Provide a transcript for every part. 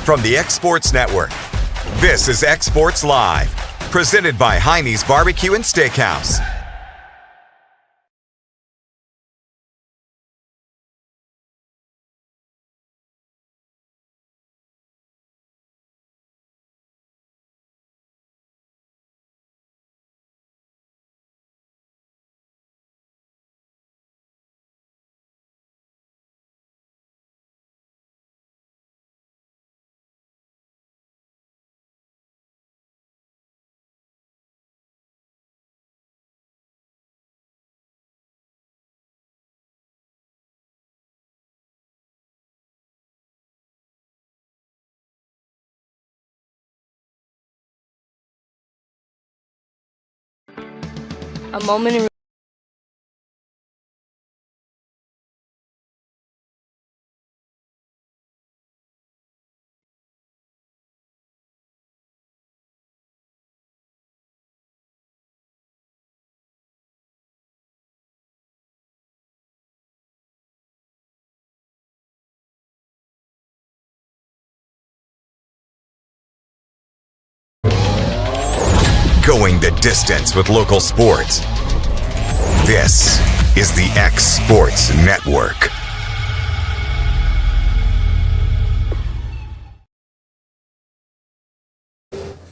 from the X Sports Network. This is X Sports Live, presented by Heine's Barbecue and Steakhouse. A moment in Going the distance with local sports. This is the X Sports Network.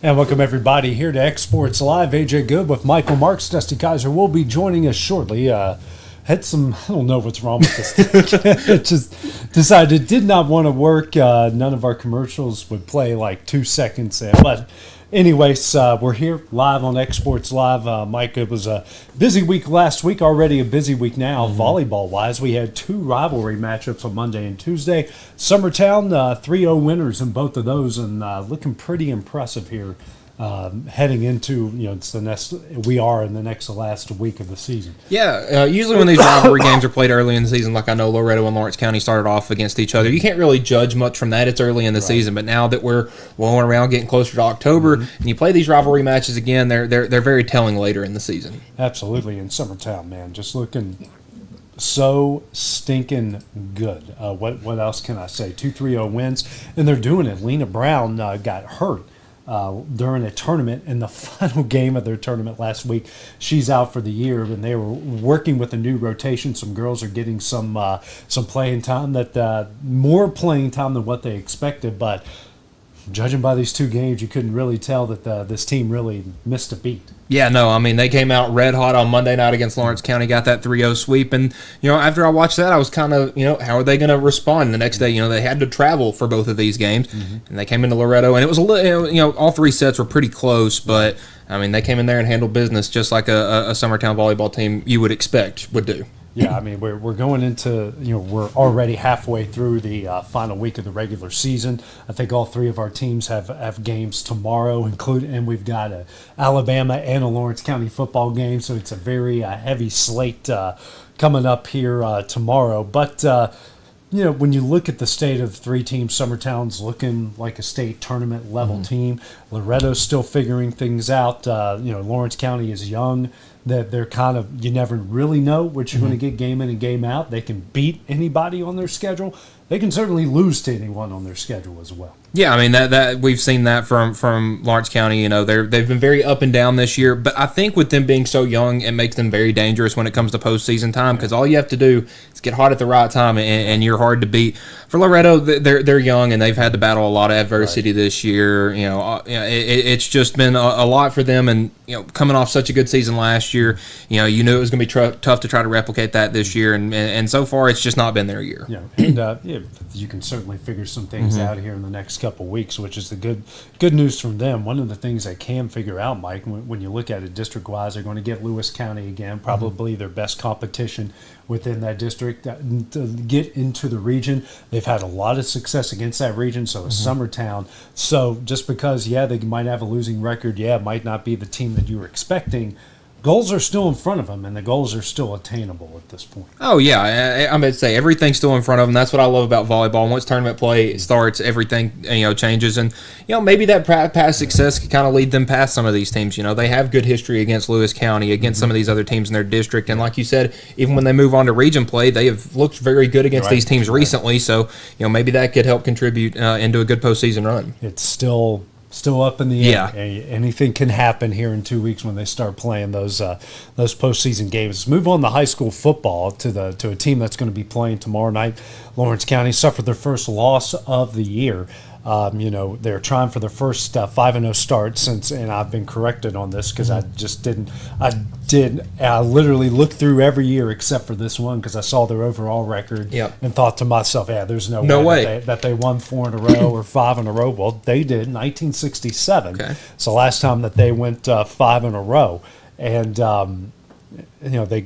And welcome everybody here to X Sports Live. AJ Good with Michael Marks. Dusty Kizer will be joining us shortly. Had some, I don't know what's wrong with this thing. It just decided it did not want to work. None of our commercials would play like 2 seconds in. But anyways, we're here live on X Sports Live. Mike, it was a busy week last week, already a busy week now, volleyball-wise. We had two rivalry matchups on Monday and Tuesday. Summertown, 3-0 winners in both of those, and looking pretty impressive here. Heading into, it's we are in the next last week of the season. Yeah, usually when these rivalry games are played early in the season, like I know Loretto and Lawrence County started off against each other, you can't really judge much from that. It's early in the season, but now that we're rolling around, getting closer to October, and you play these rivalry matches again, they're very telling later in the season. Absolutely, in Summertown, man, just looking so stinking good. What else can I say? 2-3-0 wins, and they're doing it. Lena Brown got hurt during a tournament in the final game of their tournament last week. She's out for the year, and they were working with a new rotation. Some girls are getting some playing time, more playing time than what they expected, but judging by these two games, you couldn't really tell that this team really missed a beat. Yeah, no, I mean, they came out red hot on Monday night against Lawrence County, got that 3-0 sweep, and, after I watched that, I was kind of, how are they going to respond the next day? They had to travel for both of these games, and they came into Loretto, and it was a little, all three sets were pretty close, but, I mean, they came in there and handled business just like a Summertown volleyball team you would expect would do. Yeah, I mean, we're going into, we're already halfway through the final week of the regular season. I think all three of our teams have games tomorrow, and we've got a Alabama and a Lawrence County football game, so it's a very heavy slate coming up here tomorrow. But, when you look at the state of the three teams, Summertown's looking like a state tournament level team. Loretto's still figuring things out. Lawrence County is young. That they're kind of, you never really know what you're going to get game in and game out. They can beat anybody on their schedule. They can certainly lose to anyone on their schedule as well. Yeah, I mean that we've seen that from Lawrence County. They've been very up and down this year, but I think with them being so young, it makes them very dangerous when it comes to postseason time, because all you have to do is get hot at the right time, and you're hard to beat. For Loretto, they're young, and they've had to battle a lot of adversity this year. It's just been a lot for them, and coming off such a good season last year, you knew it was going to be tough to try to replicate that this year, and so far it's just not been their year. Yeah, and you can certainly figure some things out here in the next couple weeks, which is the good news from them. One of the things they can figure out, Mike, when you look at it district-wise, they're going to get Lewis County again, probably their best competition within that district to get into the region. They've had a lot of success against that region, so is Summertown. So just because, they might have a losing record, it might not be the team that you were expecting, goals are still in front of them, and the goals are still attainable at this point. Oh yeah, I'm going to say everything's still in front of them. That's what I love about volleyball. Once tournament play starts, everything changes, and maybe that past success could kind of lead them past some of these teams. They have good history against Lewis County, against some of these other teams in their district, and like you said, even when they move on to region play, they have looked very good against these teams recently. So maybe that could help contribute into a good postseason run. It's still up in the air. Anything can happen here in 2 weeks when they start playing those postseason games. Move on to high school football to a team that's going to be playing tomorrow night. Lawrence County suffered their first loss of the year. They're trying for their first 5-0 start since, and I've been corrected on this because I just didn't. I literally looked through every year except for this one because I saw their overall record and thought to myself, there's no way that they won 4 in a row or 5 in a row. Well, they did in 1967. Okay. It's the last time that they went 5 in a row, and they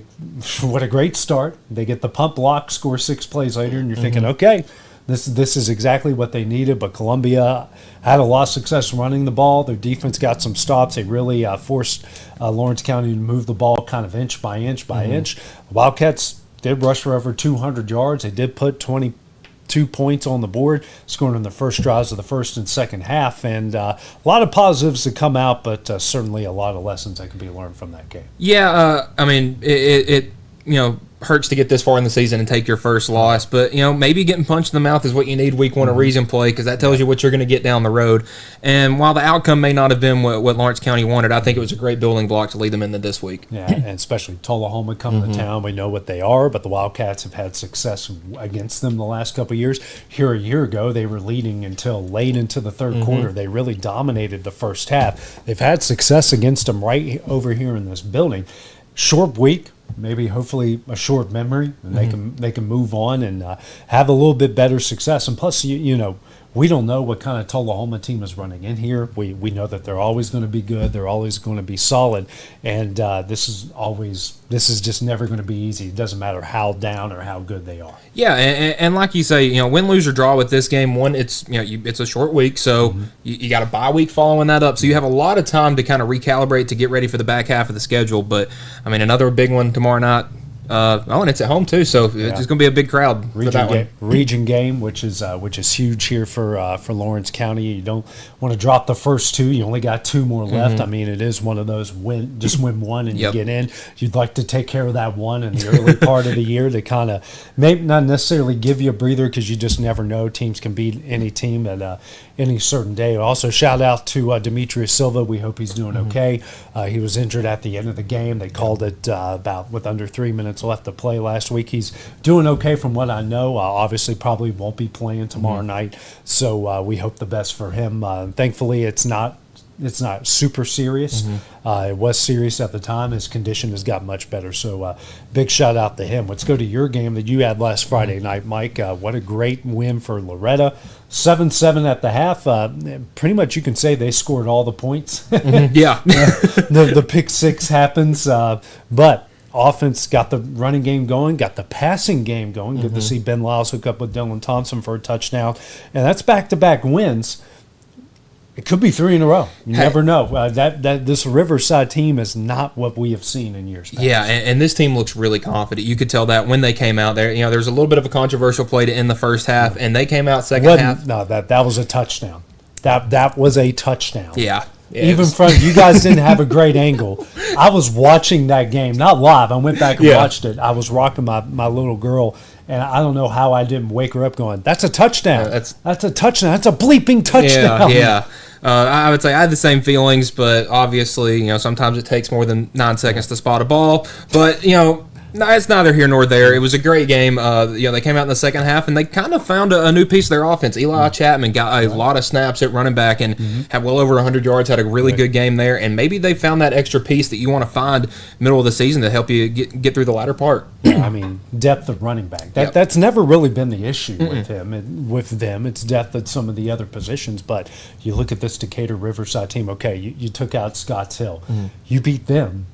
what a great start. They get the pump block, score 6 plays later, and you're thinking, okay. This is exactly what they needed, but Columbia had a lot of success running the ball. Their defense got some stops. They really forced Lawrence County to move the ball kind of inch by inch by inch. The Wildcats did rush for over 200 yards. They did put 22 points on the board, scoring in the first drives of the first and second half. And a lot of positives to come out, but certainly a lot of lessons that can be learned from that game. Yeah, it hurts to get this far in the season and take your first loss, but maybe getting punched in the mouth is what you need week 1 of region play because that tells you what you're going to get down the road. And while the outcome may not have been what Lawrence County wanted, I think it was a great building block to lead them into this week. Yeah, and especially Tullahoma coming to town, we know what they are, but the Wildcats have had success against them the last couple of years. Here a year ago, they were leading until late into the third quarter. They really dominated the first half. They've had success against them right over here in this building. Short week. Maybe hopefully a short memory, and they can move on and have a little bit better success. And plus, we don't know what kind of Tullahoma team is running in here. We know that they're always going to be good. They're always going to be solid. And this is just never going to be easy. It doesn't matter how down or how good they are. Yeah, and like you say, win, lose, or draw with this game. One, it's it's a short week, so you got a bye week following that up. So you have a lot of time to kind of recalibrate to get ready for the back half of the schedule. But another big one tomorrow night. And it's at home too, so it's just going to be a big crowd for that one. Region game, which is huge here for Lawrence County. You don't want to drop the first 2. You only got 2 more left. It is one of those win one and you get in. You'd like to take care of that one in the early part of the year to kind of maybe not necessarily give you a breather because you just never know. Teams can beat any team at any certain day. Also, shout out to Demetrius Silva. We hope he's doing okay. He was injured at the end of the game. They called it with under 3 minutes left to play last week. He's doing okay from what I know. Obviously, probably won't be playing tomorrow night. So we hope the best for him. Thankfully, it's not super serious. It was serious at the time. His condition has got much better. So big shout out to him. Let's go to your game that you had last Friday night, Mike. What a great win for Loretta. 7-7 at the half. Pretty much you can say they scored all the points. Yeah. The pick 6 happens. But offense got the running game going, got the passing game going. Good to see Ben Lyles hook up with Dylan Thompson for a touchdown. And that's back-to-back wins. It could be 3 in a row. You never know. That this Riverside team is not what we have seen in years past. Yeah, and this team looks really confident. You could tell that when they came out there. There's a little bit of a controversial play to end the first half, and they came out second half. No, that was a touchdown. That was a touchdown. Yeah. Even from you guys didn't have a great angle. I was watching that game, not live. I went back and watched it. I was rocking my little girl, and I don't know how I didn't wake her up going, that's a touchdown. That's a touchdown. That's a bleeping touchdown. Yeah. I would say I had the same feelings, but obviously, sometimes it takes more than 9 seconds to spot a ball. But, no, it's neither here nor there. It was a great game. They came out in the second half, and they kind of found a new piece of their offense. Eli Chapman got a lot of snaps at running back and had well over 100 yards, had a really good game there. And maybe they found that extra piece that you want to find middle of the season to help you get through the latter part. Depth of running back. That's never really been the issue with him. With them, it's depth at some of the other positions. But you look at this Decatur Riverside team, okay, you took out Scotts Hill. You beat them.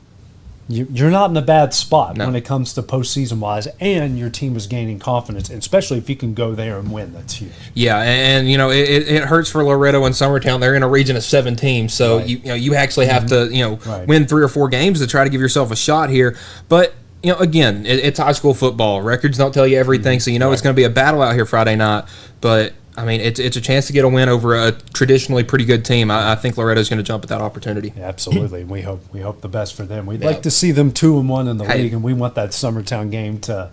you're not in a bad spot No. when it comes to postseason wise, and your team is gaining confidence, and especially if you can go there and win. That's huge. Yeah, and it hurts for Loretto and Summertown. They're in a region of 7 teams, so Right. you actually have to Right. win 3 or 4 games to try to give yourself a shot here. But again, it's high school football. Records don't tell you everything, so it's going to be a battle out here Friday night. But I mean, it's a chance to get a win over a traditionally pretty good team. I think Loretto's going to jump at that opportunity. Yeah, absolutely. We hope the best for them. We'd Yeah. like to see them 2-1 in the Hey. league, and we want that Summertown game to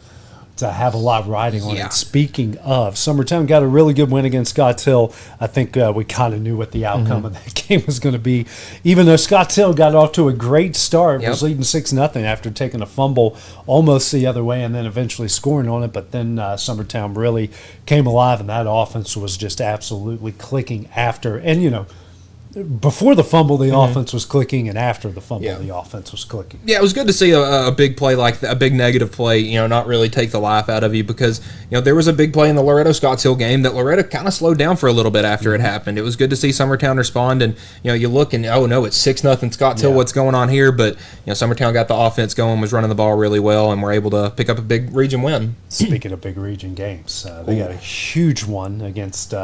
have a lot riding on Yeah. it. Speaking of, Summertown got a really good win against Scotts Hill. I think we kind of knew what the outcome of that game was going to be. Even though Scotts Hill got off to a great start, Yep. was leading 6-0 after taking a fumble almost the other way and then eventually scoring on it. But then Summertown really came alive, and that offense was just absolutely clicking after. And, before the fumble, the offense was clicking, and after the fumble, Yeah. the offense was clicking. Yeah, it was good to see a big play like that, a big negative play, not really take the life out of you because, there was a big play in the Loretto-Scotts Hill game that Loretto kind of slowed down for a little bit after it happened. It was good to see Summertown respond, and, you look and, oh, no, it's 6-0 Scotts Hill, Yeah. what's going on here? But, Summertown got the offense going, was running the ball really well, and were able to pick up a big region win. Speaking of big region games, they got a huge one against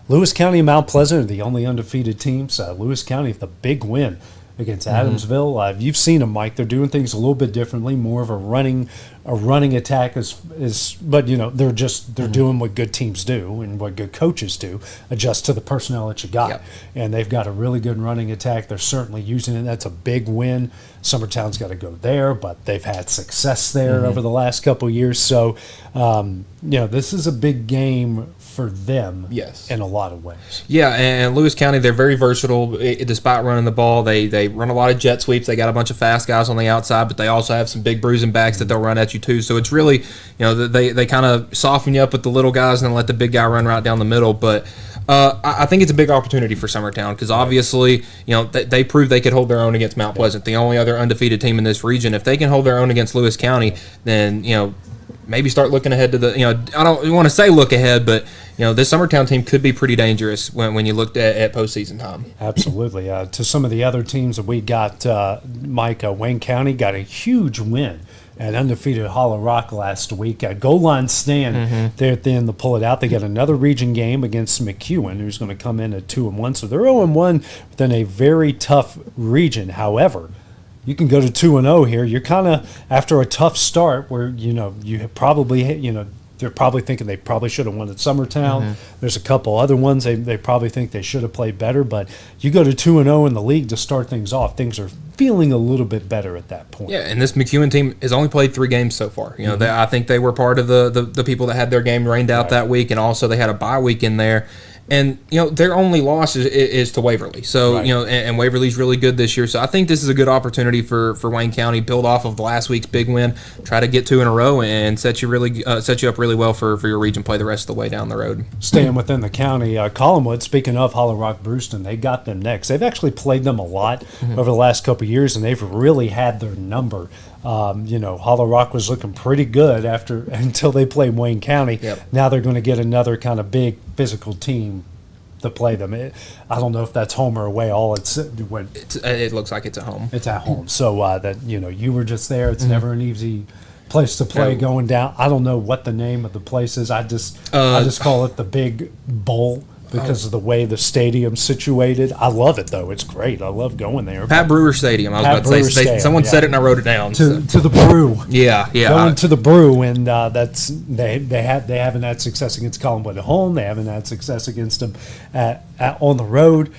Lewis County and Mount Pleasant, are the only undefeated teams. Lewis County, the big win against Adamsville. You've seen them, Mike. They're doing things a little bit differently, more of a running attack but they're doing what good teams do and what good coaches do, adjust to the personnel that you got. Yep. And they've got a really good running attack. They're certainly using it. That's a big win. Summertown's got to go there, but they've had success there over the last couple of years. So, this is a big game for them Yes. in a lot of ways. Yeah, and Lewis County, they're very versatile. Despite running the ball, they run a lot of jet sweeps. They got a bunch of fast guys on the outside, but they also have some big bruising backs that they'll run at you too. So it's really, they kind of soften you up with the little guys and then let the big guy run right down the middle. But I think it's a big opportunity for Summertown because obviously, they proved they could hold their own against Mount Pleasant, the only other undefeated team in this region. If they can hold their own against Lewis County, then maybe start looking ahead to the, I don't want to say look ahead, but, this Summertown team could be pretty dangerous when you looked at postseason time. Absolutely. To some of the other teams that we got, Mike, Wayne County got a huge win at undefeated Hollow Rock last week. Goal line stand there at the end to pull it out. They got another region game against McEwen, who's going to come in at 2-1. So they're 0-1 within a very tough region. However, you can go to 2-0 here. You're kind of after a tough start where you probably they're probably thinking they probably should have won at Summertown. There's a couple other ones they probably think they should have played better, but you go to 2-0 in the league to start things off. Things are feeling a little bit better at that point. Yeah, and this McEwen team has only played 3 games so far. I think they were part of the people that had their game rained out that week, and also they had a bye week in there. And, their only loss is to Waverly. So, Right. And Waverly's really good this year. So I think this is a good opportunity for Wayne County, build off of last week's big win, try to get 2 in a row, and set you up really well for your region play the rest of the way down the road. Staying within the county, Collinwood, speaking of Hollow Rock Brewston, they got them next. They've actually played them a lot over the last couple of years, and they've really had their number. Hollow Rock was looking pretty good until they played Wayne County. Yep. Now they're going to get another kind of big physical team to play them. I don't know if that's home or away. It looks like it's at home. It's at home. So you were just there. It's never an easy place to play No. going down. I don't know what the name of the place is. I just call it the Big Bowl because of the way the stadium's situated. I love it though. It's great. I love going there. Pat Brewer Stadium, I was Pat about to Brewer say. Stadium, Someone yeah. said it and I wrote it down. to the Brew. Yeah. Going to the Brew, and that's they haven't had success against Collinwood at home. They haven't had success against them on the road.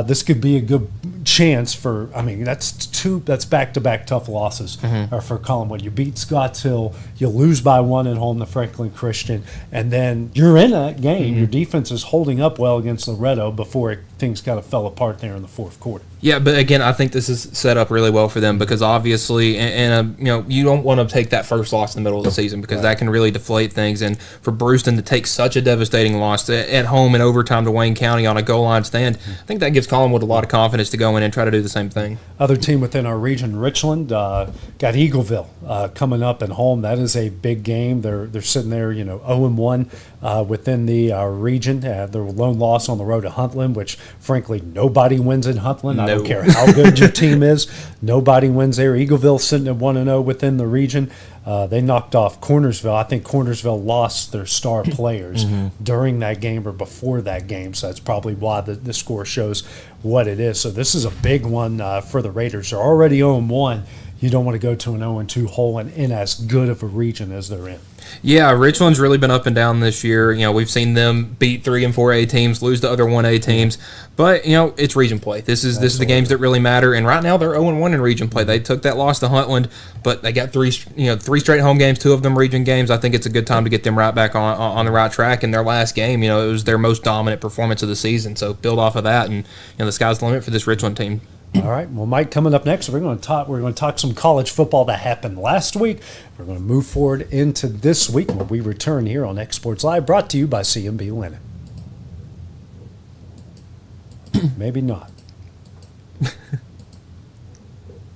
This could be a good chance for. I mean, that's back-to-back tough losses for Collinwood. You beat Scotts Hill, you lose by 1 at home to Franklin Christian, and then you're in that game. Your defense is holding up well against Loretto before things kind of fell apart there in the fourth quarter. Yeah, but again, I think this is set up really well for them because obviously, you don't want to take that first loss in the middle of the season because that can really deflate things. And for Brewston to take such a devastating loss at home in overtime to Wayne County on a goal line stand, I think that gives Collinwood a lot of confidence to go in and try to do the same thing. Other team within our region, Richland, got Eagleville coming up at home. That is a big game. They're sitting there, 0-1 within the region. They're lone loss on the road to Huntland, which frankly nobody wins in Huntland. I don't No. care how good your team is. Nobody wins there. Eagleville sitting at 1-0 within the region. They knocked off Cornersville. I think Cornersville lost their star players during that game or before that game, so that's probably why the score shows what it is. So this is a big one for the Raiders. They're already 0-1. You don't want to go to an 0-2 hole and in as good of a region as they're in. Yeah, Richland's really been up and down this year. You know, we've seen them beat 3 and 4A teams, lose to other 1A teams, but you know it's region play. This is the games that really matter. And right now they're 0-1 in region play. They took that loss to Huntland, but they got three straight home games, 2 of them region games. I think it's a good time to get them right back on the right track. In their last game, you know, it was their most dominant performance of the season. So build off of that, and you know the sky's the limit for this Richland team. All right. Well, Mike, coming up next, we're going to talk some college football that happened last week. We're going to move forward into this week when we return here on X Sports Live, brought to you by CMB Linen. Maybe not.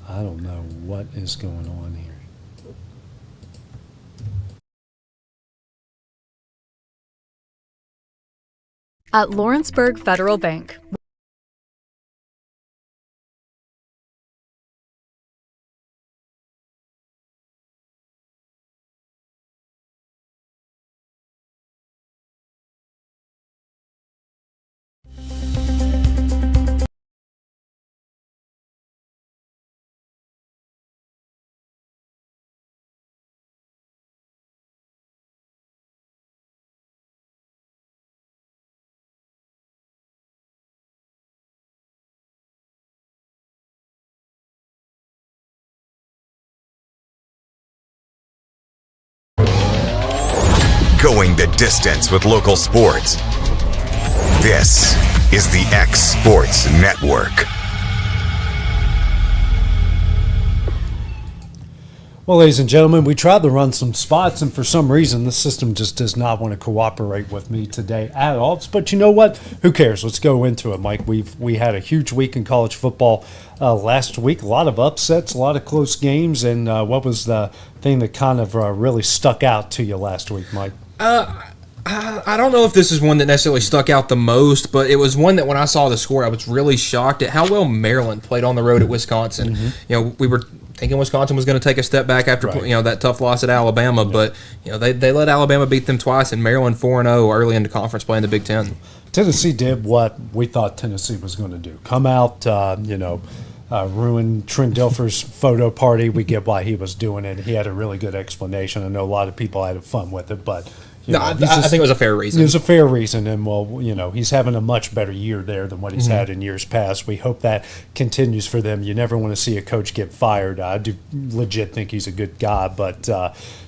I don't know what is going on here. At Lawrenceburg Federal Bank. Going the distance with local sports. This is the X Sports Network. Well, ladies and gentlemen, we tried to run some spots, and for some reason, the system just does not want to cooperate with me today at all. But you know what? Who cares? Let's go into it, Mike. We had a huge week in college football last week. A lot of upsets, a lot of close games, and what was the thing that kind of really stuck out to you last week, Mike? I don't know if this is one that necessarily stuck out the most, but it was one that when I saw the score, I was really shocked at how well Maryland played on the road at Wisconsin. You know, we were thinking Wisconsin was going to take a step back after that tough loss at Alabama, but you know they let Alabama beat them twice, and Maryland 4-0 early into conference play in the Big Ten. Tennessee did what we thought Tennessee was going to do: come out, ruin Trent Dilfer's photo party. We get why he was doing it. He had a really good explanation. I know a lot of people had fun with it, but. I think it was a fair reason. It was a fair reason, and well, you know, he's having a much better year there than what he's had in years past. We hope that continues for them. You never want to see a coach get fired. I do legit think he's a good guy, but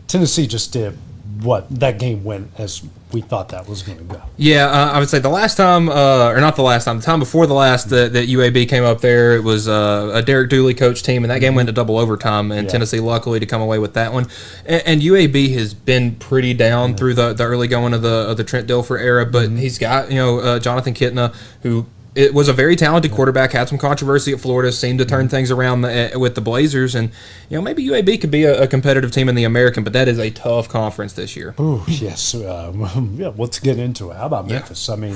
Tennessee just did what that game went as we thought that was going to go. Yeah, I would say the last time, or not the last time, the time before the last that UAB came up there, it was a Derek Dooley coach team, and that game went to double overtime, and Tennessee luckily to come away with that one. And UAB has been pretty down through the early going of the Trent Dilfer era, but he's got Jonathan Kitna, who it was a very talented quarterback, had some controversy at Florida, seemed to turn things around with the Blazers, and maybe UAB could be a competitive team in the American, but that is a tough conference this year. Ooh, yes. Let's get into it. How about Memphis? I mean,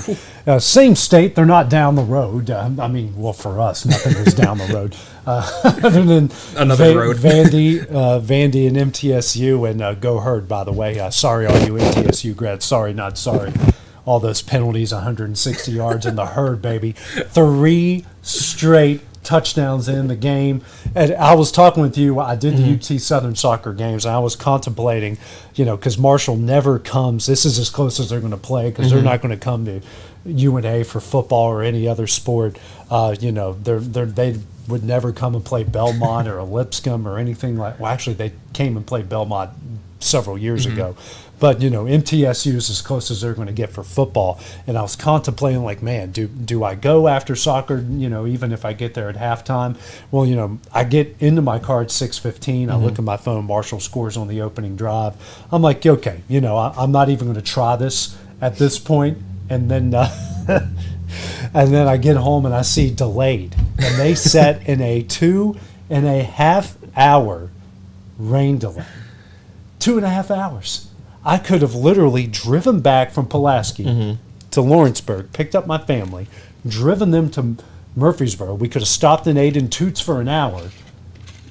same state, they're not down the road. For us, nothing is down the road. Other than another road. Vandy and MTSU, and go Herd, by the way. Sorry, all you MTSU grads. Sorry, not sorry. All those penalties, 160 yards in the Herd, baby. 3 straight touchdowns in the game. And I was talking with you. I did the UT Southern soccer games, and I was contemplating, because Marshall never comes. This is as close as they're going to play because they're not going to come to UNA for football or any other sport. They would never come and play Belmont or Lipscomb or anything like. Well, actually, they came and played Belmont several years ago. But, MTSU is as close as they're going to get for football. And I was contemplating, like, man, do I go after soccer, even if I get there at halftime? Well, I get into my car at 6:15. I look at my phone. Marshall scores on the opening drive. I'm like, okay, I'm not even going to try this at this point. And then and then I get home and I see delayed. And they set in a 2.5 hour rain delay. 2.5 hours. I could have literally driven back from Pulaski to Lawrenceburg, picked up my family, driven them to Murfreesboro. We could have stopped and ate in Toots for an hour,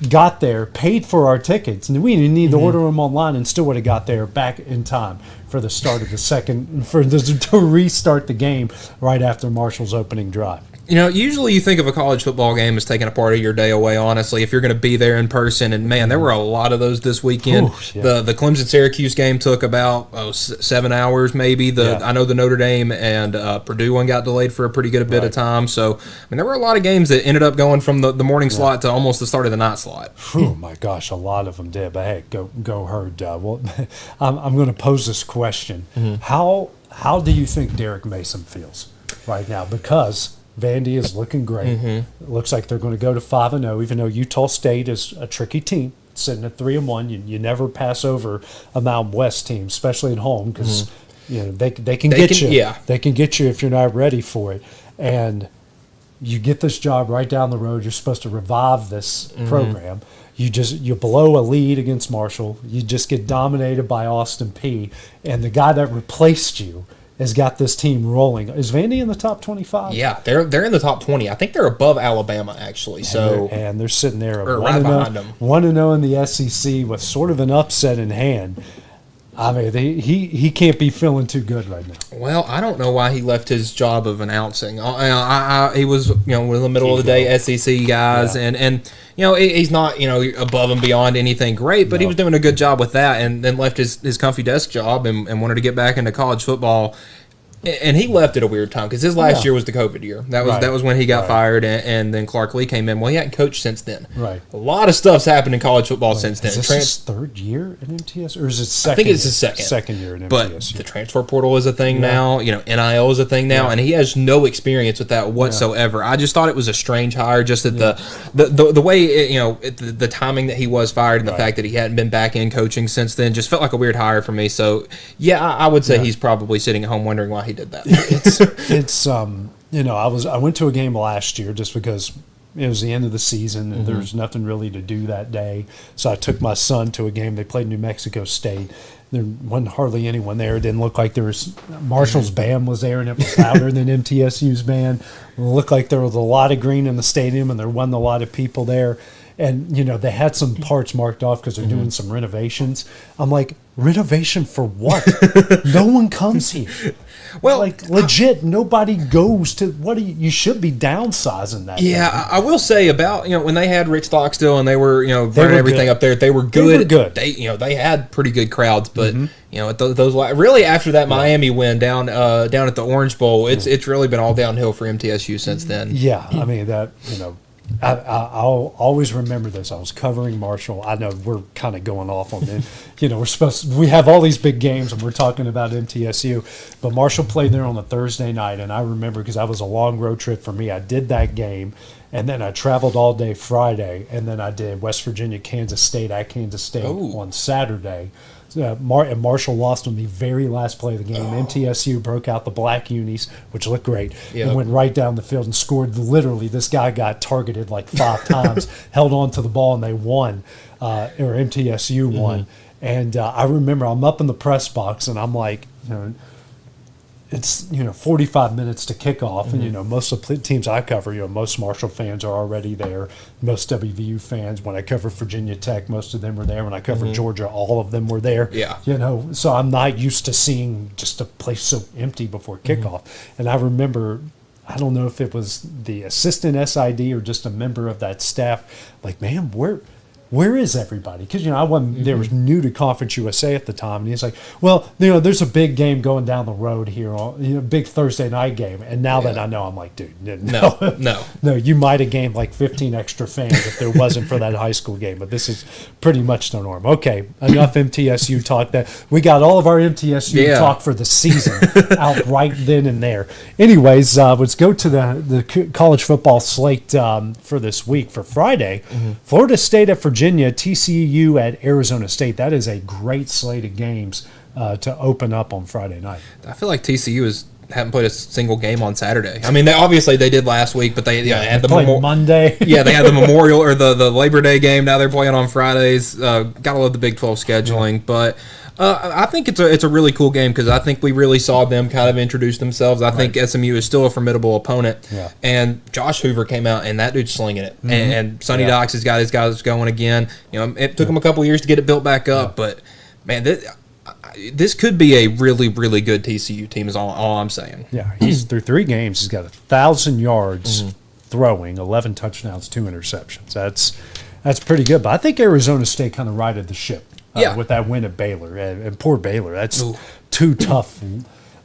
got there, paid for our tickets, and we didn't need to order them online, and still would have got there back in time for the start of the second, to restart the game right after Marshall's opening drive. You know, usually you think of a college football game as taking a part of your day away, honestly, if you're going to be there in person. And, man, there were a lot of those this weekend. Ooh, yeah. The Clemson-Syracuse game took about 7 hours maybe. I know the Notre Dame and Purdue one got delayed for a pretty good bit of time. So, I mean, there were a lot of games that ended up going from the morning slot to almost the start of the night slot. Oh, my gosh, a lot of them did. But, hey, go Herd. Well, I'm going to pose this question. How do you think Derek Mason feels right now? Because Vandy is looking great. It looks like they're going to go to 5-0, even though Utah State is a tricky team, sitting at 3-1. You never pass over a Mountain West team, especially at home, because they can get you. Yeah. They can get you if you're not ready for it. And you get this job right down the road. You're supposed to revive this program. You blow a lead against Marshall. You just get dominated by Austin Peay. And the guy that replaced you has got this team rolling. Is Vandy in the top 25? Yeah, they're in the top 20. I think they're above Alabama, actually. And they're sitting there right behind them. 1-0 in the SEC with sort of an upset in hand. I mean, he can't be feeling too good right now. Well, I don't know why he left his job of announcing. He was, in the middle of the day SEC guys, and he's not, above and beyond anything great, but he was doing a good job with that, and then left his comfy desk job and wanted to get back into college football. And he left at a weird time because his last year was the COVID year. That was when he got fired, and then Clark Lee came in. Well, he hadn't coached since then. Right. A lot of stuff's happened in college football since then. Is this his third year in MTS, or is it second? I think it's his second year in MTS. But the transfer portal is a thing now. NIL is a thing now, and he has no experience with that whatsoever. I just thought it was a strange hire, just that the way the timing that he was fired and the fact that he hadn't been back in coaching since then just felt like a weird hire for me. So I would say he's probably sitting at home wondering why he did that. I went to a game last year just because it was the end of the season and there was nothing really to do that day. So I took my son to a game. They played New Mexico State. There wasn't hardly anyone there. It didn't look like there was Marshall's band was there, and it was louder than MTSU's band. It looked like there was a lot of green in the stadium, and there wasn't a lot of people there. And, they had some parts marked off because they're doing some renovations. I'm like, renovation for what? No one comes here. Well, legit, nobody goes to you should be downsizing that. Yeah, I will say about when they had Rick Stockstill and they were burning everything up there. They were good. They had pretty good crowds, but at those really after that Miami win down at the Orange Bowl, it's really been all downhill for MTSU since then. Yeah, I mean that I'll always remember this. I was covering Marshall. I know we're kind of going off on it. We have all these big games and we're talking about MTSU, but Marshall played there on a Thursday night, and I remember because that was a long road trip for me. I did that game, and then I traveled all day Friday, and then I did West Virginia, Kansas State at Kansas State on Saturday. And Marshall lost on the very last play of the game. MTSU broke out the black unis, which looked great, and went right down the field and scored. Literally, this guy got targeted like 5 times, held on to the ball, and they won, or MTSU won. And I remember I'm up in the press box, and I'm like, it's 45 minutes to kick off, and most of the teams I cover, most Marshall fans are already there. Most WVU fans, when I cover Virginia Tech, most of them were there. When I covered Georgia, all of them were there. Yeah, so I'm not used to seeing just a place so empty before kickoff. And I remember, I don't know if it was the assistant SID or just a member of that staff, like, man, where is everybody? Because, I wasn't there was new to Conference USA at the time. And he's like, well, there's a big game going down the road here, big Thursday night game. And now that I know, I'm like, dude, no, you might have gained like 15 extra fans if there wasn't for that high school game. But this is pretty much the norm. Okay, enough MTSU talk. That we got all of our MTSU talk for the season out right then and there. Anyways, let's go to the college football slate for this week. For Friday, Florida State at Virginia, TCU at Arizona State. That is a great slate of games to open up on Friday night. I feel like TCU haven't played a single game on Saturday. I mean, they did last week, but they had the Monday. Yeah, they had the Memorial or the Labor Day game. Now they're playing on Fridays. Gotta love the Big 12 scheduling, but I think it's a really cool game because I think we really saw them kind of introduce themselves. I think SMU is still a formidable opponent. Yeah. And Josh Hoover came out, and that dude's slinging it. And Sonny Docks has got his guys going again. It took him a couple years to get it built back up, but man, this could be a really, really good TCU team. Is all I'm saying. Yeah, he's through 3 games. He's got 1,000 yards throwing, 11 touchdowns, 2 interceptions. That's pretty good. But I think Arizona State kind of righted the ship with that win at Baylor. And poor Baylor. That's 2 tough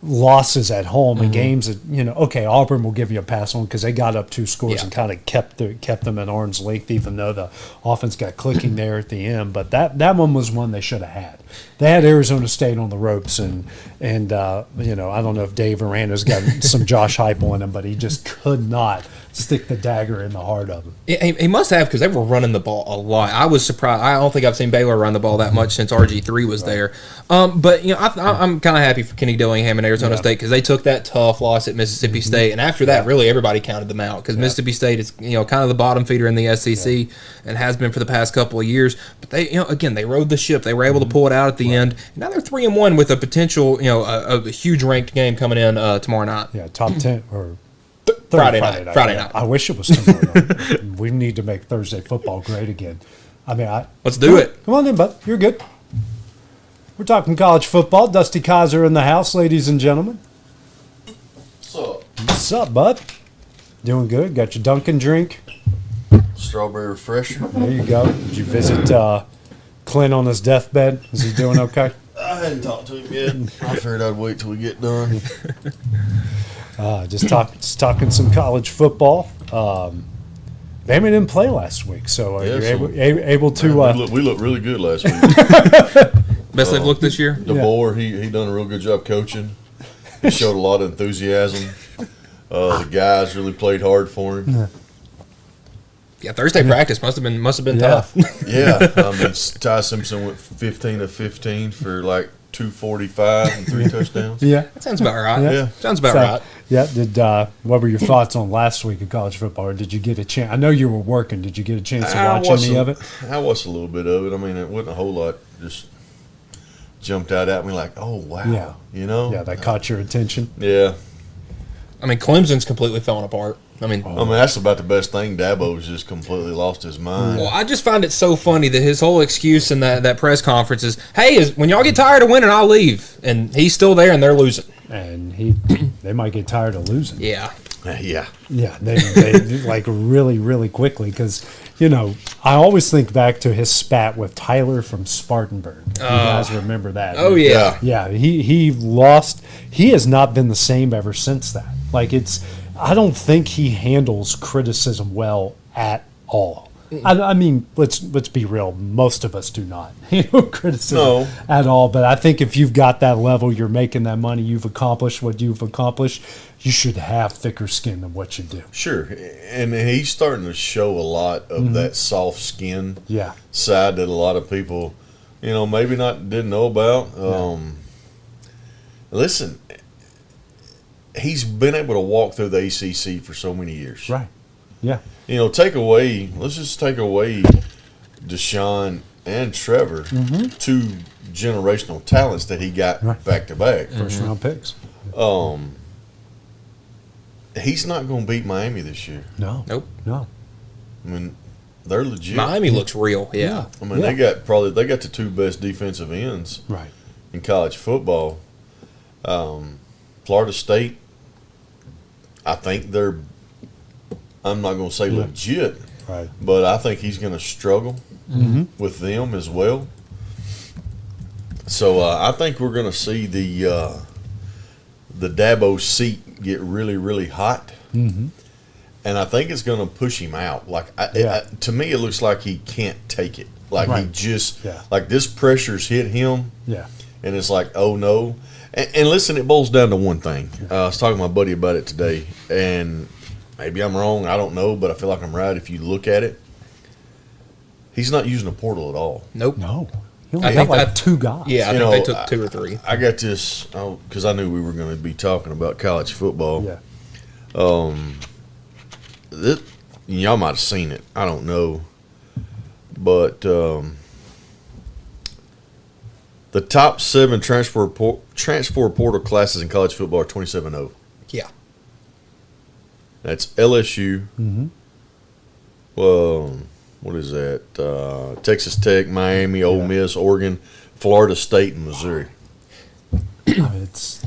losses at home in games that, Auburn will give you a pass on because they got up 2 scores and kind of kept them at arm's length, even though the offense got clicking there at the end. But that one was one they should have had. They had Arizona State on the ropes, and I don't know if Dave Aranda's got some Josh hype on him, but he just could not stick the dagger in the heart of him. He must have because they were running the ball a lot. I was surprised. I don't think I've seen Baylor run the ball that much since RG3 was there. But I'm kind of happy for Kenny Dillingham and Arizona State because they took that tough loss at Mississippi State, and after that, really everybody counted them out because Mississippi State is kind of the bottom feeder in the SEC and has been for the past couple of years. But they again they rode the ship. They were able to pull it out at the end. And now they're 3-1 with a potential a huge ranked game coming in tomorrow night. Yeah, top 10 or. Friday night. I wish it was tomorrow night. We need to make Thursday football great again. Let's do it. Come on then, bud. You're good. We're talking college football. Dusty Kizer in the house, ladies and gentlemen. What's up? What's up, bud? Doing good. Got your Dunkin' drink. Strawberry refresher. There you go. Did you visit Clint on his deathbed? Is he doing okay? I hadn't talked to him yet. I figured I'd wait till we get done. Just talking some college football. They didn't play last week, so you're able to. We looked really good last week. Best they've looked this year. DeBoer, he done a real good job coaching. He showed a lot of enthusiasm. The guys really played hard for him. Yeah, Thursday practice must have been tough. Yeah, Ty Simpson went 15 of 15 for like 245 and 3 touchdowns. Yeah, that sounds about right. Yeah. Sounds about right. Yeah. What were your thoughts on last week of college football? Or did you get a chance? I know you were working. Did you get a chance to watch any of it? I watched a little bit of it. I mean, it wasn't a whole lot. Just jumped out at me like, oh wow, Yeah, that caught your attention. Yeah. I mean, Clemson's completely falling apart. I mean, that's about the best thing. Dabo's just completely lost his mind. Well, I just find it so funny that his whole excuse in that press conference is, "Hey, when y'all get tired of winning, I'll leave," and he's still there and they're losing. And they might get tired of losing. Yeah. Yeah, they like really, really quickly because, I always think back to his spat with Tyler from Spartanburg. You guys remember that? Oh, yeah. Yeah, he lost. He has not been the same ever since that. I don't think he handles criticism well at all. I mean, let's be real. Most of us do not handle criticism at all. But I think if you've got that level, you're making that money, you've accomplished what you've accomplished, you should have thicker skin than what you do. Sure, and he's starting to show a lot of that soft skin side that a lot of people, maybe didn't know about. Listen, he's been able to walk through the ACC for so many years. Right. Yeah. Let's just take away Deshaun and Trevor, 2 generational talents that he got back to back. First round picks. He's not going to beat Miami this year. No. Nope. No. I mean, they're legit. Miami looks real. Yeah. I mean, they got the 2 best defensive ends in college football. Florida State, I think I'm not going to say legit, but I think he's going to struggle with them as well. So I think we're going to see the Dabo seat get really, really hot, and I think it's going to push him out. To me, it looks like he can't take it. He just this pressure's hit him, and it's like, oh no. And listen, it boils down to one thing. I was talking to my buddy about it today, and maybe I'm wrong. I don't know, but I feel like I'm right. If you look at it, he's not using a portal at all. Nope. No. He only got 2 guys. Yeah, I think they took 2 or 3. I got this because I knew we were going to be talking about college football. Yeah. Y'all might have seen it. I don't know. But The top 7 transfer portal classes in college football are 27-0. Yeah. That's LSU. Mm-hmm. Well, what is that? Texas Tech, Miami, Ole Miss, Oregon, Florida State, and Missouri. It's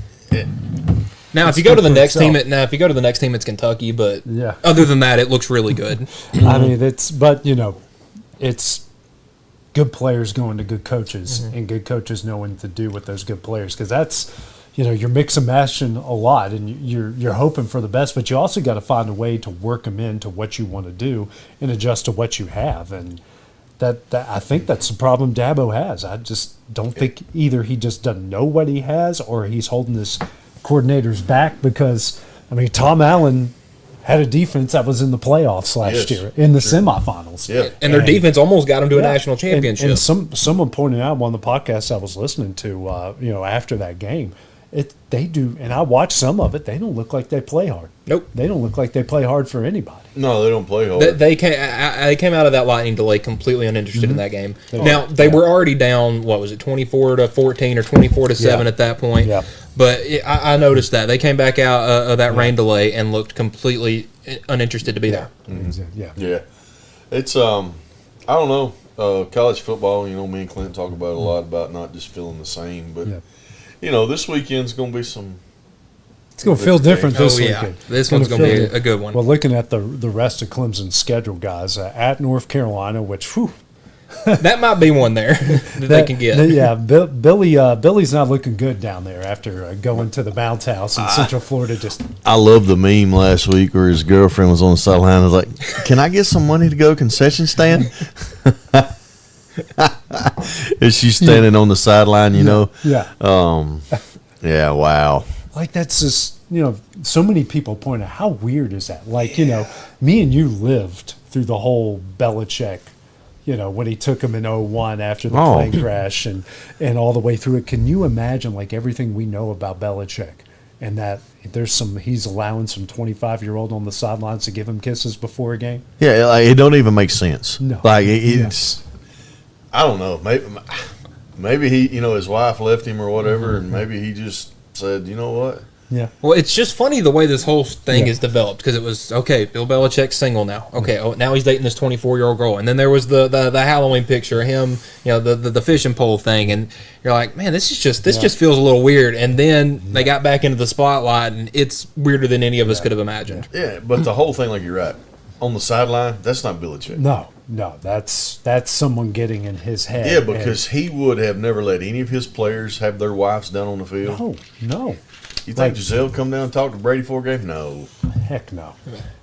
Now, if you go to the for next team, itself. if you go to the next team, it's Kentucky. But Yeah. other than that, it looks really good. I mean, it's good players going to good coaches and good coaches knowing to do with those good players, because that's, you're mix and matching a lot, and you're hoping for the best, but you also got to find a way to work them into what you want to do and adjust to what you have, and that I think that's the problem Dabo has. I just don't think either he just doesn't know what he has, or he's holding his coordinators back, because I mean, Tom Allen had a defense that was in the playoffs last year in the semifinals. Yeah. And their defense almost got them to a national And- championship. And someone pointed out on one of the podcasts I was listening to, after that game, they do, and I watched some of it. They don't look like they play hard. Nope. They don't look like they play hard for anybody. No, they don't play hard. They came out of that lightning delay completely uninterested in that game. Now they were already down. What was it, 24-14 or 24-7 at that point? Yeah. But I noticed that they came back out of that rain delay and looked completely uninterested to be there. Yeah. Yeah, it's I don't know. College football, me and Clint talk about it a lot about not just feeling the same, but this weekend's going to be some. It's going to feel different this weekend. This one's going to be a good one. Well, looking at the rest of Clemson's schedule, guys, at North Carolina, which, whew, that might be one there that they can get. Billy's not looking good down there after going to the bounce house in Central Florida. I love the meme last week where his girlfriend was on the sideline and was like, "Can I get some money to go concession stand?" And she's standing on the sideline, Yeah. Yeah, wow. Like, that's just, so many people point out, how weird is that? Like, me and you lived through the whole Belichick, when he took him in 01 after the plane crash and all the way through it. Can you imagine, like, everything we know about Belichick, and that he's allowing some 25-year-old on the sidelines to give him kisses before a game? Yeah, like, it don't even make sense. No. Like, it's, I don't know. Maybe he, his wife left him or whatever, and maybe he just said, you know what? Yeah. Well, it's just funny the way this whole thing is developed, because it was, okay, Bill Belichick's single now. Okay, now he's dating this 24-year-old girl. And then there was the Halloween picture of him, the fishing pole thing. And you're like, man, this just feels a little weird. And then they got back into the spotlight, and it's weirder than any of us could have imagined. Yeah, but the whole thing, like you're right, on the sideline, that's not Belichick. No, that's someone getting in his head. Yeah, because he would have never let any of his players have their wives down on the field. No. You think Giselle come down and talk to Brady for a game? No. Heck no.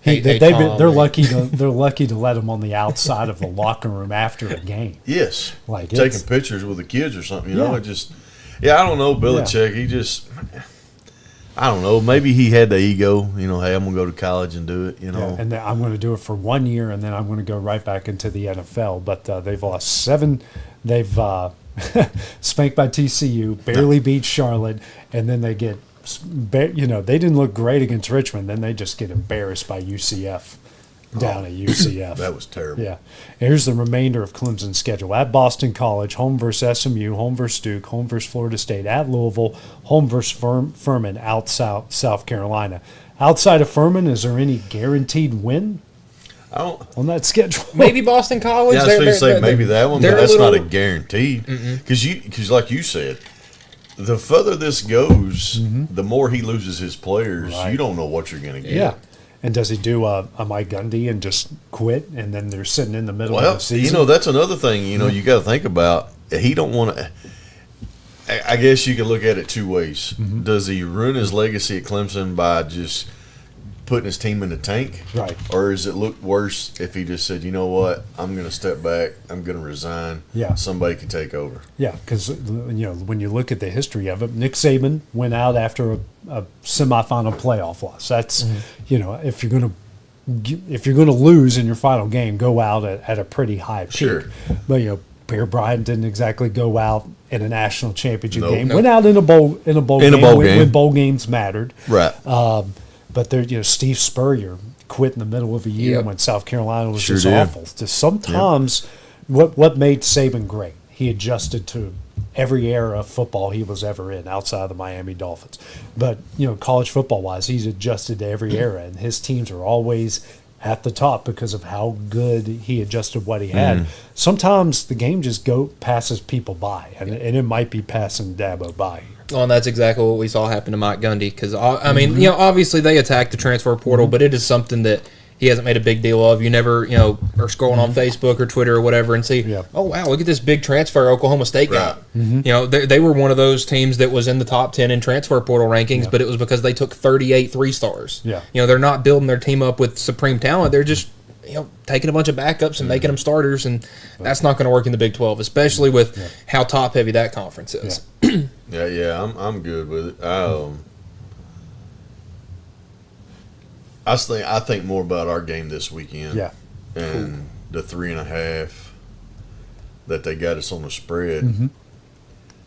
They're lucky to let him on the outside of the locker room after a game. Yes. Like, taking pictures with the kids or something, Yeah. It just, I don't know, Belichick, he just, I don't know, maybe he had the ego, hey, I'm going to go to college and do it, Yeah, and then I'm going to do it for 1 year, and then I'm going to go right back into the NFL. But they've lost 7. They've spanked by TCU, barely beat Charlotte, and then they get, they didn't look great against Richmond. Then they just get embarrassed by UCF down at UCF. That was terrible. Yeah. Here's the remainder of Clemson's schedule. At Boston College, home versus SMU, home versus Duke, home versus Florida State, at Louisville, home versus Furman, out South Carolina. Outside of Furman, is there any guaranteed win on that schedule? Maybe Boston College. Yeah, I was going to say maybe that one, but that's not a guaranteed. Mm-mm. Because like you said, the further this goes, the more he loses his players. Right. You don't know what you're going to get. Yeah. And does he do a Mike Gundy and just quit, and then they're sitting in the middle of the season? That's another thing, you got to think about. He don't want to – I guess you could look at it two ways. Does he ruin his legacy at Clemson by just putting his team in the tank? Right. Or does it look worse if he just said, you know what, I'm going to step back, I'm going to resign, somebody can take over? Yeah, because when you look at the history of it, Nick Saban went out after a semifinal playoff loss. That's if you're going to lose in your final game, go out at a pretty high peak. Sure. But Bear Bryant didn't exactly go out in a national championship game. Nope. Went out in a bowl game when bowl games mattered. Right. But there, Steve Spurrier quit in the middle of a year when South Carolina was just did. awful. Just sometimes, what made Saban great? he adjusted to every era of football he was ever in outside of the Miami Dolphins. But, college football wise, he's adjusted to every era, and his teams are always at the top because of how good he adjusted what he had. Sometimes the game just passes people by, and it might be passing Dabo by. Well, and that's exactly what we saw happen to Mike Gundy. Because, obviously they attacked the transfer portal, but it is something that he hasn't made a big deal of. You never, are scrolling on Facebook or Twitter or whatever and see, oh, wow, look at this big transfer Oklahoma State got. They were one of those teams that was in the top 10 in transfer portal rankings, but it was because they took 38 3-stars. They're not building their team up with supreme talent. They're just, taking a bunch of backups and making them starters, and that's not going to work in the Big 12, especially with how top-heavy that conference is. I'm good with it. I think more about our game this weekend. And the 3.5 that they got us on the spread.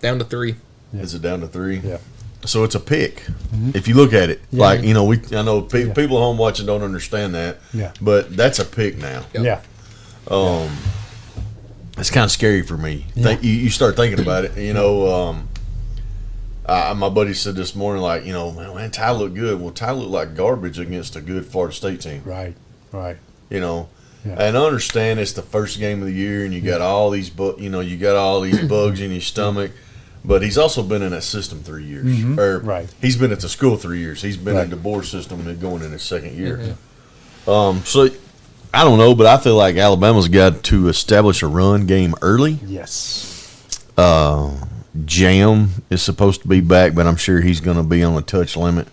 Down to 3. Is it down to 3? Yeah. So it's a pick. If you look at it, I know people at home watching don't understand that. But that's a pick now. It's kind of scary for me. You start thinking about it. My buddy said this morning, man, Ty looked good. Well, Ty looked like garbage against a good Florida State team. Right. And I understand it's the first game of the year, and you got all these, you got all these bugs in your stomach. But he's also been in that system 3 years. He's been at the school 3 years. He's been in the board system and going in his second year. So I don't know, but I feel like Alabama's got to establish a run game early. Yes. Jam is supposed to be back, but I'm sure he's going to be on a touch limit.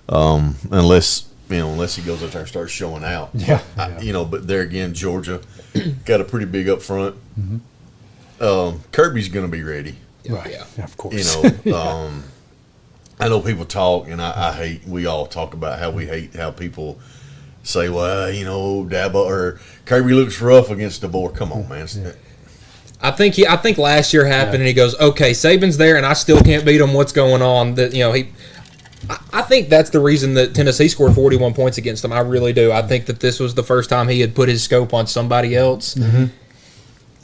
Unless he goes out there and starts showing out. But there again, Georgia got a pretty big up front. Kirby's going to be ready. Of course. I know people talk, and we all talk about how we hate how people say, well, Dabo or Kirby looks rough against the board. Come on, man. I think last year happened, and he goes, okay, Saban's there, and I still can't beat him. What's going on? I think that's the reason that Tennessee scored 41 points against them. I really do. I think that this was the first time he had put his scope on somebody else.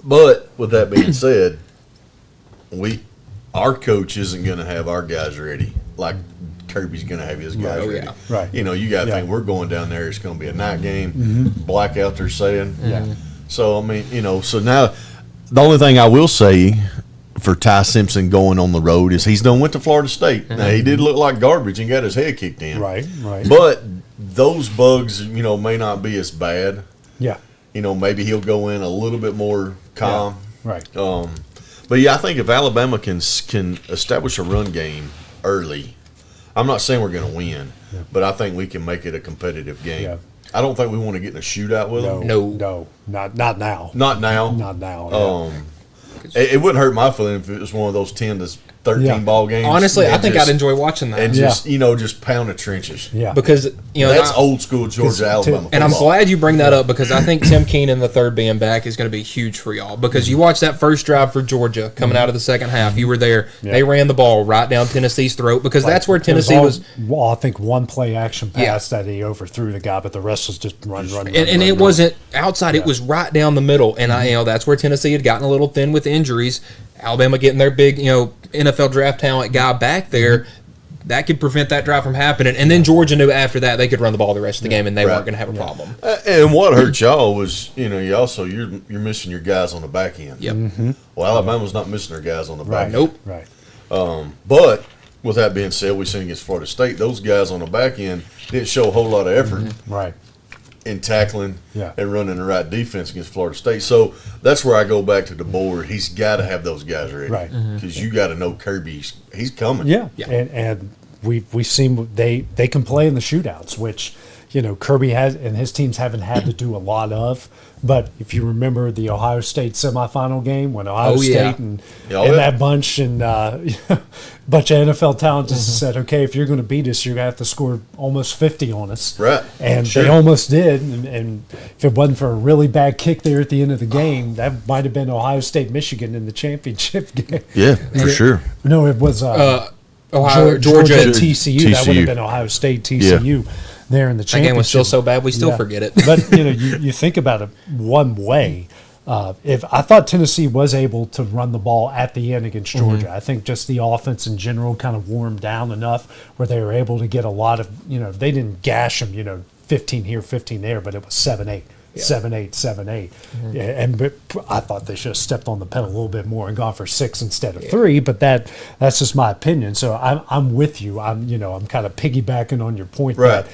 But with that being said, our coach isn't going to have our guys ready like Kirby's going to have his guys ready. You got to think we're going down there. It's going to be a night game. Blackout, they're saying. So so now the only thing I will say for Ty Simpson going on the road is he's done went to Florida State. Now he did look like garbage and got his head kicked in. But those bugs, may not be as bad. Maybe he'll go in a little bit more calm. But I think if Alabama can establish a run game early, I'm not saying we're going to win, but I think we can make it a competitive game. I don't think we want to get in a shootout with them. No, not now. Not now. Not now. It wouldn't hurt my feeling if it was one of those 10 to 13 ball games. Honestly, I think I'd enjoy watching that. And just pound the trenches. Because that's old school Georgia Alabama football. And I'm glad you bring that up because I think Tim Keenan, the third being back, is going to be huge for y'all. Because you watched that first drive for Georgia coming out of the second half. You were there. They ran the ball right down Tennessee's throat because that's where Tennessee was. Well, I think one play action pass that he overthrew the guy, but the rest was just run. And it wasn't outside; it was right down the middle. And that's where Tennessee had gotten a little thin with injuries. Alabama getting their big, NFL draft talent guy back there, that could prevent that drive from happening. And then Georgia knew after that they could run the ball the rest of the game and they weren't going to have a problem. And what hurt y'all was, you're missing your guys on the back end. Well, Alabama's not missing their guys on the back end. But with that being said, we seen against Florida State, those guys on the back end didn't show a whole lot of effort. In tackling and running the right defense against Florida State. So that's where I go back to the board. He's got to have those guys ready. Because you got to know Kirby's he's coming. And we've seen they can play in the shootouts, which Kirby has and his teams haven't had to do a lot of. But if you remember the Ohio State semifinal game when Ohio State and that bunch and bunch of NFL talent just said, okay, if you're going to beat us, you're going to have to score almost 50 on us. And they almost did. And if it wasn't for a really bad kick there at the end of the game, that might have been Ohio State-Michigan in the championship game. For sure. No, it was Georgia and TCU. That would have been Ohio State, TCU. There in the championship. That game was still so bad we still forget it. But you think about it one way. if I thought Tennessee was able to run the ball at the end against Georgia. I think just the offense in general kind of wore them down enough where they were able to get a lot of, they didn't gash them, 15 here, 15 there, but it was 7-8. 7-8, 7-8, and I thought they should have stepped on the pedal a little bit more and gone for 6 instead of 3. But that's just my opinion. So I'm with you. I'm kind of piggybacking on your point Right. that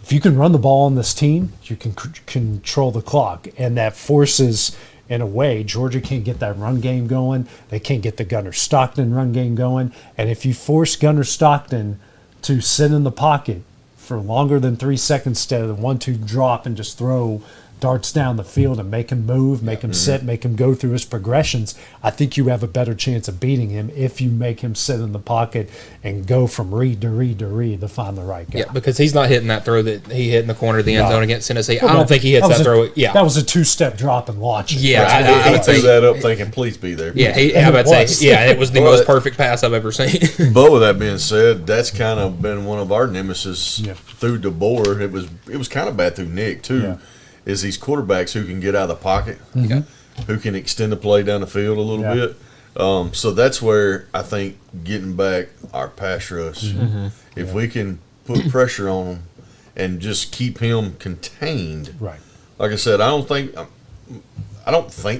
if you can run the ball on this team, you can control the clock, and that forces. In a way, Georgia can't get that run game going. They can't get the Gunner Stockton run game going. And if you force Gunner Stockton to sit in the pocket for longer than 3 seconds instead of the 1-2 drop and just throw darts down the field and make him move, make him sit, make him go through his progressions, I think you have a better chance of beating him if you make him sit in the pocket and go from read to read to read to find the right guy. Yeah, because he's not hitting that throw that he hit in the corner of the end zone against Tennessee. I don't think he hits that that throw. Yeah, that was a 2-step drop and launch. Yeah, I threw that up thinking, please be there. Yeah, it was the most perfect pass I've ever seen. But with that being said, that's kind of been one of our nemesis through DeBoer. It was kind of bad through Nick too. Yeah. Is these quarterbacks who can get out of the pocket, who can extend the play down the field a little bit. So that's where I think getting back our pass rush, if we can put pressure on him and just keep him contained. Right. Like I said, I don't think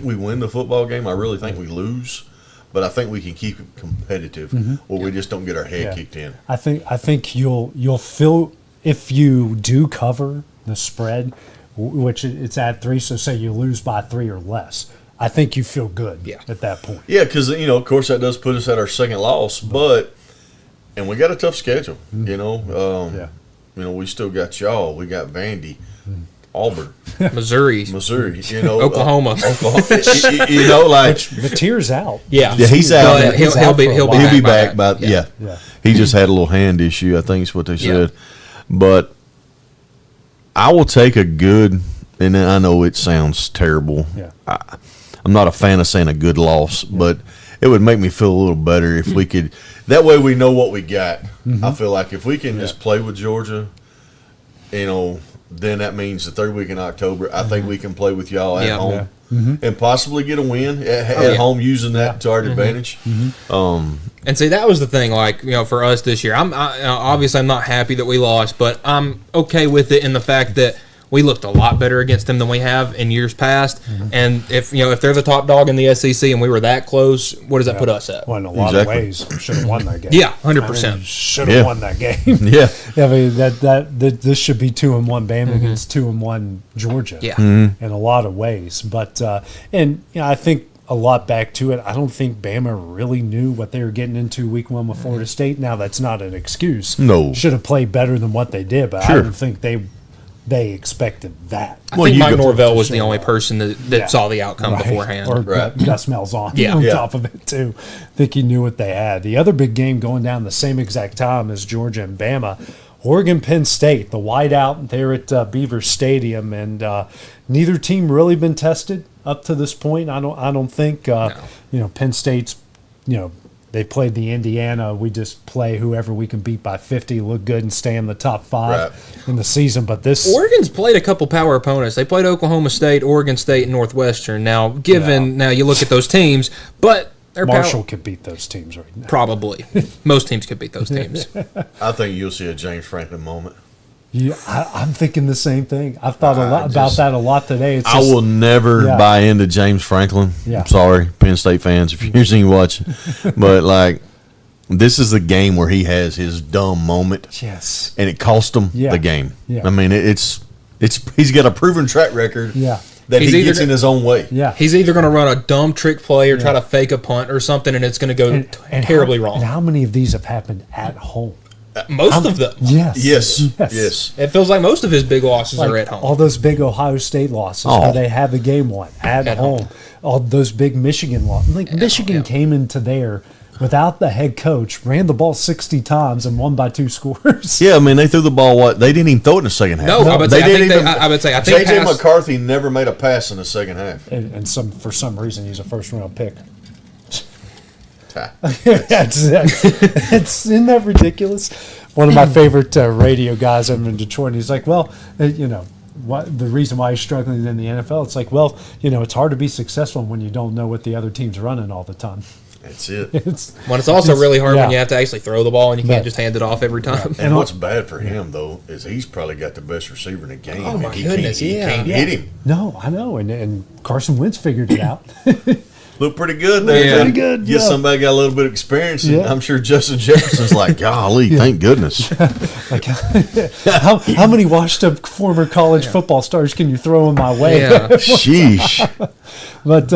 we win the football game. I really think we lose. But I think we can keep it competitive, or we just don't get our head kicked in. I think you'll feel if you do cover the spread, which it's at 3. So say you lose by 3 or less, I think you feel good at that point. Yeah, because of course that does put us at our second loss, and we got a tough schedule. We still got y'all. We got Vandy, Auburn, Missouri, Oklahoma. The tear's out. Yeah, he's out. He'll be back. He just had a little hand issue, I think is what they said. But I will take a good, and I know it sounds terrible. Yeah. I'm not a fan of saying a good loss, but it would make me feel a little better if we could. That way we know what we got. I feel like if we can just play with Georgia, then that means the third week in October, I think we can play with y'all at home and possibly get a win at home using that to our advantage. And see, that was the thing, for us this year. Obviously I'm not happy that we lost, but I'm okay with it in the fact that we looked a lot better against them than we have in years past. And if they're the top dog in the SEC and we were that close, what does that put us at? Well, in a lot of ways, we should have won that game. Yeah, 100%. Should have won that game. I mean, this should be 2-1 Bama against 2-1 Georgia. Yeah, in a lot of ways. But I think a lot back to it. I don't think Bama really knew what they were getting into week 1 with Florida State. Now that's not an excuse. No, should have played better than what they did, but I don't think they expected that. I think Mike Norvell was the only person that saw the outcome beforehand. Or Gus Malzahn on top of it, too. I think he knew what they had. The other big game going down the same exact time as Georgia and Bama, Oregon-Penn State, the whiteout there at Beaver Stadium. And neither team really been tested up to this point. I don't think, Penn State's, they played the Indiana. We just play whoever we can beat by 50, look good, and stay in the top 5 in the season. But Oregon's played a couple power opponents. They played Oklahoma State, Oregon State, and Northwestern. Now, now you look at those teams, but Marshall could beat those teams right now. Probably, most teams could beat those teams. I think you'll see a James Franklin moment. Yeah, I'm thinking the same thing. I've thought about that a lot today. I will never buy into James Franklin. I'm sorry, Penn State fans, if you're seeing watching. But, this is the game where he has his dumb moment. Yes. And it cost him the game. Yeah. I mean, he's got a proven track record that he gets in his own way. Yeah. He's either going to run a dumb trick play or try to fake a punt or something, and it's going to go terribly wrong. And how many of these have happened at home? Most of them. Yes. It feels like most of his big losses are at home. All those big Ohio State losses where they had the game won at home. All those big Michigan losses. Michigan came into there without the head coach, ran the ball 60 times and won by 2 scores. Yeah, I mean, they threw the ball, they didn't even throw it in the second half. No, I would say J.J. McCarthy never made a pass in the second half. And for some reason, he's a first-round pick. Isn't that ridiculous? One of my favorite radio guys, I'm in Detroit, and he's like, well, the reason why he's struggling in the NFL. It's like, well, it's hard to be successful when you don't know what the other team's running all the time. That's it. It's also really hard yeah. when you have to actually throw the ball and you can't Yeah. just hand it off every time. And what's bad for him, though, is he's probably got the best receiver in the game. Oh, my and he goodness, he yeah. can't Yeah. hit him. No, I know, and Carson Wentz figured it out. Look pretty good there. Yeah. Pretty good, Get yeah. somebody got a little bit of experience. And Yeah. I'm sure Justin Jefferson's like, golly, thank goodness. Like, how many washed-up former college football stars can you throw in my way? Yeah. Sheesh. But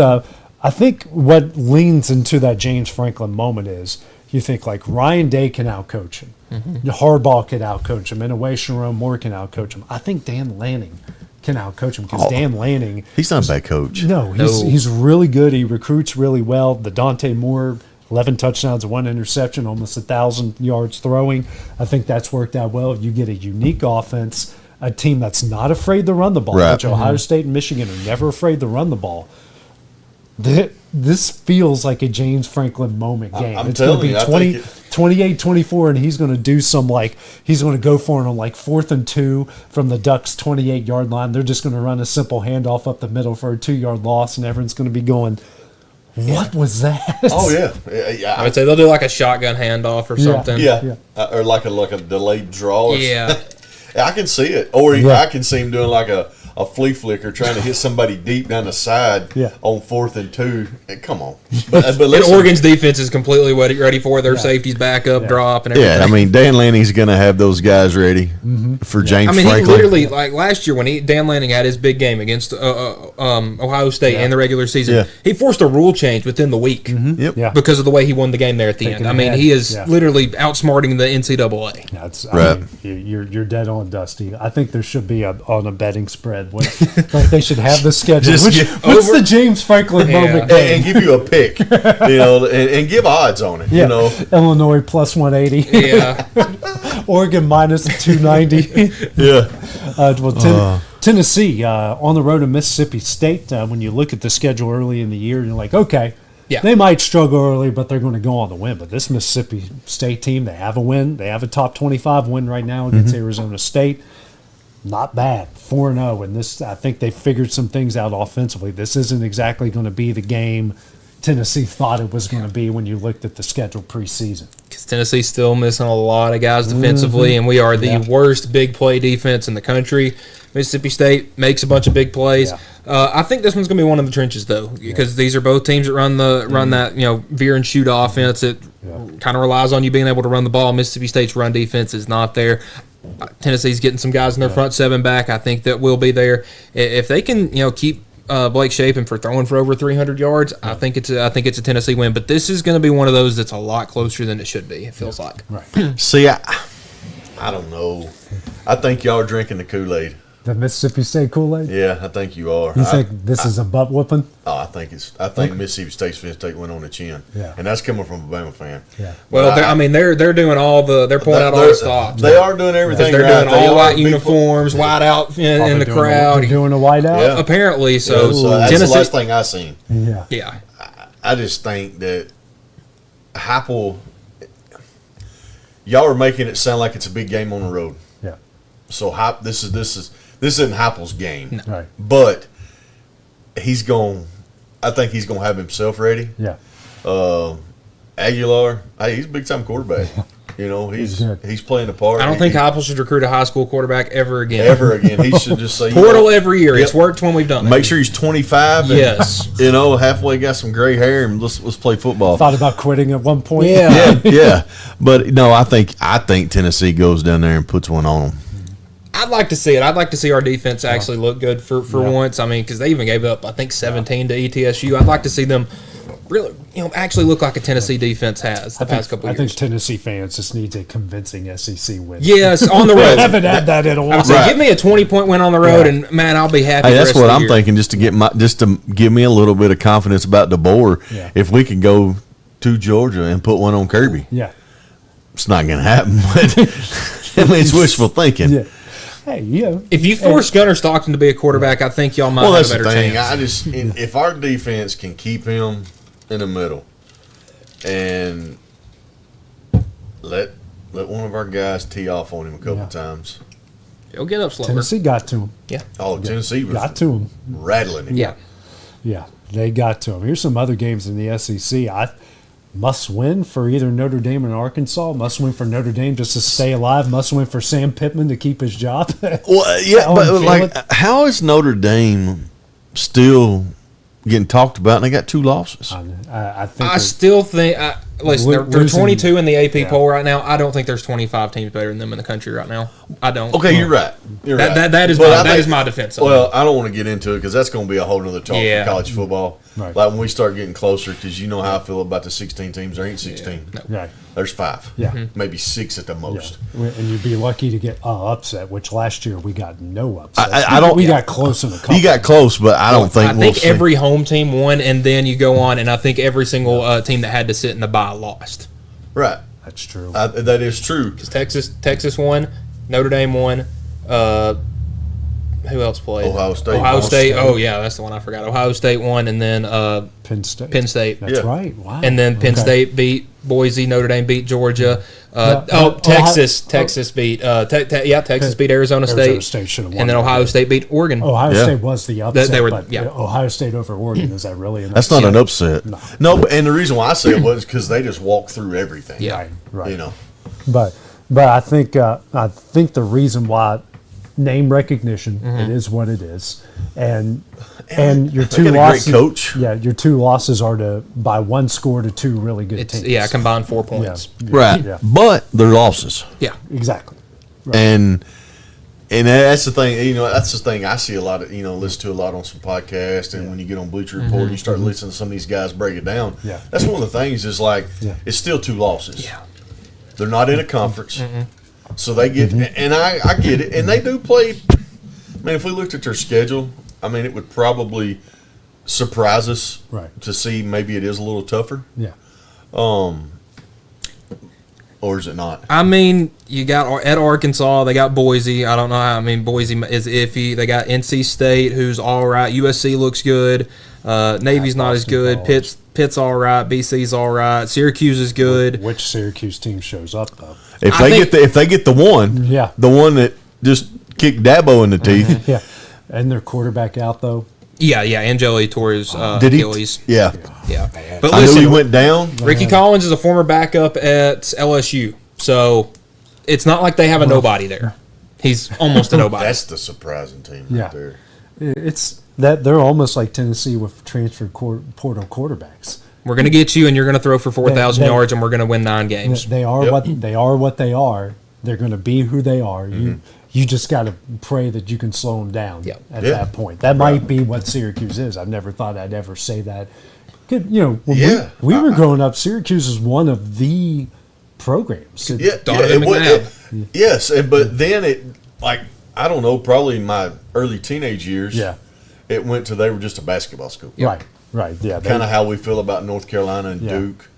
I think what leans into that James Franklin moment is you think like Ryan Day can outcoach him, Harbaugh can outcoach him, Innovation Row Moore can outcoach him. I think Dan Lanning can outcoach him because Dan Lanning, He's not a bad coach. no, he's really good. He recruits really well. The Dante Moore, 11 touchdowns and 1 interception, almost 1,000 yards throwing. I think that's worked out well. You get a unique offense, a team that's not afraid to run the ball, Right. which Ohio State and Michigan are never afraid to run the ball. This feels like a James Franklin moment game. I'm It's going to telling be you, I 20, think 28-24, and he's going to do some he's going to go for it on 4th and 2 from the Ducks' 28-yard line. They're just going to run a simple handoff up the middle for a 2-yard loss, and everyone's going to be going, what was that? Oh, yeah. Yeah. I would say they'll do like a shotgun handoff or something. Yeah. Or like a delayed draw. Or Yeah. I can see it. Or Yeah. I can see him doing like a flea flicker trying to hit somebody deep down the side Yeah. on 4th and 2. Come on. But And listen, Oregon's defense is completely ready for it. Their safeties back up, drop, and everything. yeah, I mean, Dan Lanning's going to have those guys ready for James I mean, Franklin. he literally, like last year when Dan Lanning had his big game against Ohio State in the regular season, Yeah. he forced a rule change within the week Yep. Yeah. because of the way he won the game there at the Thinking end. I mean, ahead. he is Yeah. literally outsmarting the NCAA. That's Right. You're dead on, Dusty. I think there should be on a betting spread. Like they should have the schedule. Just What's the James Franklin moment And game? give you a pick, and give odds on it, Yeah. Illinois plus 180, Yeah. Oregon minus 290. Yeah. Tennessee on the road to Mississippi State. When you look at the schedule early in the year, you're like, okay, Yeah. they might struggle early, but they're going to go on the win. But this Mississippi State team, they have a win. They have a top 25 win right now against Arizona State. Not bad, 4-0, and this I think they figured some things out offensively. This isn't exactly going to be the game Tennessee thought it was going to be when you looked at the schedule preseason. Because Tennessee's still missing a lot of guys defensively, and we are the worst big play defense in the country. Mississippi State makes a bunch of big plays. Yeah. I think this one's going to be one of the trenches, though, because these are both teams that run that veer and shoot offense. It kind of relies on you being able to run the ball. Mississippi State's run defense is not there. Tennessee's getting some guys in their front seven back. I think that will be there if they can keep Blake Shapen for throwing for over 300 yards. I think it's a Tennessee win, but this is going to be one of those that's a lot closer than it should be. It feels like. Right. See, I don't know. I think y'all are drinking the Kool-Aid. The Mississippi State Kool-Aid? Yeah, I think you are. You think this is a butt whooping? I think Mississippi State's finna take one on the chin. Yeah. And that's coming from a Bama fan. Yeah. Well, they're doing they're pulling out all the stops. They are doing everything They're right. doing They all are white people- uniforms, white out in the crowd. They're doing a whiteout? Yeah. Apparently, So so that's Tennessee. the last thing I seen. Yeah. Yeah, I just think that Heupel, y'all are making it sound like it's a big game on the road. Yeah. So this isn't Heupel's game. Right. But I think he's going to have himself ready. Yeah. Aguilar, hey, he's a big time quarterback. He's good. He's playing the part. I don't think Heupel should recruit a high school quarterback ever again. ever again. He should just say Portal every year. Yep. It's worked when we've done it. Make sure he's 25. And, Yes. Halfway got some gray hair, and let's play football. Thought about quitting at one point. Yeah. But no, I think Tennessee goes down there and puts one on them. I'd like to see it. I'd like to see our defense actually look good for once. I mean, because they even gave up, I think, 17 to ETSU. I'd like to see them really, actually look like a Tennessee defense has the past couple I years. think Tennessee fans just need a convincing SEC win. Yes, on the I road. haven't had that in a I while. would say, Right. give me a 20-point win on the road, and man, I'll be happy. Hey, the that's rest what of the I'm year. thinking. Just to give me a little bit of confidence about DeBoer. Yeah. If we could go to Georgia and put one on Kirby, Yeah. it's not going to happen. But it's wishful thinking. Yeah. Hey, If you force Gunnar Stockton to be a quarterback, I think y'all might Well, have that's a the better thing. chance. If our defense can keep him in the middle and let one of our guys tee off on him a couple times, They'll get up slower. Tennessee got to him. Yeah. Oh, Tennessee was Got to him. rattling him. Yeah. Yeah, they got to him. Here's some other games in the SEC. I must win for either Notre Dame and Arkansas. Must win for Notre Dame just to stay alive. Must win for Sam Pittman to keep his job. Well, yeah, How but I'm like, feeling. how is Notre Dame still getting talked about, and they got 2 losses? I think I still think. Listen, they're Losing- 22 in the AP yeah. poll right now. I don't think there's 25 teams better than them in the country right now. I don't. Okay, you're right. You're That- right. that is But my- I that think- is my defense of Well, I don't want to get into it because that's going to be a whole nother talk Yeah. for college football. Right. Like when we start getting closer, because you know how I feel about the 16 teams. There ain't 16. No. right. There's 5. Yeah. Maybe 6 at the Yeah. most. And you'd be lucky to get upset, which last year we got no upset. I don't- We got close in a couple. You got close, but I don't think I we'll think see. every home team won, and then you go on, and I think every single team that had to sit in the bye lost. Right. That's true. That is true. Because Texas won, Notre Dame won. Who else played? Ohio State. Ohio State. State. Oh yeah, that's the one I forgot. Ohio State won, and then Penn State. Penn State. That's Yeah. right. Wow. And then Penn Okay. State beat Boise. Notre Dame beat Georgia. Texas beat. Texas beat Arizona State. Arizona State should have won. And then Ohio State beat Oregon. Ohio Yeah. State was the upset. They were- but yeah. Ohio State over Oregon, is that really an That's upset? not an upset. No. No, and the reason why I say it was because they just walked through everything. Yeah. Right, right. You know. But I think the reason why name recognition, it is what it is, and your they two got a great losses. coach. Yeah, your 2 losses are to by 1 score to 2 really good It's teams. combined 4 Yeah, points. Right. Yeah, But they're losses. Yeah. exactly. And that's the thing, that's the thing I see a lot of, listen to a lot on some podcasts, and when you get on Bleacher Report and you start listening to some of these guys break it down, Yeah. that's one of the things is like, Yeah. it's still 2 losses. Yeah. They're not in a conference. So they get, and I get it, and they do play. I mean, if we looked at their schedule, I mean, it would probably surprise us Right. to see maybe it is a little tougher, Yeah, or is it not? I mean, you got at Arkansas, they got Boise. I don't know how. I mean, Boise is iffy. They got NC State, who's all right. USC looks good. Navy's not as Boston good. College. Pitt's all right. BC's all right. Syracuse is good. which Syracuse team shows up though? If I they think- get the one, Yeah. the one that just kicked Dabo in the teeth. Yeah, and their quarterback out though. Yeah. Angeli tore his Did he? Achilles. Yeah. Yeah. But I knew he listen, went down. Ricky Collins is a former backup at LSU, so it's not like they have a nobody there. He's almost a nobody. That's the surprising team Yeah. right there. It's that they're almost like Tennessee with transfer portal quarterbacks. We're gonna get you, and you're gonna throw for 4,000 They- yards, and we're gonna win 9 games. They are Yep. what they are. What they are. They're going to be who they are. You just got to pray that you can slow them down Yep. at Yeah. that point. That might be what Syracuse is. I've never thought I'd ever say that. When Yeah. we were growing up, Syracuse is one of the programs. Yeah, Donovan it would- McNabb. yes, but then it like I don't know, probably in my early teenage years. Yeah. it went to they were just a basketball school. Right. Yeah. Kind of how we feel about North Carolina and Yeah. Duke.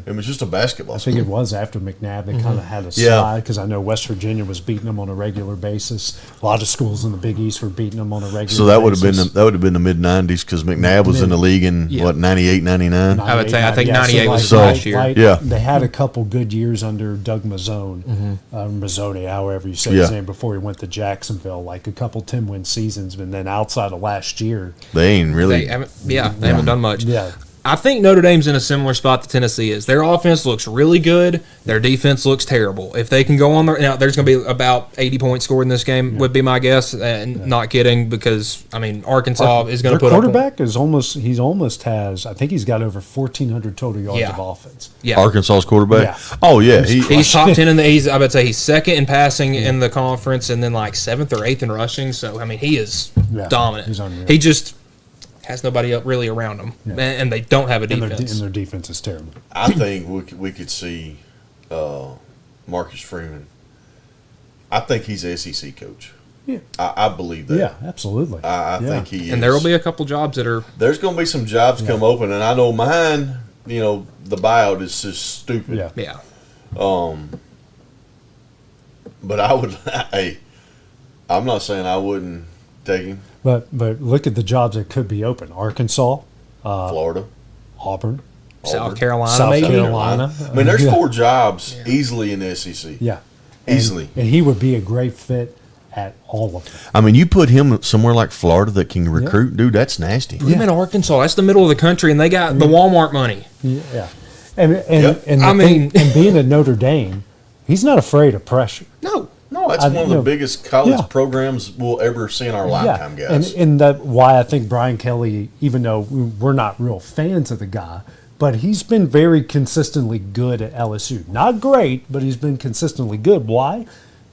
It was just a basketball I school. think it was after McNabb. They kind of had a Yeah. slide because I know West Virginia was beating them on a regular basis. A lot of schools in the Big East were beating them on a regular basis. So that would have been the mid '90s because McNabb was in the league in Yeah. what 98, 99. I would say I think Yeah, 98 was So- last year. Yeah. They had a couple good years under Doug Mazzone, Mazzone, however you say his Yeah. name, before he went to Jacksonville. Like a couple 10-win seasons, and then outside of last year, They ain't really. They haven't done much. yeah, I think Notre Dame's in a similar spot to Tennessee is. Their offense looks really good. Their defense looks terrible. If they can go on there, now there's going to be about 80 points scored in this game, would be my guess. And not kidding, because I mean Arkansas is going their to put quarterback is almost has. I think he's got over 1,400 total yards Yeah. of offense. Yeah, Arkansas's quarterback. Yeah. Oh yeah, he's top 10 in the. I would say he's second in passing in the conference, and then like 7th or 8th in rushing. So I mean he is Yeah, dominant. he's unreal. He just has nobody up really around him, and they don't have a And defense. their defense is terrible. I think we could see Marcus Freeman. I think he's a SEC coach. Yeah, I believe that. yeah, absolutely. I Yeah. think he is. And there will be a couple jobs that are. There's going to be some jobs come open, and I know mine. The buyout is just stupid. Yeah. Yeah. But I would. Hey, I'm not saying I wouldn't take him. But look at the jobs that could be open: Arkansas, Florida, Auburn, South Carolina, South maybe. Carolina. I mean, there's Yeah. 4 jobs easily in the SEC. Yeah. Easily. And he would be a great fit at all of them. I mean, you put him somewhere like Florida that can recruit, dude. That's nasty. Put him in Arkansas. That's the middle of the country, and they got the Walmart money. Yeah, and I mean- and being at Notre Dame, he's not afraid of pressure. No. No, that's one of the biggest college programs we'll ever see in our lifetime, guys. And that why I think Brian Kelly, even though we're not real fans of the guy, but he's been very consistently good at LSU. Not great, but he's been consistently good. Why?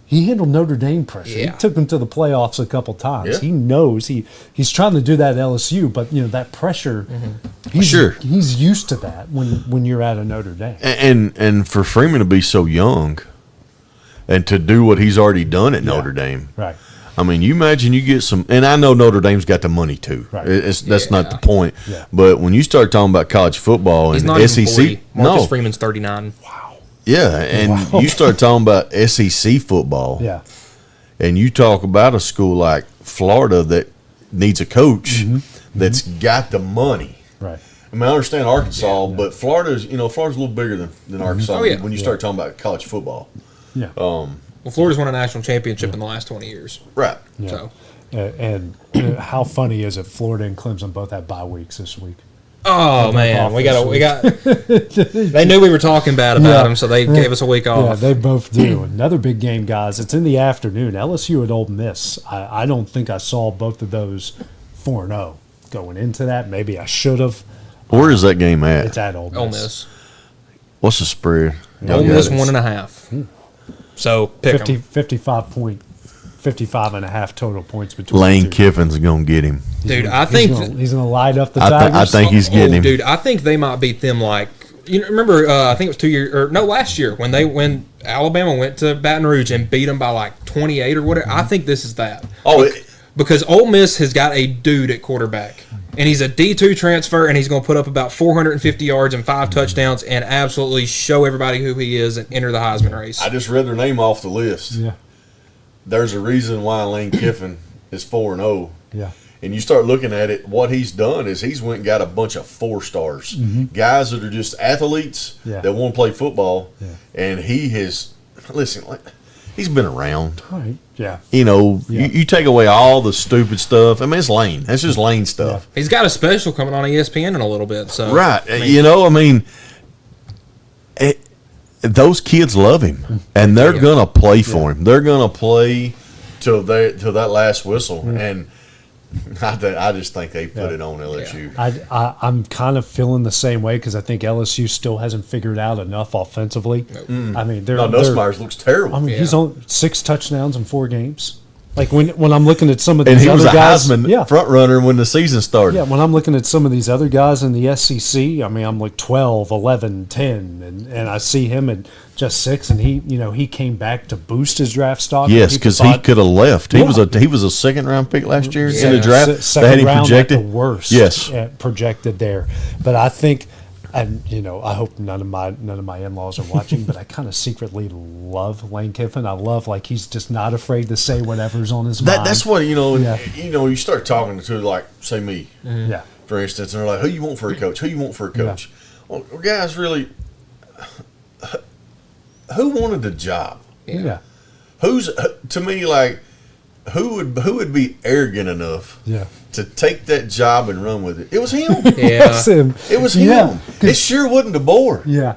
He handled Notre Dame pressure. Yeah. He took them to the playoffs a couple times. Yeah. He knows he's trying to do that at LSU, but that pressure, he's used to that when you're at a Notre Dame. And for Freeman to be so young and to do what he's already done at Notre Dame. Right. I mean, you imagine you get some, and I know Notre Dame's got the money too. Right. That's not the point. Yeah. But when you start talking about college football He's and not SEC, even 40. Marcus no, Freeman's 39. yeah, and you start talking about SEC football, Yeah. and you talk about a school like Florida that needs a coach that's got the money. Right. I mean, I understand Arkansas, but Florida's a little bigger than Arkansas Oh, yeah. when you start talking about college football. Yeah. Well, Florida's won a national championship in the last 20 years. Right. Yeah. So, And how funny is it? Florida and Clemson both had bye weeks this week. oh man, off we this got. They knew we were talking bad about them, so they gave us a week Yeah, off. they both do. Another big game, guys. It's in the afternoon. LSU at Ole Miss. I don't think I saw both of those 4-0 going into that. Maybe I should have. Where is that game at? It's at Ole Miss. Ole Miss. What's the spread? Ole Y'all Miss got it? 1.5. So pick 'em. 55 and a half total points between Lane the two. Kiffin's gonna get him. Dude, I think he's gonna light up the I Tigers. think he's getting him. Dude, I think they might beat them like remember I think it was 2 years or no last year when Alabama went to Baton Rouge and beat them by like 28 or whatever. I think this is that. Because Ole Miss has got a dude at quarterback. And he's a D2 transfer, and he's going to put up about 450 yards and 5 touchdowns and absolutely show everybody who he is and enter the Heisman race. I just read their name off the list. Yeah, There's a reason why Lane Kiffin is 4-0. yeah, And you start looking at it, what he's done is he's went and got a bunch of 4-stars. Guys that are just athletes that want to play football. Yeah. And he has, listen, he's been around. all right, yeah. You take away all the stupid stuff. I mean, it's Lane. That's just Lane stuff. He's got a special coming on ESPN in a little bit. So Right. Those kids love him, and they're going to play for him. They're going to play till that last whistle. And I just think they put it on LSU. I'm kind of feeling the same way because I think LSU still hasn't figured out enough offensively. I mean, Nussmeyer's looks terrible. I mean, he's on 6 touchdowns in 4 games. Like when I'm looking at some of these And he other was a guys, Heisman front runner when the season started. Yeah, when I'm looking at some of these other guys in the SEC, I mean, I'm like 12, 11, 10, and I see him at just 6, and he came back to boost his draft stock. Yes, because he could have left. He Yeah. was a second-round pick last year in the draft. Second They had him round projected. at the worst. Yes. Projected there. But I think, and I hope none of my in-laws are watching, but I kind of secretly love Lane Kiffin. I love he's just not afraid to say whatever's on his mind. That's what Yeah. You start talking to like say me, Yeah. for instance, and they're like, "Who you want for a coach? Who you want for a coach?" Well, guys, really, who wanted the job? Yeah. Who's to me like who would be arrogant enough Yeah. to take that job and run with it? It was him. yeah, That's him. It was him. Yeah. It sure wasn't the board. Yeah.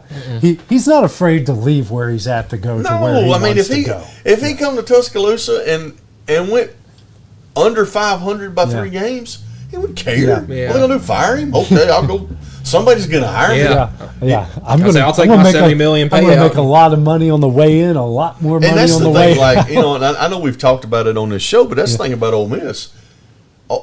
He's not afraid to leave where he's at to go to where he No, I mean wants if to go. he come to Tuscaloosa and went under 500 by 3 games, he would care. Yeah. What are they gonna do? Fire him? Okay, I'll go. Somebody's gonna hire me. Yeah. Yeah. I'll take gonna my make $70 million I'm going to payout. make a lot of money on the way in, a lot more money And that's on the the way thing, like and I know we've talked about it on this show, but that's the thing about Ole Miss.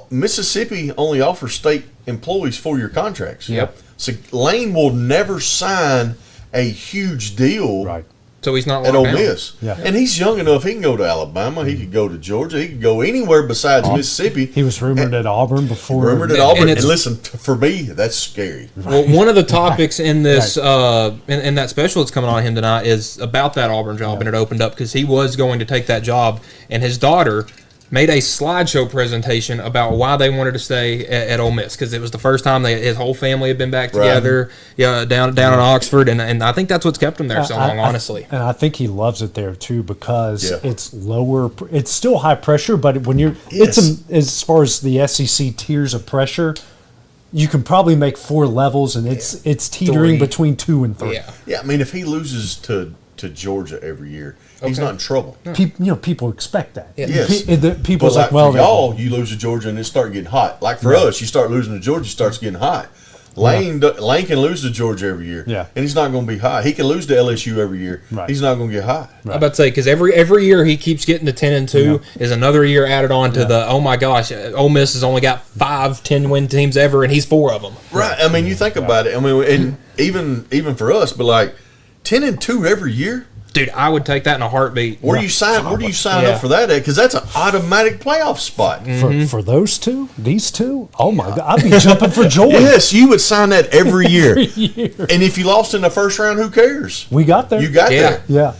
Mississippi only offers state employees 4-year contracts. Yep. So Lane will never sign a huge deal Right. so he's not at locked Ole down. Miss. Yeah. And he's young enough; he can go to Alabama, he could go to Georgia, he could go anywhere besides Mississippi. He was rumored at Auburn before. Rumored at Auburn, and it's- listen, for me, that's scary. Well, one of the topics in this in that special that's coming on him tonight is about that Auburn job, and it opened up because he was going to take that job, and his daughter made a slideshow presentation about why they wanted to stay at Ole Miss, because it was the first time his whole family had been back together, down in Oxford, and I think that's what's kept him there so long, honestly. And I think he loves it there too because it's lower. It's still high pressure, but when you're, as far as the SEC tiers of pressure, you can probably make 4 levels, and it's teetering between 2 and 3. Yeah. I mean, if he loses to Georgia every year, he's not in trouble. People expect that. Yes. People's like well, for y'all, you lose to Georgia and it start getting hot. Like for us, you start losing to Georgia, it starts getting hot. Lane can lose to Georgia every year, and he's not going to be high. He can lose to LSU every year. He's not going to get high. I'm about to say, because every year he keeps getting to 10-2 is another year added on to the, oh my gosh, Ole Miss has only got 5 10-win teams ever, and he's 4 of them. Right. I mean, you think about it. I mean, and even for us, but like 10-2 every year. Dude, I would take that in a heartbeat. Where do you sign up for that at? Because that's an automatic playoff spot. For those two, these two, oh my God, I'd be jumping for joy. Yes, you would sign that every year. And if you lost in the first round, who cares? We got there. You got there. Yeah.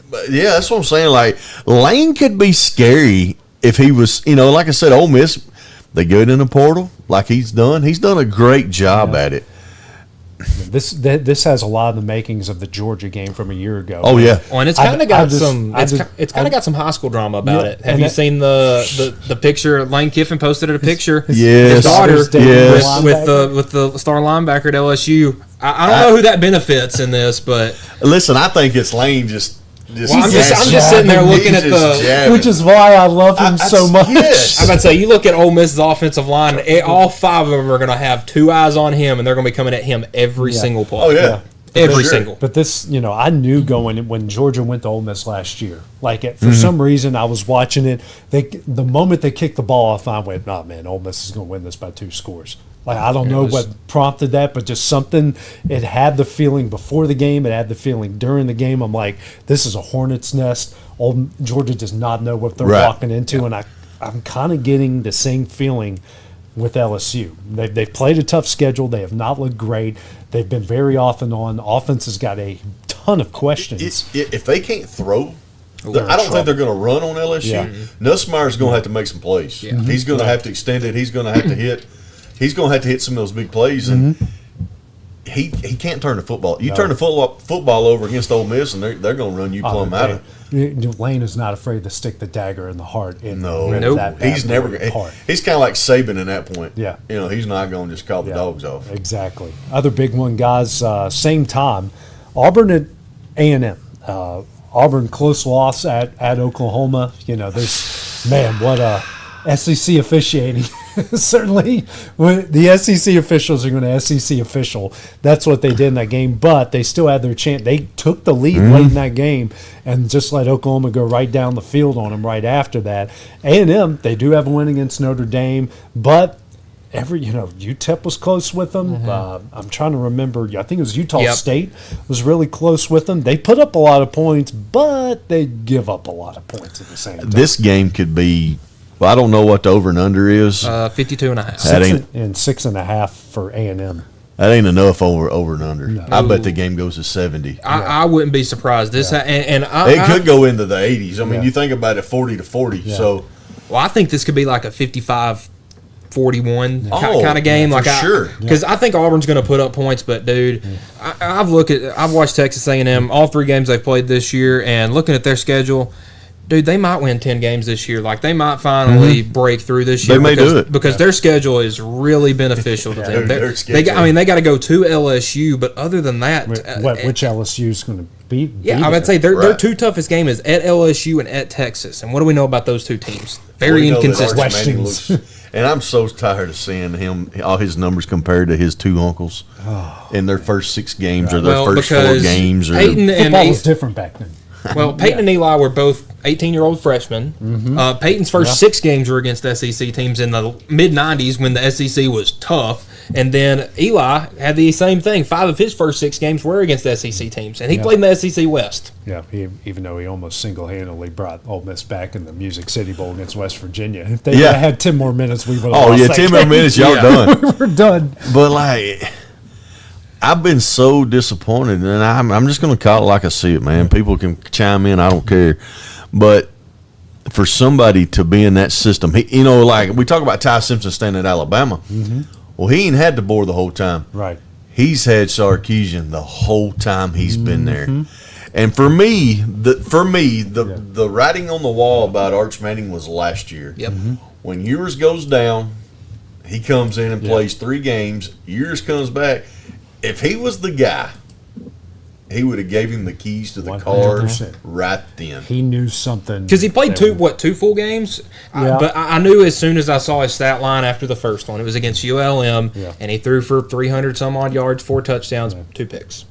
But yeah, that's what I'm saying. Like, Lane could be scary if he was, like I said, Ole Miss, they good in the portal like he's done. He's done a great job at it. This has a lot of the makings of the Georgia game from a year ago. Oh yeah, and it's kind of got some high school drama about it. Have you seen the picture? Lane Kiffin posted a picture. Yes, his daughter with the star linebacker at LSU. I don't know who that benefits in this, but listen, I think it's Lane I'm just sitting there looking at which is why I love him so much. Yes. I'm about to say, you look at Ole Miss's offensive line, all 5 of them are going to have 2 eyes on him, and they're going to be coming at him every single play. Oh yeah. Every single. But this, I knew going when Georgia went to Ole Miss last year. For some reason, I was watching it. The moment they kicked the ball off, I went, "Nah, man, Ole Miss is going to win this by 2 scores." Like, I don't know what prompted that, but just something. It had the feeling before the game. It had the feeling during the game. I'm like, this is a hornet's nest. Georgia does not know what they're walking into, and I'm kind of getting the same feeling with LSU. They've played a tough schedule. They have not looked great. They've been very off and on. Offense has got a ton of questions. If they can't throw, I don't think they're going to run on LSU. Yeah. Nussmeier's going to have to make some plays. Yeah. He's going to have to extend it. He's going to have to hit. He's going to have to hit some of those big plays, and he can't turn the football. You turn the football over against Ole Miss, and they're going to run you plumb out of it. Lane is not afraid to stick the dagger in the heart. He's never. He's kind of like Saban in that point. Yeah, he's not going to just call the dogs off. Exactly. Other big one, guys. Same time, Auburn at A&M. Auburn close loss at Oklahoma. There's what a SEC officiating. Certainly, when the SEC officials are going to SEC official. That's what they did in that game, but they still had their chance. They took the lead late in that game and just let Oklahoma go right down the field on them right after that. A&M, they do have a win against Notre Dame, but UTEP was close with them. I'm trying to remember. I think it was Utah State was really close with them. They put up a lot of points, but they give up a lot of points at the same time. This game could be. Well, I don't know what the over and under is. 52.5. And 6.5 for A&M. That ain't enough over and under. No. I bet the game goes to 70. I wouldn't be surprised. It could go into the 80s. I mean, you think about it, 40-40. Yeah. So, I think this could be like a 55-41 kind of game. Sure. Because I think Auburn's going to put up points, but dude, I've watched Texas A&M all 3 games they've played this year, and looking at their schedule. Dude, they might win 10 games this year. Like, they might finally break through this year. They may do it. Because their schedule is really beneficial to them. They got to go to LSU, but other than that. Which LSU is going to beat? Yeah, I would say their 2 toughest games is at LSU and at Texas. And what do we know about those 2 teams? Very inconsistent. And I'm so tired of seeing all his numbers compared to his 2 uncles in their first 6 games or their first 4 games. Football was different back then. Well, Peyton and Eli were both 18-year-old freshmen. Peyton's first 6 games were against SEC teams in the mid-'90s when the SEC was tough. And then Eli had the same thing. 5 of his first 6 games were against SEC teams. And he played in the SEC West. Yeah, even though he almost single-handedly brought Ole Miss back in the Music City Bowl against West Virginia. If they had 10 more minutes, we would have lost 10 more minutes, y'all done. We were done. But, I've been so disappointed, and I'm just going to call it like I see it, man. People can chime in. I don't care. But for somebody to be in that system, like we talk about Ty Simpson staying at Alabama. Mm-hmm. Well, he ain't had DeBoer the whole time. Right. He's had Sarkisian the whole time he's been there. And for me, the writing on the wall about Arch Manning was last year. Yep. When Ewers goes down, he comes in and plays 3 games. Ewers comes back. If he was the guy, he would have gave him the keys to the car 100%. right then. He knew something. Because he played two full games? Yeah. But I knew as soon as I saw his stat line after the first one, it was against ULM, and he threw for 300-some-odd yards, 4 touchdowns, 2 picks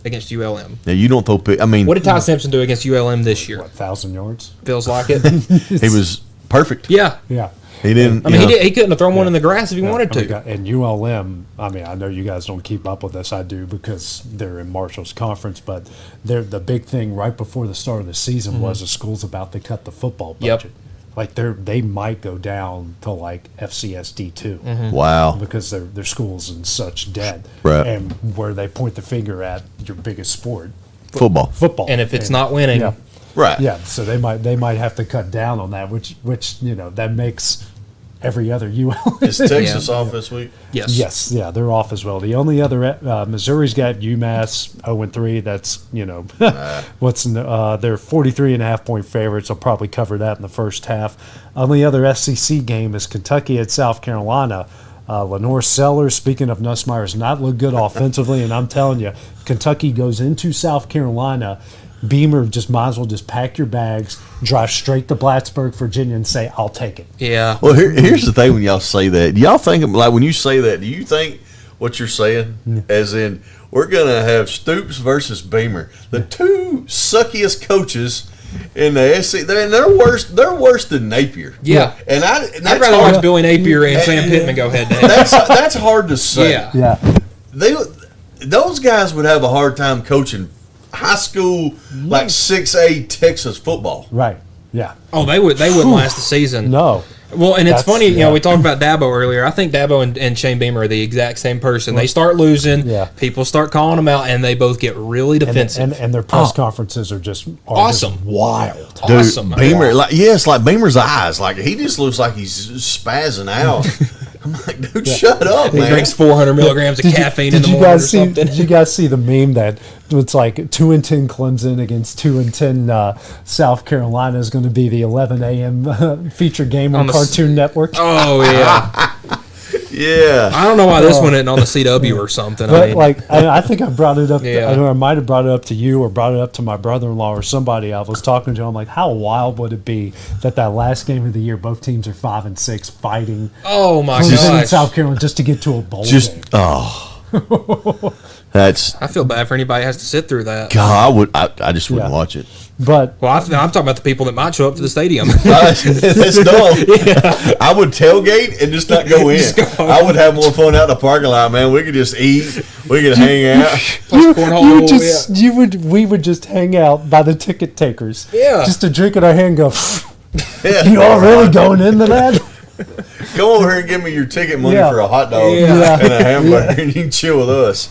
against ULM. Now, you don't throw pick. I mean, What did Ty Simpson do against ULM this year? 1,000 yards? Feels like it. he was perfect. Yeah. Yeah. He didn't. I mean, he couldn't have thrown one in the grass if he wanted to. And ULM, I mean, I know you guys don't keep up with this. I do because they're in Marshall's conference. But the big thing right before the start of the season was the school's about to cut the football budget. Like they might go down to like FCS D2. Wow. Because their school's in such debt. Right. And where they point the finger at your biggest sport, Football. And if it's not winning, yeah. Right. Yeah, so they might have to cut down on that, which that makes every other UL. Is Texas off this week? yes. Yeah, they're off as well. The only other Missouri's got UMass 0-3. That's they're 43.5-point favorites. I'll probably cover that in the first half. Only other SEC game is Kentucky at South Carolina. Lenore Sellers, speaking of Nussmeier, has not looked good offensively, and I'm telling you, Kentucky goes into South Carolina. Beamer just might as well just pack your bags, drive straight to Plattsburgh, Virginia, and say, "I'll take it." Yeah. Well, here's the thing: when y'all say that, do y'all think like when you say that? Do you think what you're saying, as in we're gonna have Stoops versus Beamer, the 2 suckiest coaches in the SEC? They're worse. They're worse than Napier. Yeah. And I'd rather watch Billy Napier and Sam Pittman go head to head. That's hard to say. Yeah. Those guys would have a hard time coaching high school, like 6A Texas football. Right. Yeah. Oh, they wouldn't last the season. No. Well, and it's That's- funny, yeah. we talked about Dabo earlier. I think Dabo and Shane Beamer are the exact same person. They start losing, people start calling them out, and they both get really defensive. And their press conferences are just Awesome. wild. Dude, Awesome. Beamer, like Beamer's eyes, like he just looks like he's spazzing out. I'm like, dude, shut up, He man. drinks 400 milligrams of caffeine in the morning or something. Did you guys see the meme that it's like 2-10 Clemson against 2-10 South Carolina is going to be the 11 a.m. feature game on the Cartoon Network? Oh, yeah. Yeah. I don't know why this one isn't on the CW or something. But I think I brought it up. Yeah. I know I might have brought it up to you or brought it up to my brother-in-law or somebody. I was talking to. I'm like, how wild would it be that last game of the year, both teams are 5-6 fighting Oh, my Clemson and gosh. South Carolina just to get to a bowl Just game. that's I feel bad for anybody who has to sit through that. God. I just wouldn't Yeah. watch it. But Well, I'm talking about the people that might show up to the stadium. That's dumb. I would tailgate and just not go in. I would have more fun out in the parking lot, man. We could just eat. We could hang out. we would just hang out by the ticket takers. Yeah. Just to drink in our hand and go, Yeah. you all really going into that? Come over here and give me your ticket money Yeah. for a hot dog Yeah. and a hamburger, and you can chill with us.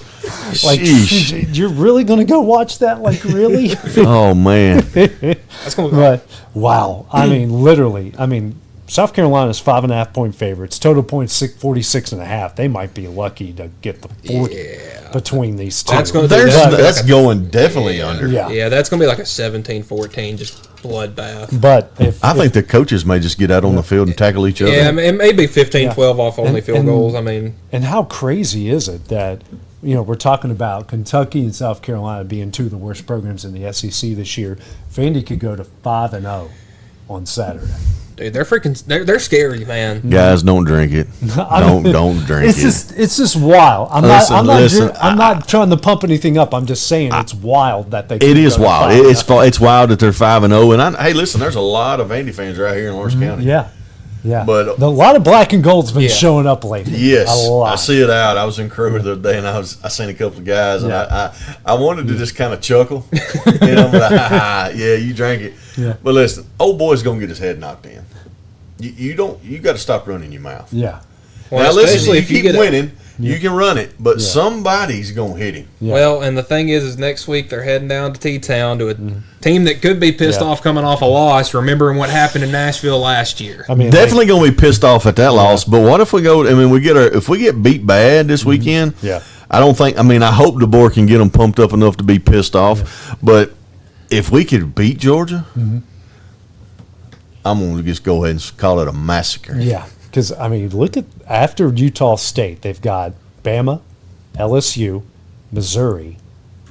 Like, Sheesh. you're really going to go watch that? Like, really? Oh, man. That's going to But, wow. I mean, literally. I mean, South Carolina's 5.5-point favorites. Total points 46.5. They might be lucky to get the 40 between these two. That's gonna- That's going definitely under. Yeah. Yeah, that's going to be like a 17-14, just bloodbath. But I think the coaches may just get out on the field and tackle each other. Yeah, it may be 15-12 off only field goals. I mean, and how crazy is it that we're talking about Kentucky and South Carolina being 2 of the worst programs in the SEC this year. Vandy could go to 5-0 on Saturday. dude, they're scary, man. Guys, don't drink it. Don't drink It's it. just wild. I'm Listen, not trying to pump anything up. I'm just saying it's wild that they. It could is go to wild. 5-0. It's wild that they're 5-0. And hey, listen, there's a lot of Vandy fans right here in Lawrence County. Yeah. But a lot of black and gold's been Yeah. showing up lately. yes, a lot. I see it out. I was in Kroger the other day, and I seen a couple of guys, and I wanted to just kind of chuckle, but yeah, you drank it. Yeah. But listen, old boy's gonna get his head knocked in. You got to stop running your mouth. Yeah. Well, now listen, especially you if you keep get winning, you can run it, but somebody's gonna hit him. Yeah. Well, and the thing is next week they're heading down to T-Town to a team that could be pissed Yeah. off coming off a loss, remembering what happened in Nashville last year. I mean, Definitely gonna be pissed off at that loss. But what if we go? I mean, if we get beat bad this weekend? Yeah. I don't think. I mean, I hope DeBoer can get them pumped up enough to be pissed off. But if we could beat Georgia, I'm gonna just go ahead and call it a massacre. Yeah, because I mean, look at after Utah State, they've got Bama, LSU, Missouri,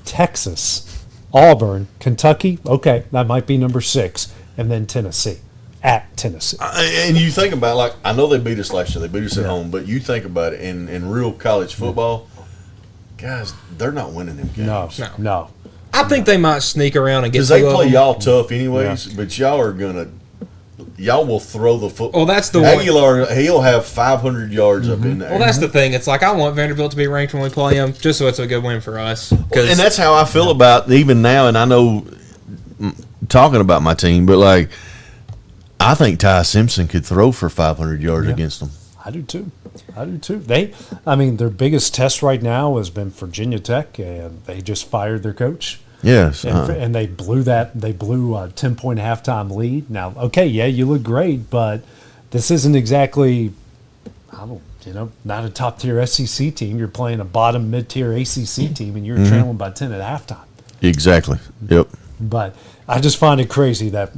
Texas, Auburn, Kentucky. Okay, that might be number 6, and then Tennessee at Tennessee. And you think about I know they beat us last year. They beat us at home. But you think about it in real college football, guys, they're not winning them games. No. I think they might sneak around and get Because they two of play them. y'all tough anyways. But y'all will throw the football. Well, that's the one. Aguilar, he'll have 500 yards up in there. Well, that's the thing. It's like I want Vanderbilt to be ranked when we play them, just so it's a good win for us. And that's how I feel about even now. And I know talking about my team, but I think Ty Simpson could throw for 500 yards against them. I do too. Their biggest test right now has been Virginia Tech, and they just fired their coach. Yes, And they blew that. They blew a 10-point halftime lead. Now, okay, yeah, you look great, but this isn't exactly, not a top tier SEC team. You're playing a bottom mid tier ACC team, and you're trailing by 10 at halftime. exactly. Yep. But I just find it crazy that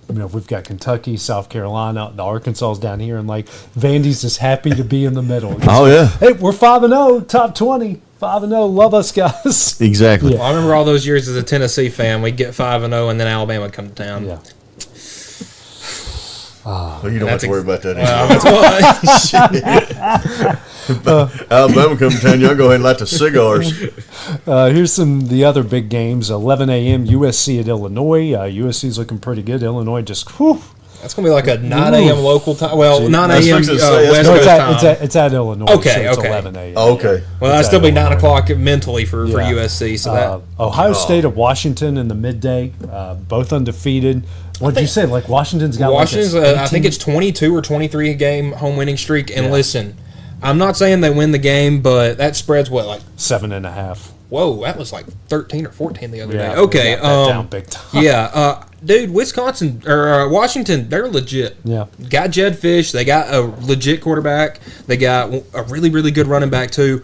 we've got Kentucky, South Carolina, the Arkansas's down here, and Vandy's just happy to be in the middle. Oh yeah, Hey, we're 5-0, top 20, 5-0. Love us, guys. exactly. Yeah. Well, I remember all those years as a Tennessee fan. We'd get 5-0, and then Alabama would come to town. Yeah. Well, you don't have That's to worry about that. That's why. Alabama come to town. Y'all go ahead and light the cigars. Here's the other big games. 11 a.m. USC at Illinois. USC's looking pretty good. Illinois just whew. That's going to be like a 9 a.m. local time. Well, 9 I was a.m. fixing to say, West No, Coast time. it's at Illinois. Okay, so it's okay. 11 a.m. Okay. Well, that'd It's still at be 9 Illinois. o'clock mentally for Yeah. USC. So that Ohio State at Washington in the midday, both undefeated. What did you say? Washington's got Washington's, like I think it's 22 or 23 game home winning streak. And listen, I'm not saying they win the game, but that spread's what, 7.5. whoa, that was 13 or 14 the other Yeah, day. Okay, we got that down big time. yeah, dude, Wisconsin or Washington, they're legit. Yeah. Got Jed Fish. They got a legit quarterback. They got a really, really good running back too.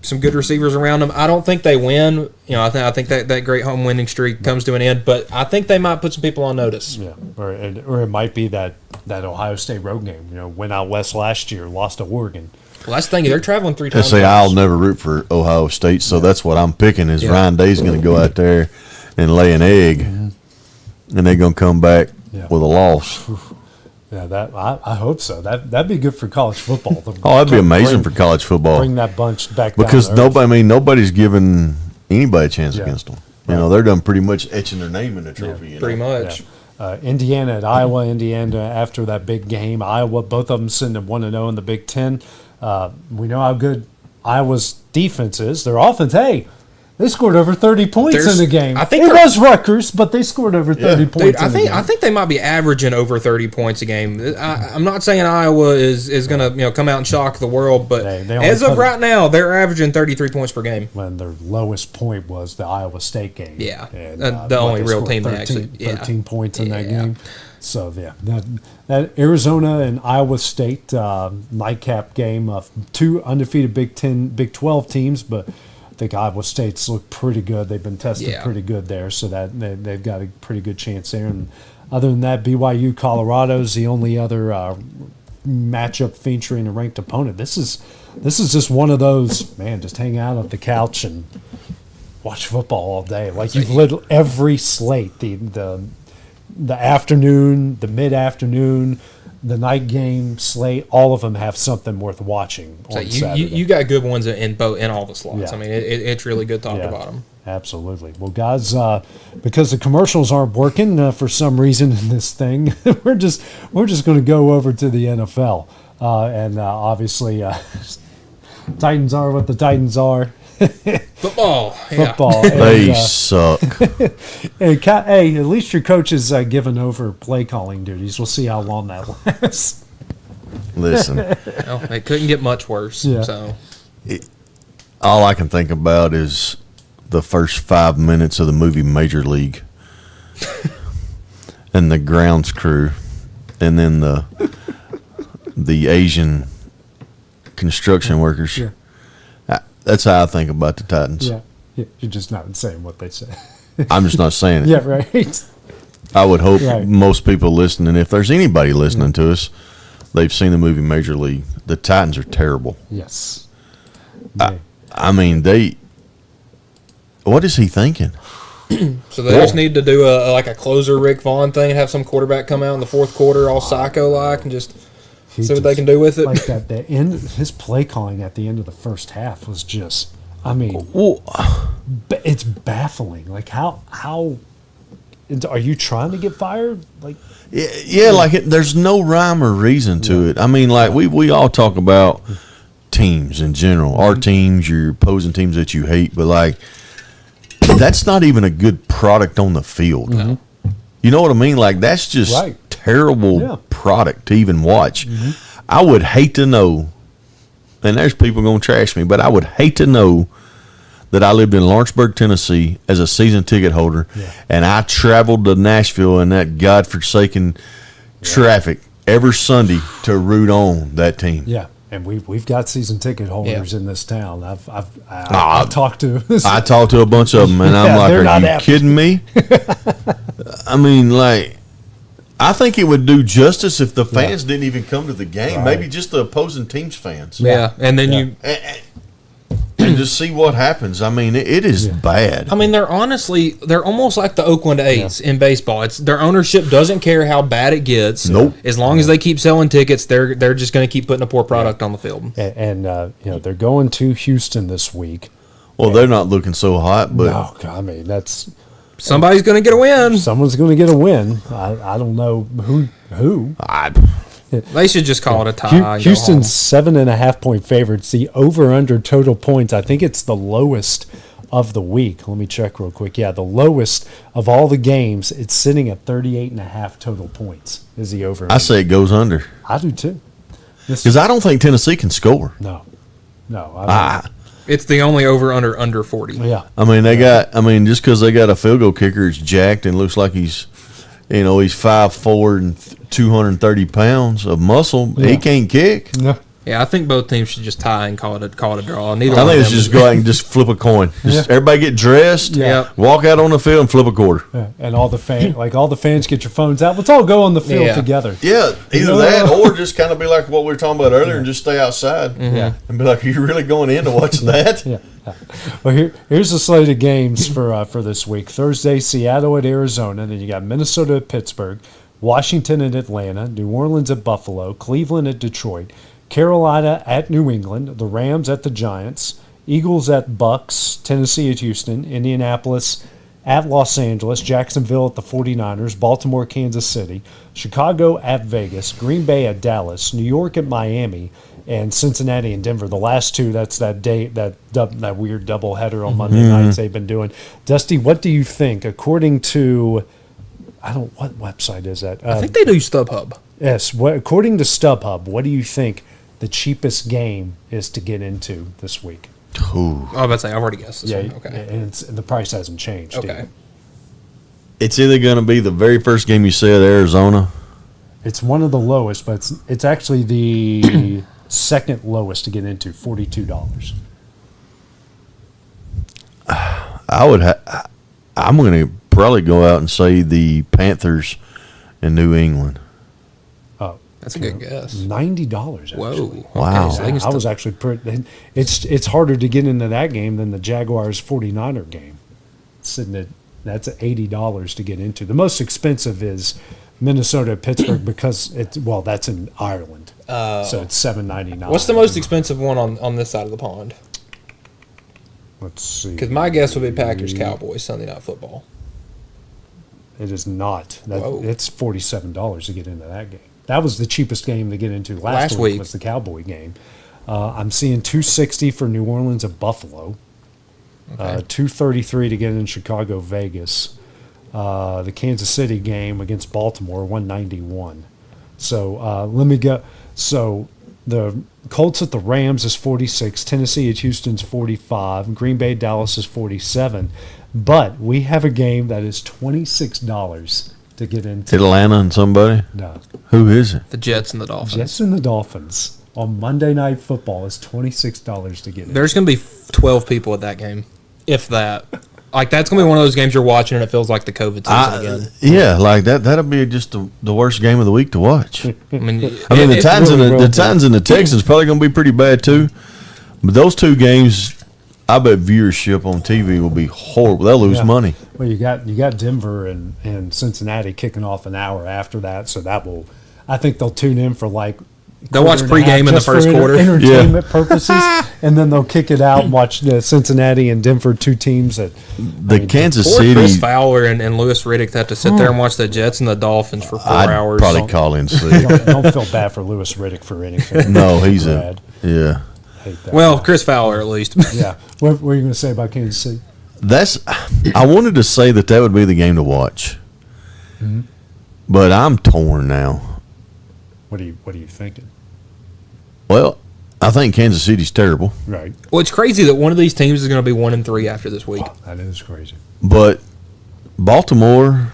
Some good receivers around them. I don't think they win. I think that great home winning streak comes to an end. But I think they might put some people on notice. Yeah, or it might be that Ohio State road game. Went out west last year, lost to Oregon. Well, that's the thing. They're traveling 3 I times. say I'll never root for Ohio State, so that's what I'm picking. Is Ryan Day's going to go out there and lay an egg, and they're going to come back with a loss. Yeah, that I hope so. That'd be good for college football. Oh, that'd be amazing for college football. Bring that bunch back Because down to earth. nobody's giving anybody a chance Yeah. against them. They're done pretty much etching their name in the trophy. Pretty much. Indiana at Iowa. Indiana after that big game. Iowa, both of them sitting at 1-0 in the Big Ten. We know how good Iowa's defense is. Their offense, hey, they scored over 30 points in the game. I think it they're- was Rutgers, but they scored over 30 Dude, points. I in the think game. I think they might be averaging over 30 points a game. I'm not saying Iowa is going to come out and shock the world, but They only as of put- right now, they're averaging 33 points per game. when their lowest point was the Iowa State game. Yeah. And, The only they real scored team they 13, actually- yeah. 13 points in that Yeah. game. So, that Arizona and Iowa State nightcap game of 2 undefeated Big 12 teams, but I think Iowa State's looked pretty good. They've been tested pretty good there, so that they've got a pretty good chance there. And other than that, BYU Colorado's the only other matchup featuring a ranked opponent. This is just one of those, man, just hang out at the couch and watch football all day. You've lit every slate, the afternoon, the mid-afternoon, the night game slate, all of them have something worth watching on Saturday. You got good ones in all the slots. Yeah. I mean, it's really good top to Yeah, bottom. absolutely. Well, guys, because the commercials aren't working for some reason in this thing, we're just going to go over to the NFL, and obviously, Titans are what the Titans are. Football. Football. They And, suck. hey, at least your coach is given over play calling duties. We'll see how long that lasts. Listen, Well, it couldn't get much worse. Yeah. So all I can think about is the first 5 minutes of the movie Major League, and the grounds crew, and then the Asian construction workers. Yeah. That's how I think about the Titans. Yeah. You're just not saying what they say. I'm just not saying it. Yeah, right. I would hope Right. most people listening, if there's anybody listening to us, they've seen the movie Major League. The Titans are terrible. Yes. I mean, what is he thinking? So they just need to do a closer Rick Vaughn thing, have some quarterback come out in the fourth quarter all psycho like, and just see what they can do with it. Like that, the end, his play calling at the end of the first half was just, I mean, it's baffling. Like how are you trying to get fired? Like, Yeah, like there's no rhyme or reason to it. I mean, like we all talk about teams in general, our teams, your opposing teams that you hate, but like that's not even a good product on the field. Mm-hmm. You know what I mean? Like that's just Right. terrible product to even watch. I would hate to know, and there's people going to trash me, but I would hate to know that I lived in Lawrenceburg, Tennessee as a season ticket holder, and I traveled to Nashville in that godforsaken traffic every Sunday to root on that team. yeah. And we've got season ticket holders Yeah. in this town. I've talked to. I talked to a bunch of them, and I'm Yeah, like, they're are not you happy." kidding me? I mean, like, I think it would do justice if the fans didn't even come to the game. Right. Maybe just the opposing team's fans. Yeah, and then you. And just see what happens. I mean, it is bad. I mean, they're almost like the Oakland A's in baseball. It's their ownership doesn't care how bad it gets. Nope. As long as they keep selling tickets, they're just going to keep putting a poor product on the field. And they're going to Houston this week. Well, they're not looking so hot, but No, God, I mean that's Somebody's going to get a win. someone's going to get a win. I don't know who. They should just call it a tie. and go Houston's 7.5-point favorites. The over/under total points. I think it's the lowest of the week. Let me check real quick. Yeah, the lowest of all the games. It's sitting at 38.5 total points. Is the over? I say it goes under I do too. because I don't think Tennessee can score. No. home. It's the only under 40. Yeah. I mean, just because they got a field goal kicker is jacked and looks like he's 5'4" and 230 pounds of muscle. Yeah. He can't kick. No. Yeah, I think both teams should just tie and call it a draw. Neither I one think of it's them just is- go out and just flip a coin. Just everybody get dressed, Yeah. walk out on the field and flip a quarter. Yeah. And all the fans get your phones out. Let's all go on the field Yeah. together. Yeah, either that or just kind of be like what we were talking about earlier and just stay outside. Yeah. And be like, are you really going in to watch that? Yeah. Well, here's the slate of games for this week. Thursday, Seattle at Arizona. Then you got Minnesota at Pittsburgh, Washington at Atlanta, New Orleans at Buffalo, Cleveland at Detroit, Carolina at New England, the Rams at the Giants, Eagles at Bucks, Tennessee at Houston, Indianapolis at Los Angeles, Jacksonville at the 49ers, Baltimore, Kansas City, Chicago at Vegas, Green Bay at Dallas, New York at Miami, and Cincinnati and Denver. The last two, that's that day, that weird doubleheader on Monday nights they've been doing. Dusty, what do you think? According to, what website is that? I think they do StubHub. Yes. According to StubHub, what do you think the cheapest game is to get into this week? Ooh. I was about to say, I've already guessed this one. Okay. And the price hasn't changed. Okay. either. It's either going to be the very first game you said, Arizona. It's one of the lowest, but it's actually the second lowest to get into, $42. I'm going to probably go out and say the Panthers in New England. Oh, That's a good guess. $90. Actually. Whoa. Wow. Okay, so they can I still- was actually pretty. It's harder to get into that game than the Jaguars 49er game. Sitting at that's $80 to get into. The most expensive is Minnesota Pittsburgh because that's in Ireland, so it's $7.99. What's the most expensive one on this side of the pond? Let's see. Because my guess would be Packers Cowboys Sunday Night Football. It is not. Whoa. It's $47 to get into that game. That was the cheapest game to get into Last last week. week. Was the Cowboy game. I'm seeing $260 for New Orleans at Buffalo. $233 to get in Chicago, Vegas. The Kansas City game against Baltimore, $191. So let me go. So the Colts at the Rams is 46. Tennessee at Houston's 45. Green Bay, Dallas is 47. But we have a game that is $26 to get into. Atlanta and somebody? No. Who is it? The Jets and the Dolphins. Jets and the Dolphins on Monday Night Football is $26 to get in. There's going to be 12 people at that game, if that. Like, that's going to be one of those games you're watching and it feels like the COVID season again. Yeah, like that'll be just the worst game of the week to watch. I mean, the Titans and the Texans probably going to be pretty bad too. But those two games, I bet viewership on TV will be horrible. They'll lose money. Well, you got Denver and Cincinnati kicking off an hour after that, so that will. I think they'll tune in for like. They'll watch pregame in the first quarter. Entertainment purposes, and then they'll kick it out and watch the Cincinnati and Denver, two teams that Kansas Poor City. Chris Fowler and Lewis Riddick have to sit there and watch the Jets and the Dolphins for 4 I'd hours. probably call in sick. don't feel bad for Lewis Riddick for anything. No, he's Brad. yeah. Hate that. Well, Chris Fowler at least. Yeah. What were you going to say about Kansas City? I wanted to say that would be the game to watch, but I'm torn now. What are you thinking? Well, I think Kansas City's terrible, Right. Well, it's crazy that one of these teams is going to be 1-3 after this week. That is crazy. but Baltimore.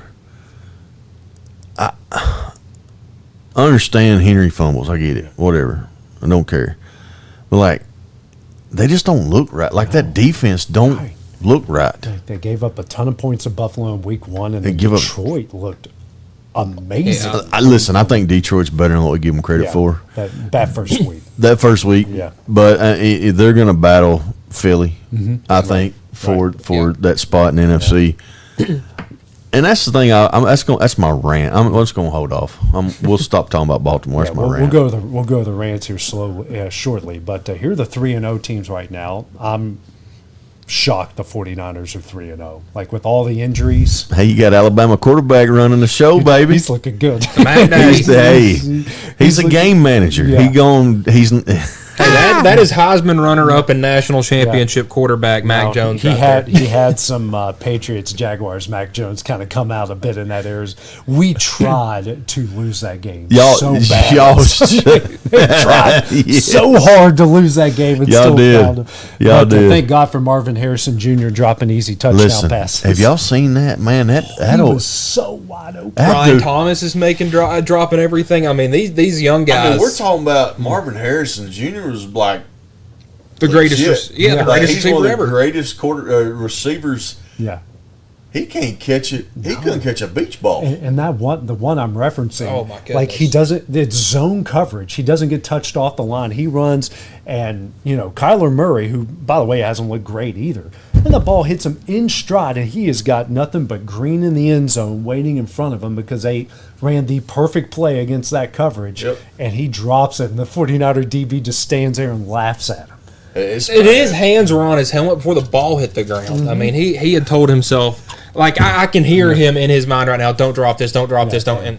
I understand Henry fumbles. I get it. Whatever. I don't care. But like, they just don't look right. Like that defense don't Right. look right. They gave up a ton of points to Buffalo in Week 1, and They then give up- Detroit looked amazing. Yeah. Listen, I think Detroit's better than what we give them credit Yeah, for. that first week. That first week, Yeah. But they're going to battle Philly, I think, for Yeah. that spot in the NFC. And that's the thing. That's my rant. I'm just going to hold off. We'll stop talking about Baltimore. That's Yeah, my we'll rant. go to the rants here shortly. But here are the 3-0 teams right now. I'm shocked the 49ers are 3-0. Like with all the injuries, Hey, you got Alabama quarterback running the show, baby. he's looking good. Matt Nagy. He's a game manager. Yeah. Hey, that is Heisman runner-up and national championship quarterback Mac Now, Jones. He out there. had some Patriots Jaguars Mac Jones kind of come out a bit in that area. We tried to lose that game so bad. Y'all tried Yeah. so hard to lose that game. And Y'all still did. found them. Y'all But, did. Thank God for Marvin Harrison Jr. dropping easy touchdown Listen, passes. have y'all seen that, man? He That'll was so wide open. that Brian dude- Thomas is making dropping everything. I mean, these young guys. we're talking about Marvin Harrison Jr. was like the greatest, legit. the Like, greatest he's one receiver of the ever. greatest receivers. Yeah. He can't catch it. He couldn't catch a beach ball. And that the one I'm referencing, Oh, my like he goodness. doesn't, it's zone coverage. He doesn't get touched off the line. He runs, and Kyler Murray, who by the way hasn't looked great either, and the ball hits him in stride, and he has got nothing but green in the end zone waiting in front of him because they ran the perfect play against that coverage, Yep. and he drops it, and the 49er DB just stands there and laughs at him. His hands were on his helmet before the ball hit the ground. I mean, he had told himself, like, I can hear him in his mind right now, don't drop this, don't drop this, don't. And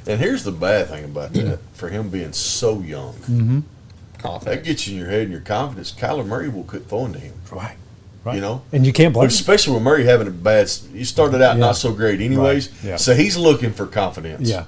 And here's the bad thing about that: for him being so young, confidence. that gets you in your head and your confidence. Kyler Murray will quit throwing to him. Right. You know, And you can't blame but him. especially with Murray having a bad. You started out not so great, anyways. Right. Yeah. So he's looking for confidence. Yeah.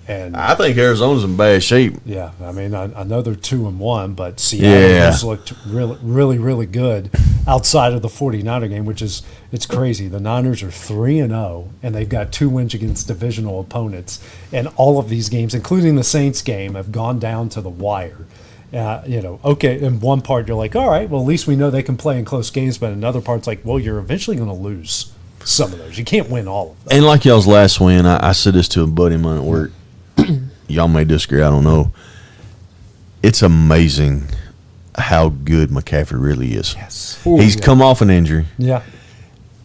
And I think Arizona's in bad shape. yeah, I mean, I know they're 2-1, but Seattle Yeah. has looked really, really, really good outside of the 49er game, which is it's crazy. The Niners are 3-0, and they've got 2 wins against divisional opponents, and all of these games, including the Saints game, have gone down to the wire. Okay, in one part you're like, all right, well at least we know they can play in close games, but in another part it's like, well, you're eventually going to lose some of those. You can't win all of them. And like y'all's last win, I said this to a buddy of mine at work. Y'all may disagree, I don't know. It's amazing how good McCaffrey really is. Yes. He's come off an injury, Yeah.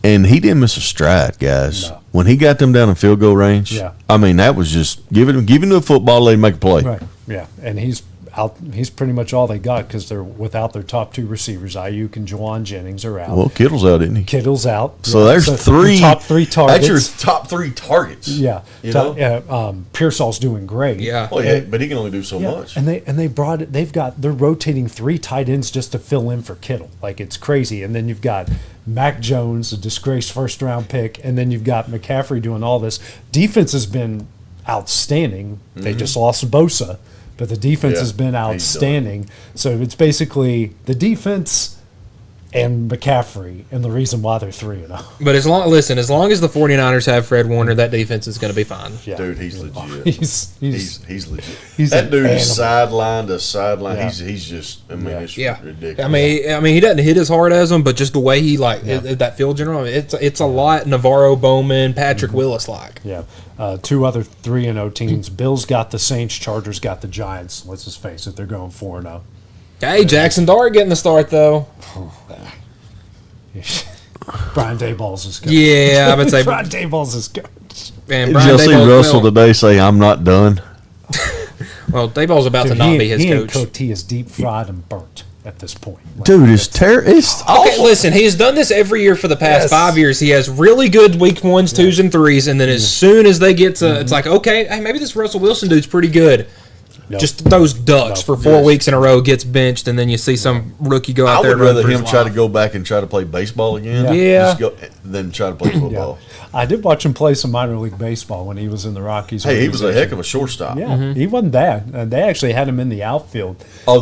and he didn't miss a stride, guys. No. When he got them down in field goal range, Yeah. I mean, that was just giving him the football, let him make a play. Right. Yeah, and he's out. He's pretty much all they got because they're without their top 2 receivers. Ayuk and Juwan Jennings are out. Well, Kittle's out, isn't he? Kittle's out. So there's three top 3 targets. That's your top 3 targets. Yeah. You know? Pearsall's doing great. Yeah. Well, yeah, but he can only do so Yeah, much. and they're rotating 3 tight ends just to fill in for Kittle. Like it's crazy. And then you've got Mac Jones, a disgraced first round pick, and then you've got McCaffrey doing all this. Defense has been outstanding. They just lost Bosa, but the defense Yeah, has been he's done. outstanding. So it's basically the defense and McCaffrey, and the reason why they're 3-0. But as long as the 49ers have Fred Warner, that defense is going to be fine. Yeah. Dude, he's legit. He's legit. he's That an dude is animal. sideline to sideline. Yeah. He's just. I mean, it's Yeah, ridiculous. I mean, he doesn't hit as hard as them, but just the way he that field general, it's a lot Navarro Bowman, Patrick Willis like. Yeah. Two other 3-0 teams. Bills got the Saints. Chargers got the Giants. Let's just face it, they're going 4-0. Hey, Jackson Dart getting the start though. Brian Daboll's his coach. Yeah, I would say. Brian Daboll's his coach. And Did Brian y'all see Daboll- Russell today say, "I'm not done"? Well, Daboll's about to Dude, not he, be his he ain't coach. cooked. He is deep fried and burnt at this point. Like, Dude, it's terrible. It's Okay, awful. listen, he has done this every year for the past Yes. 5 years. He has really good week 1s, 2s, and 3s, and then as soon as they get to, it's like, okay, hey, maybe this Russell Wilson dude's pretty good. Nope. Just those ducks No. for 4 Yes. weeks in a row, gets benched, and then you see some rookie go out I there. would and run rather for his him try to life. go back and try to play baseball again. Yeah. Just go, than try to play Yeah. football. I did watch him play some minor league baseball when he was in the Rockies. Hey, he was a heck of a shortstop. Yeah, he wasn't bad. They actually had him in the outfield. Oh,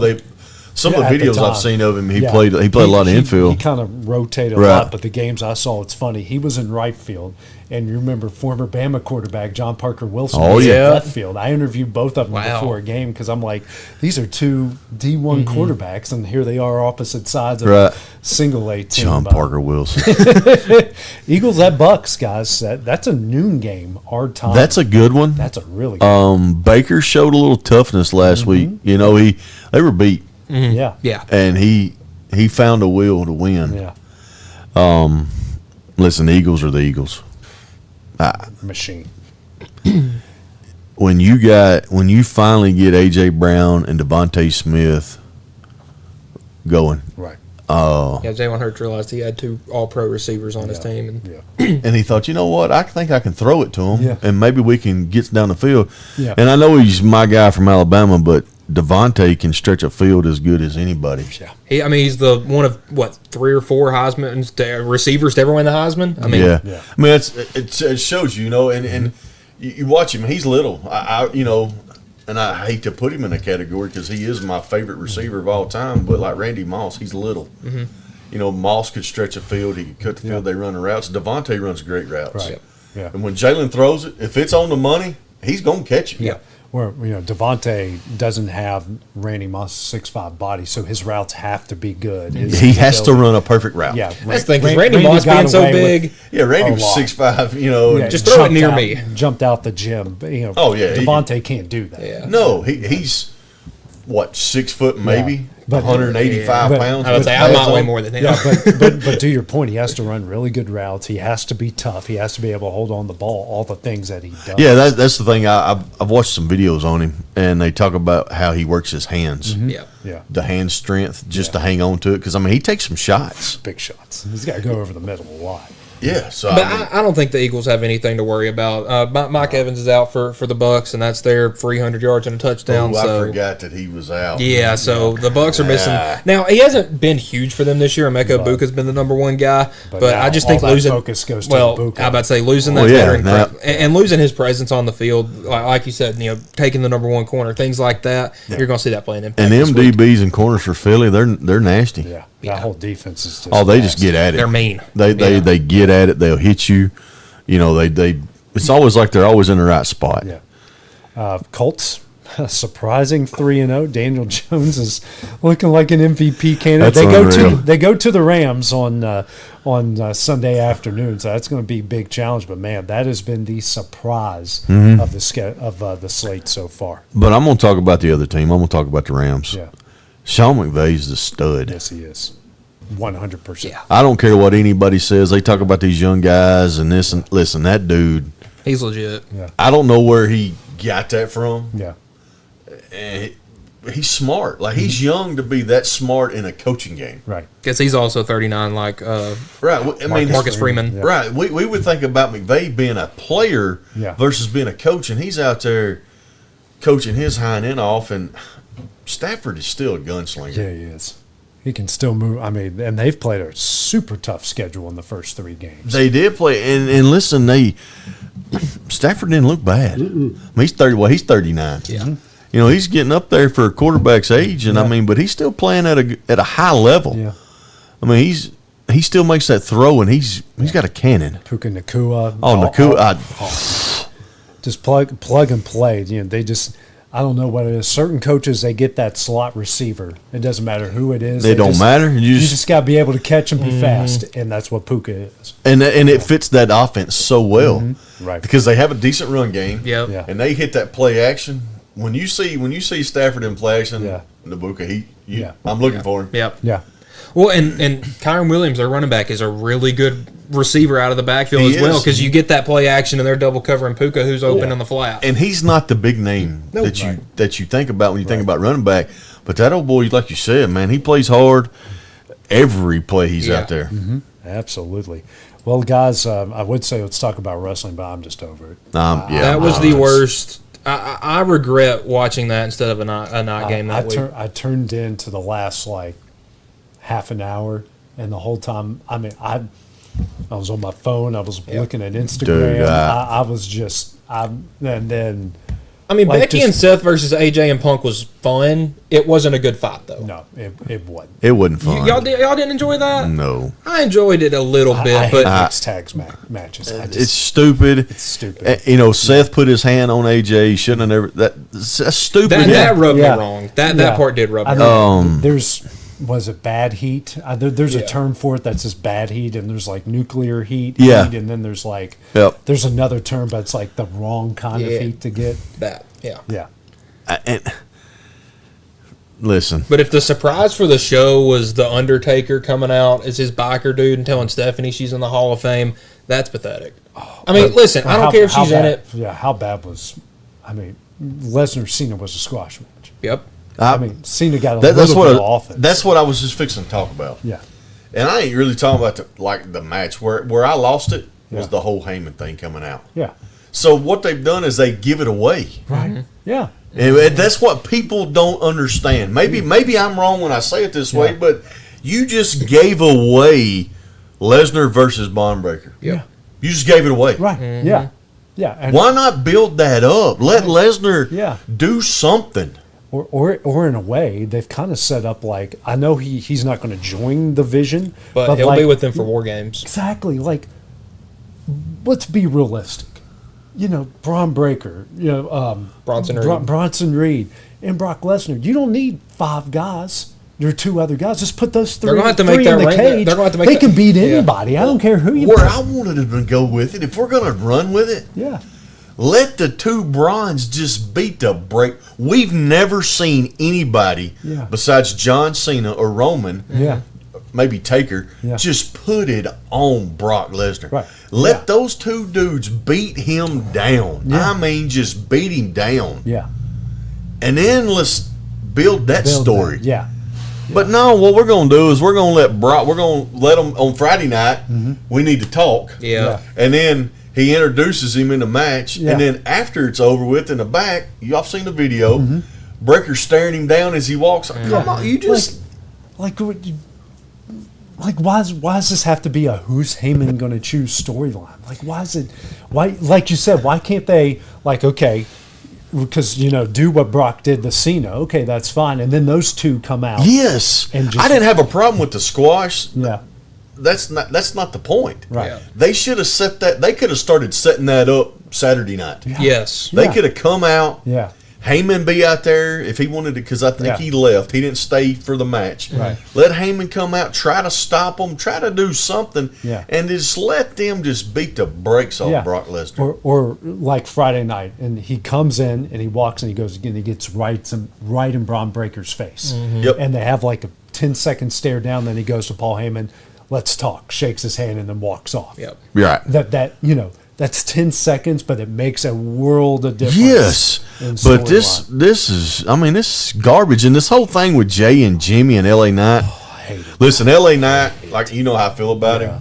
some Yeah, of at the the videos I've time. seen of him, he Yeah. played a lot of He infield. kind of rotated a Right. lot, but the games I saw, it's funny. He was in right field, and you remember former Bama quarterback John Parker Wilson Oh, was yeah. in left field. I interviewed both of them Wow. before a game because I'm like, these are two D1 quarterbacks, and here they are opposite sides of Right. a single A team. John Parker Wilson. Eagles at Bucks, guys. That's a noon game, our time. That's a good one. That's a really good Baker showed a little toughness last week. You know, they were beat, Yeah. Yeah. and he found a will to win. Yeah. Listen, the Eagles are the Eagles. Machine. When you finally get AJ Brown and Devontae Smith going, Right. Yeah, Jalen Hurts realized he had 2 All-Pro receivers on his Yeah. team. And Yeah. and he thought, you know what, I think I can throw it to him, Yeah. and maybe we can get down the field. Yeah. And I know he's my guy from Alabama, but Devontae can stretch a field as good as anybody. Yeah. he's the one of, 3 or 4 Heisman receivers to ever win the Heisman? I mean, Yeah. Yeah. I mean, it shows you know, and you watch him. He's little, and I hate to put him in a category because he is my favorite receiver of all time. But like Randy Moss, he's little. Mm-hmm. You know, Moss could stretch a field. He could cut the field. Yeah. They run the routes. Devontae runs great routes. Right. Yeah. And when Jalen throws it, if it's on the money, he's gonna catch it. Yeah. Where Devontae doesn't have Randy Moss' 6'5" body, so his routes have to be good. He has to run a perfect route. Yeah, That's the thing, 'cause Randy Moss got being so away with- big. Yeah, Randy A was lot. 6'5", you know. yeah, Just throw it jumped near out- me. Jumped out the gym. But, Oh, yeah, he Devontae can't do that. Yeah. No, he's what, 6 foot maybe, But- 185 but- pounds. I would say I might weigh more than him. Yeah, but to your point, he has to run really good routes. He has to be tough. He has to be able to hold on the ball. All the things that he does. Yeah, that's the thing. I've watched some videos on him, and they talk about how he works his hands, Yeah. yeah, the hand strength, just to hang on to it. Because I mean, he takes some shots. big shots. He's got to go over the middle a lot. Yeah, so But I mean, I don't think the Eagles have anything to worry about. Mike Evans is out for the Bucks, and that's their 300 yards and a touchdown. I so forgot that he was out. yeah, so the Bucks are missing. Now he hasn't been huge for them this year. Emeka Ibuka's been the number 1 guy, but now I just all think that losing focus goes to well, Ibuka. I about to say losing that Well, yeah, veteran now- and losing his presence on the field, like you said, taking the number 1 corner, things like that. You're going to see that playing impact. And this them week. DBs and corners for Philly, they're nasty. Yeah, Yeah. that whole defense is just. Oh, they just nasty. get at it. They're mean. They Yeah. get at it. They'll hit you. You know, they. It's always like they're always in the right spot. Yeah. Colts, a surprising 3-0. Daniel Jones is looking like an MVP candidate. That's unreal. They go to the Rams on Sunday afternoon, so that's going to be a big challenge. But man, that has been the surprise Mm-hmm. of the slate so far. But I'm going to talk about the other team. I'm going to talk about the Rams. Yeah, Sean McVay's the stud. yes, he is, 100%. Yeah. I don't care what anybody says. They talk about these young guys and this. And listen, that dude. He's legit. I don't know where he got that from. Yeah. And he's smart. Like he's young to be that smart in a coaching game. Right. Guess he's also 39, like Right. I mean, Marcus Freeman. Yeah. right. We would think about McVay being a player Yeah. versus being a coach, and he's out there coaching his hind end off. And Stafford is still a gunslinger. Yeah, he is. He can still move. I mean, and they've played a super tough schedule in the first 3 games. They did play, and listen, Stafford didn't look bad. I mean, he's 30. Well, he's 39. Yeah. You know, he's getting up there for a quarterback's age, and I mean, but he's still playing at a high level. Yeah. I mean, he still makes that throw, and he's got a cannon. Puka Nakua. Oh, Nakua. Just plug and play. You know, they just, I don't know what it is. Certain coaches, they get that slot receiver. It doesn't matter who it is. They don't matter. You just got to be able to catch and be fast, and that's what Puka is. And it fits that offense so well, Right? Because they have a decent run game. Yep. Yeah. And they hit that play action. When you see Stafford in play action, Yeah. Nabuka, Yeah. I'm looking for him. Yep. Yeah. Well, and Kyron Williams, their running back, is a really good receiver out of the backfield He as well, is. because you get that play action and they're double covering Puka, who's open on the flat. And he's not the big name that you think about when you think about running back. But that old boy, like you said, man, he plays hard every play he's out there. Absolutely. Well, guys, I would say let's talk about wrestling, but I'm just over it. Yeah, That was the worst. I regret watching that instead of a night game that week. I turned into the last like half an hour, and the whole time, I mean, I was on my phone. I was looking at Instagram. Dude, I was just, and then I mean, like, Becky just- and Seth versus AJ and Punk was fun. It wasn't a good fight, though. no, it wasn't. It wasn't fun. Y'all didn't enjoy that? No. I enjoyed it a little bit, I but hate mixed tags matches. It's stupid. It's stupid. You know, Seth put his hand on AJ. He shouldn't have never. That's stupid. that rubbed Yeah. me wrong. That Yeah. part did rub me I wrong. mean, was it bad heat? There's a term for it that's just bad heat, and there's like nuclear heat, Yeah. and then there's like Yep. another term, but it's like the wrong kind of heat to get. Yeah. And listen, But if the surprise for the show was the Undertaker coming out as his biker dude and telling Stephanie she's in the Hall of Fame, that's pathetic. I mean, listen, I don't care if she's in it. Yeah, how bad was? I mean, Lesnar Cena was a squash match. Yep. I mean, Cena got a that's little bit of what offense. that's what I was just fixing to talk about. Yeah. And I ain't really talking about the match where I lost it was Yeah. the whole Heyman thing coming out. Yeah. So what they've done is they give it away. Right. Yeah. And that's what people don't understand. Maybe I'm wrong when I say it this way, but you just gave away Lesnar versus Bondbreaker. Yeah. You just gave it away. Right. Yeah. Yeah. And Why not build that up? Let Lesnar Yeah. do something. or in a way, they've kind of set up like, I know he's not going to join the Vision, But he'll like, be with them for War Games. Exactly. Like, let's be realistic. You know, Braun Breaker, Bronson Reed. Bronson Reed, and Brock Lesnar. You don't need 5 guys. There are 2 other guys. Just put those 3, They're gonna have to make three that in the rank- cage. they're gonna have to make they that- can beat yeah. anybody. I don't care who you Where put. I wanted to go with it, if we're going to run with it, Yeah. let the 2 Brons just beat the break. We've never seen anybody Yeah. besides John Cena or Roman, Yeah. maybe Taker, Yeah. just put it on Brock Lesnar. Right. Let Yeah. those 2 dudes beat him down. Yeah. I mean, just beat him down. Yeah. And then let's build that Build story. that. Yeah. But no, what we're going to do is we're going to let Brock, we're going to let him on Friday night. We need to talk. Yeah. And then he introduces him in the match. Yeah. And then after it's over with in the back, y'all seen the video, Breaker's staring him down as he walks. Come on, you just. Like why does this have to be a who's Heyman going to choose storyline? Like why is it? Why, like you said, why can't they okay? Because do what Brock did to Cena. Okay, that's fine. And then those 2 come out. Yes. And just- I didn't have a problem with the squash. Yeah. That's not the point. Right. Yeah. They should have set that. They could have started setting that up Saturday night. Yes. They Yeah. could have come out. Yeah. Heyman be out there if he wanted to, because I think Yeah. he left. He didn't stay for the match. Right. Let Heyman come out, try to stop him, try to do something, Yeah. and just let them just beat the brakes off Yeah. Brock Lesnar. Or like Friday night, and he comes in and he walks and he goes and he gets right in Braun Breaker's face. Yep. And they have like a 10-second stare down. Then he goes to Paul Heyman, let's talk, shakes his hand, and then walks off. Yep. Right. That's 10 seconds, but it makes a world of difference. Yes, in but storyline. this is garbage, and this whole thing with Jay and Jimmy and L.A. Knight. I hate it. Listen, L.A. Knight, like you know how I feel about Yeah.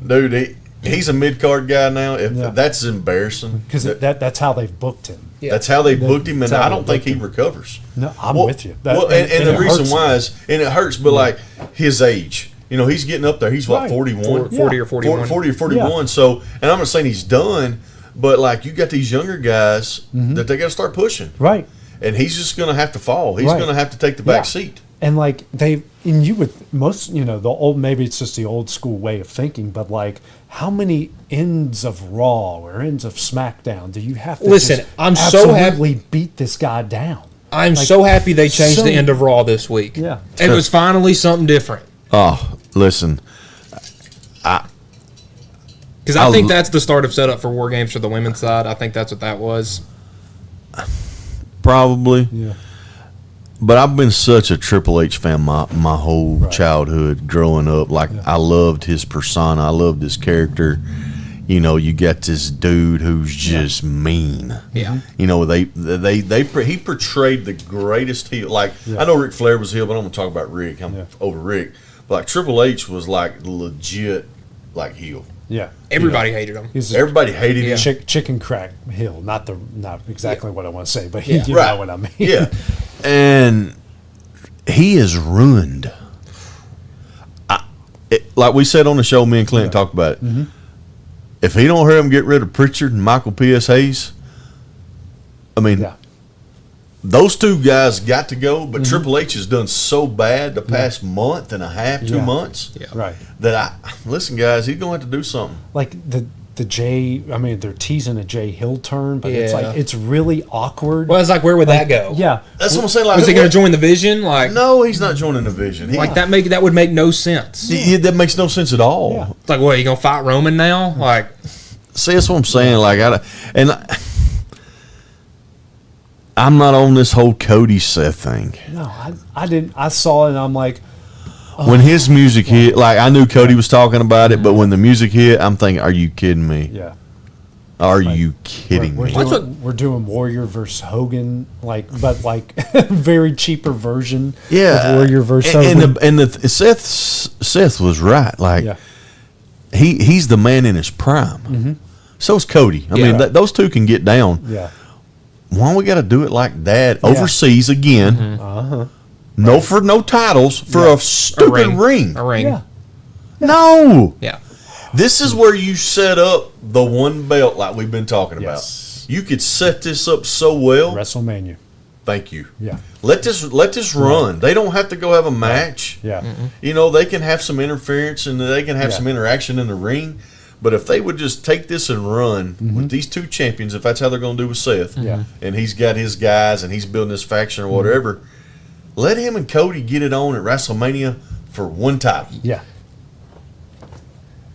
him, dude. He's a mid card guy now. Yeah. That's embarrassing, Because that's how they've booked him. that's how they booked him, and That's how I they don't think booked he recovers. No, I'm Well- with you. And the it reason hurts why me. is, and it hurts, but like his age, he's getting up there. He's what, Right. 41? 40 or 41. 40 or 41. So, and I'm not saying he's done, but like you got these younger guys that they got to start pushing. Right. and he's just going to have to fall. He's Right. going to have to take the back seat. And like and you would most, the old, maybe it's just the old school way of thinking, but like, how many ends of Raw or ends of SmackDown do you have to Listen, just I'm so happy- absolutely beat this guy down? I'm Like, so happy they changed so- the end of Raw this week. Yeah. It was finally something different. Oh, listen. Because I think that's the start of setup for War Games for the women's side. I think that's what that was. Probably. Yeah. But I've been such a Triple H fan my whole childhood growing up. Like, I loved his persona. I loved his character. You got this dude who's just mean. Yeah. He portrayed the greatest heel. Like, I know Ric Flair was heel, but I'm going to talk about Rick. I'm over Rick. But like, Triple H was like legit, like, heel. Yeah. Everybody hated him. Everybody hated him. Chicken crack hill, not exactly what I want to say, but Yeah. you know what I mean. Yeah. And he is ruined. Like we said on the show, me and Clint talked about it. Mm-hmm. If he don't hurry up and get rid of Pritchard and Michael P.S. Hayes, I mean, Yeah. those two guys got to go, but Triple H has done so bad the past month and a half, 2 Yeah. months, Right. that listen, guys, he's going to have to do something. Like the Jay, I mean, they're teasing a Jay Hill turn, but it's Yeah. like, it's really awkward. Well, it's like, where would that go? Yeah. That's what I'm saying. Like, Was he going to join the Vision? Like, No, he's not joining the Vision. that would make no sense. That makes no sense at all. Yeah. It's like, what, you going to fight Roman now? Like, See, that's what I'm saying. Like, I'm not on this whole Cody Seth thing. No, I didn't. I saw it and I'm like, When his music hit, like, I knew Cody was talking about it, but when the music hit, I'm thinking, are you kidding me? yeah. Are you kidding We're me? doing Warrior versus Hogan, but very cheaper version Yeah. of Warrior versus and Hogan. Seth was right. Like, Yeah. he's the man in his prime. So's Cody. I mean, those two can get down. Yeah. Why we got to do it like that overseas again? No titles for a stupid ring. A ring. Yeah. No. Yeah. This is where you set up the one belt like we've been talking Yes. about. You could set this up so well. WrestleMania. Thank you. Yeah. Let this run. They don't have to go have a match. Yeah. They can have some interference and they can have some interaction in the ring. But if they would just take this and run with these two champions, if that's how they're going to do with Seth, and he's got his guys and he's building this faction or whatever, let him and Cody get it on at WrestleMania for one title. Yeah.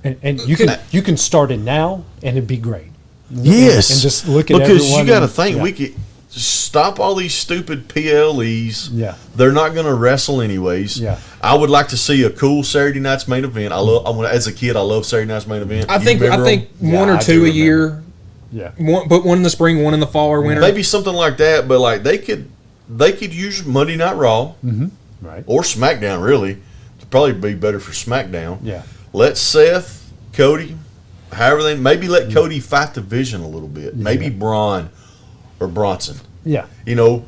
And you can start it now and it'd be great. Yes. And just look at because everyone you got to and- think yeah. we could stop all these stupid PLEs. Yeah. They're not going to wrestle anyways. Yeah. I would like to see a cool Saturday night's main event. As a kid, I love Saturday night's main event. I You think remember 'em? one or I two do a year. Yeah. Put one in the spring, one in the fall or winter. Maybe something like that, but like they could use Monday Night Raw Right. or SmackDown. Really, it'd probably be better for SmackDown. Yeah. Let Seth, Cody, however they maybe let Cody fight the Vision a little bit. Maybe Braun or Bronson. Yeah. It'll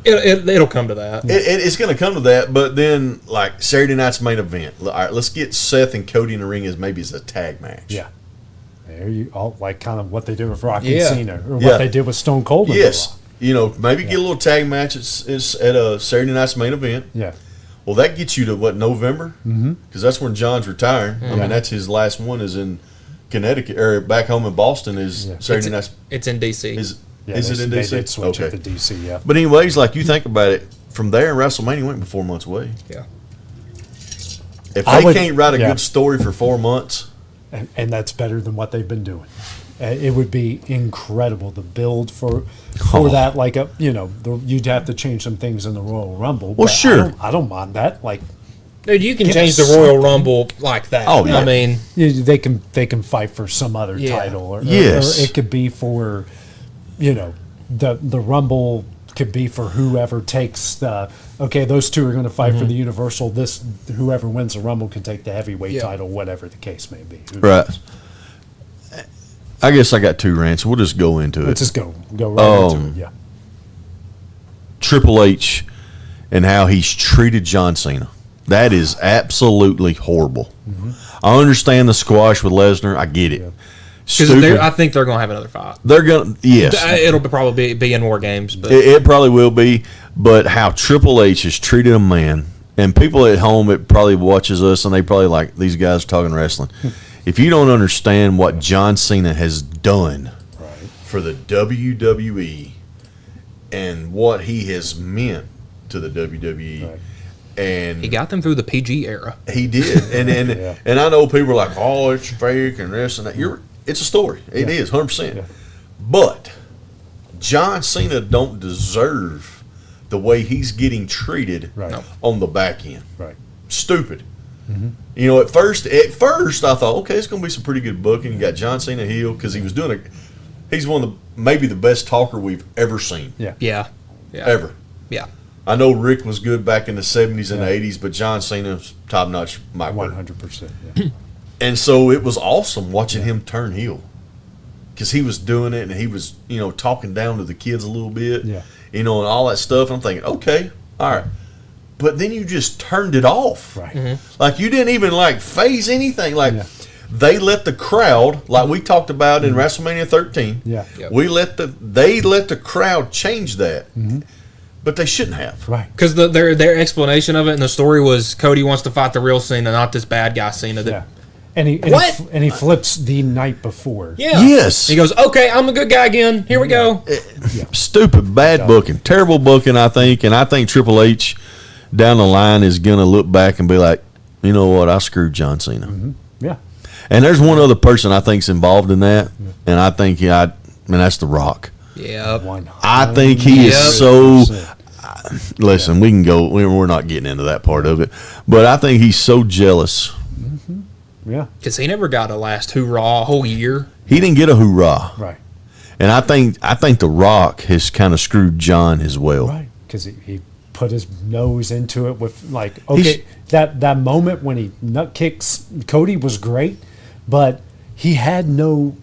come to that. It's going to come to that, but then like Saturday night's main event. All right, let's get Seth and Cody in the ring as a tag match. Yeah. There you all like kind of what they did with Rock Yeah. and Cena or Yeah. what they did with Stone Cold. in Yes, Raw. maybe get a little tag match at a Saturday night's main event. Yeah. Well, that gets you to what, November? Because that's when John's retiring. I mean, that's his last one is in Connecticut or back home in Boston is Saturday night's. It's in DC. Is Yeah, it in they DC? did switch Okay. it to DC, yeah. But anyways, like you think about it, from there WrestleMania went 4 months away. Yeah. If I they would- can't write a yeah. good story for 4 months, And that's better than what they've been doing. It would be incredible to build for that. Like you'd have to change some things in the Royal Rumble. Well, but sure. I don't mind that. Like Dude, you can Get change the something. Royal Rumble like that. Oh, yeah. I mean, they can fight for some other Yeah. title, or Yes. it could be for the Rumble could be for whoever takes the those two are going to fight for the Universal. Whoever wins the Rumble can take the heavyweight Yeah. title, whatever the case may be. right? I guess I got two rants. We'll just go into Let's it. just go right into it. Yeah. Triple H and how he's treated John Cena. That is absolutely horrible. I understand the squash with Lesnar. I get it. because I think they're going to have another fight. They're gonna yes. It'll probably be in War Games, but It probably will be. but how Triple H has treated a man, and people at home that probably watches us and they probably like these guys talking wrestling. If you don't understand what John Cena has done for the WWE and what he has meant to the WWE, and He got them through the PG era. he did, and I know people are like, "Oh, it's fake and this and that." It's a story. It is 100%. But John Cena don't deserve the way he's getting treated on the back end. Right. Stupid. You know, at first I thought, okay, it's going to be some pretty good booking. You got John Cena heel because he's one of the maybe the best talker we've ever seen. Yeah. Ever. Yeah. I know Rick was good back in the 70s and 80s, but John Cena's top notch. 100%. Yeah. And so it was awesome watching him turn heel because he was doing it and he was, talking down to the kids a little bit, and all that stuff. And I'm thinking, okay, all right. But then you just turned it off. Right. Like you didn't even phase anything. They let the crowd, like we talked about in WrestleMania 13. Yeah. They let the crowd change that. But they shouldn't have. Right. Because their explanation of it and the story was Cody wants to fight the real Cena, not this bad guy Cena. Yeah. And he flips the night before. Yeah. Yes. He goes, okay, I'm a good guy again. Here we go. Stupid, bad booking, terrible booking, I think. And I think Triple H down the line is going to look back and be like, you know what, I screwed John Cena. Yeah. And there's one other person I think's involved in that, and I think that's The Rock. Yeah. I think he is so. Listen, we can go. We're not getting into that part of it, but I think he's so jealous. Yeah. Because he never got a last hoorah a whole year. He didn't get a hoorah. Right. And I think The Rock has kind of screwed John as well. Right. Because he put his nose into it with that moment when he nut kicks Cody was great, but he had no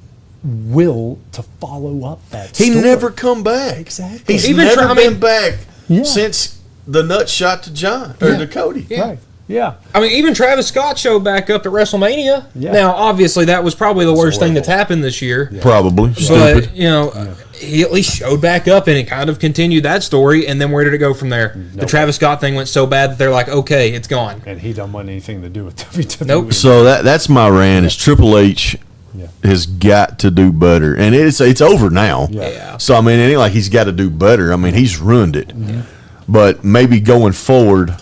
will to follow up that story. He never come back. Exactly. He's Even never been back Yeah. since the nut shot to John or to Cody. Yeah. Right. Yeah. I mean, even Travis Scott showed back up at WrestleMania. Yeah. Now, obviously, that was probably the worst thing that's happened this year. Probably stupid. But, he at least showed back up and it kind of continued that story. And then where did it go from there? The Travis Scott thing went so bad that they're like, okay, it's gone. And he don't want anything to do with WWE. Nope. So that's my rant. Is Triple H has got to do better, and it's over now. Yeah. So I mean, it ain't like he's got to do better. I mean, he's ruined it. But maybe going forward,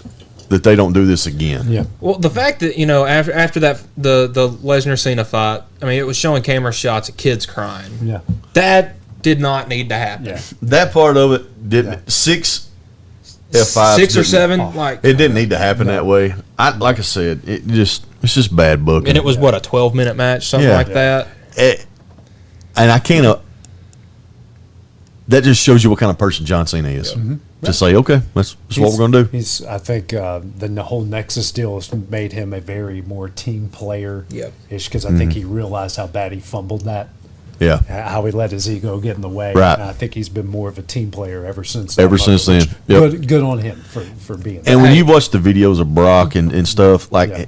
that they don't do this again. Yeah. Well, the fact that, after that, the Lesnar Cena fight, I mean, it was showing camera shots of kids crying. Yeah. That did not need to happen. Yeah. That part of it didn't. 6 F5s. 6 or didn't- 7, It didn't need to happen that way. Like I said, it's just bad booking. and it was what, a 12-minute match, something Yeah. like that. And I can't. That just shows you what kind of person John Cena is. Just say, okay, that's what we're gonna do. I think the whole Nexus deal has made him a very more team player. Yep. Because I think he realized how bad he fumbled that. Yeah. How he let his ego get in the way. Right. And I think he's been more of a team player ever since. Ever since then. Yep. Good on him for being. And that. when you watch the videos of Brock and stuff, Yeah.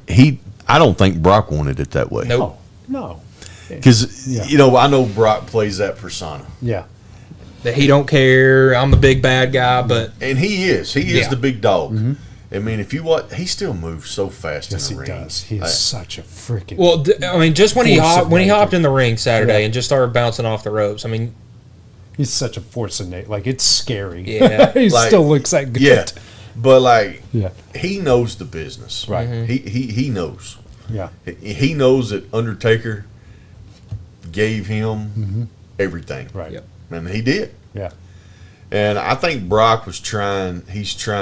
I don't think Brock wanted it that way. Nope. No. Because, Yeah. I know Brock plays that persona. Yeah. That he don't care, I'm the big bad guy, but And he is. He is Yeah. the big dog. I mean, if you watch, he still moves so fast Yes, in he the ring. does. He is such a freaking. well, I mean, just when he Force of nature. hopped in the ring Saturday Yeah. and just started bouncing off the ropes. I mean, he's such a force of nature. Like, it's scary. Yeah. he Like, still looks that good. Yeah. But, Yeah. he knows the business. Right. He knows. Yeah. He knows that Undertaker gave him everything. Right. Yep. And he did. Yeah. And I think Brock he's trying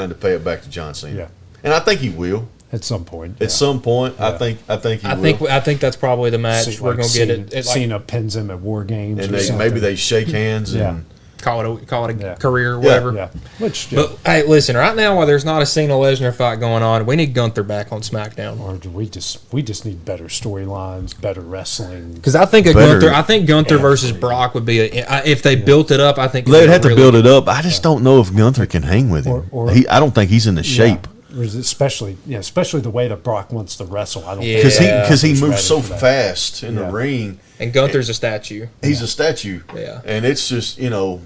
to pay it back to John Cena. Yeah. And I think he will. At some point. At some point, Yeah. I think he I will. think that's probably the match See, we're like gonna get it. Like, Cena pins him at War Games. And or something. maybe they shake hands Yeah. and call it a Yeah. career or whatever. Yeah. Which. But hey, listen, right now while there's not a Cena Lesnar fight going on, we need Gunther back on SmackDown. Or do we just need better storylines, better wrestling. Because I think Better Gunther versus Brock would be if they built it up. I think they'd have to build it up. I just don't know if Gunther can hang with him. Or- I don't think he's in the shape. especially the way that Brock wants to wrestle. I don't Yeah. Because he he's moves ready so for that. fast in the Yeah. ring. And Gunther's a statue. He's a statue. Yeah. And it's just, Yeah.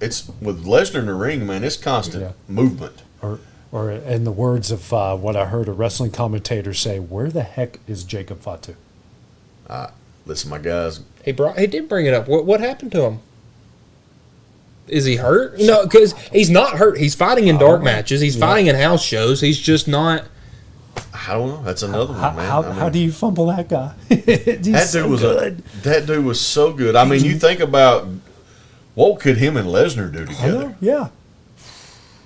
it's with Lesnar in the ring, man, it's constant Yeah. movement. Or in the words of what I heard a wrestling commentator say, where the heck is Jacob Fatu? Listen, my guys, He did bring it up. What happened to him? Is he hurt? No, because he's not hurt. He's fighting in dark matches. He's fighting in house shows. He's just not. I don't know. That's another one, man. How do you fumble that guy? That dude was so good. I mean, you think about what could him and Lesnar do I together? know, yeah.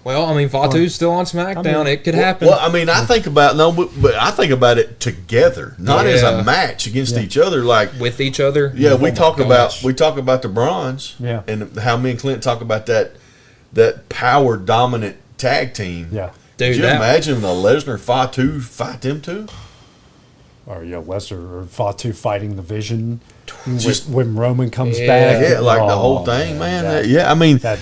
Well, I mean, Fatu's still on SmackDown. It could happen. Well, I mean, I think about but I think about it together, not as Yeah. a match against each other. Like, with each other. yeah, we Oh my talk gosh. about the Bronze, Yeah. and how me and Clint talk about that power dominant tag team. Yeah. Could Dude, you that, imagine the Lesnar Fatu fight them two? Or Lesnar or Fatu fighting the Vision Just- when Roman comes Yeah. back. Yeah, like the Oh, whole thing, man. that- Yeah, I mean, that-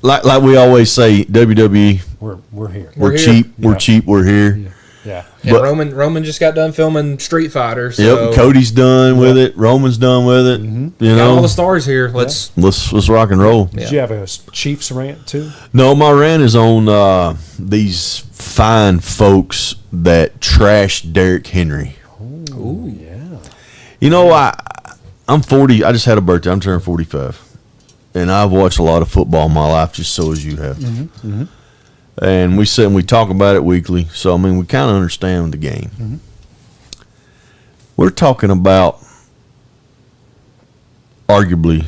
like we always say, WWE, we're here. we're here. cheap, we're Yeah. cheap, we're here. Yeah. and but- Roman just got done filming Street Fighter. So Yep, Cody's done with it. Roman's done with it. You got all know, the stars here. Let's. let's rock and roll. Did you have a Chiefs rant too? No, my rant is on these fine folks that trash Derrick Henry. Ooh. Yeah. You know, I'm 40. I just had a birthday. I'm turning 45, and I've watched a lot of football in my life, just so as you have. And we sit and we talk about it weekly. So I mean, we kind of understand the game. We're talking about arguably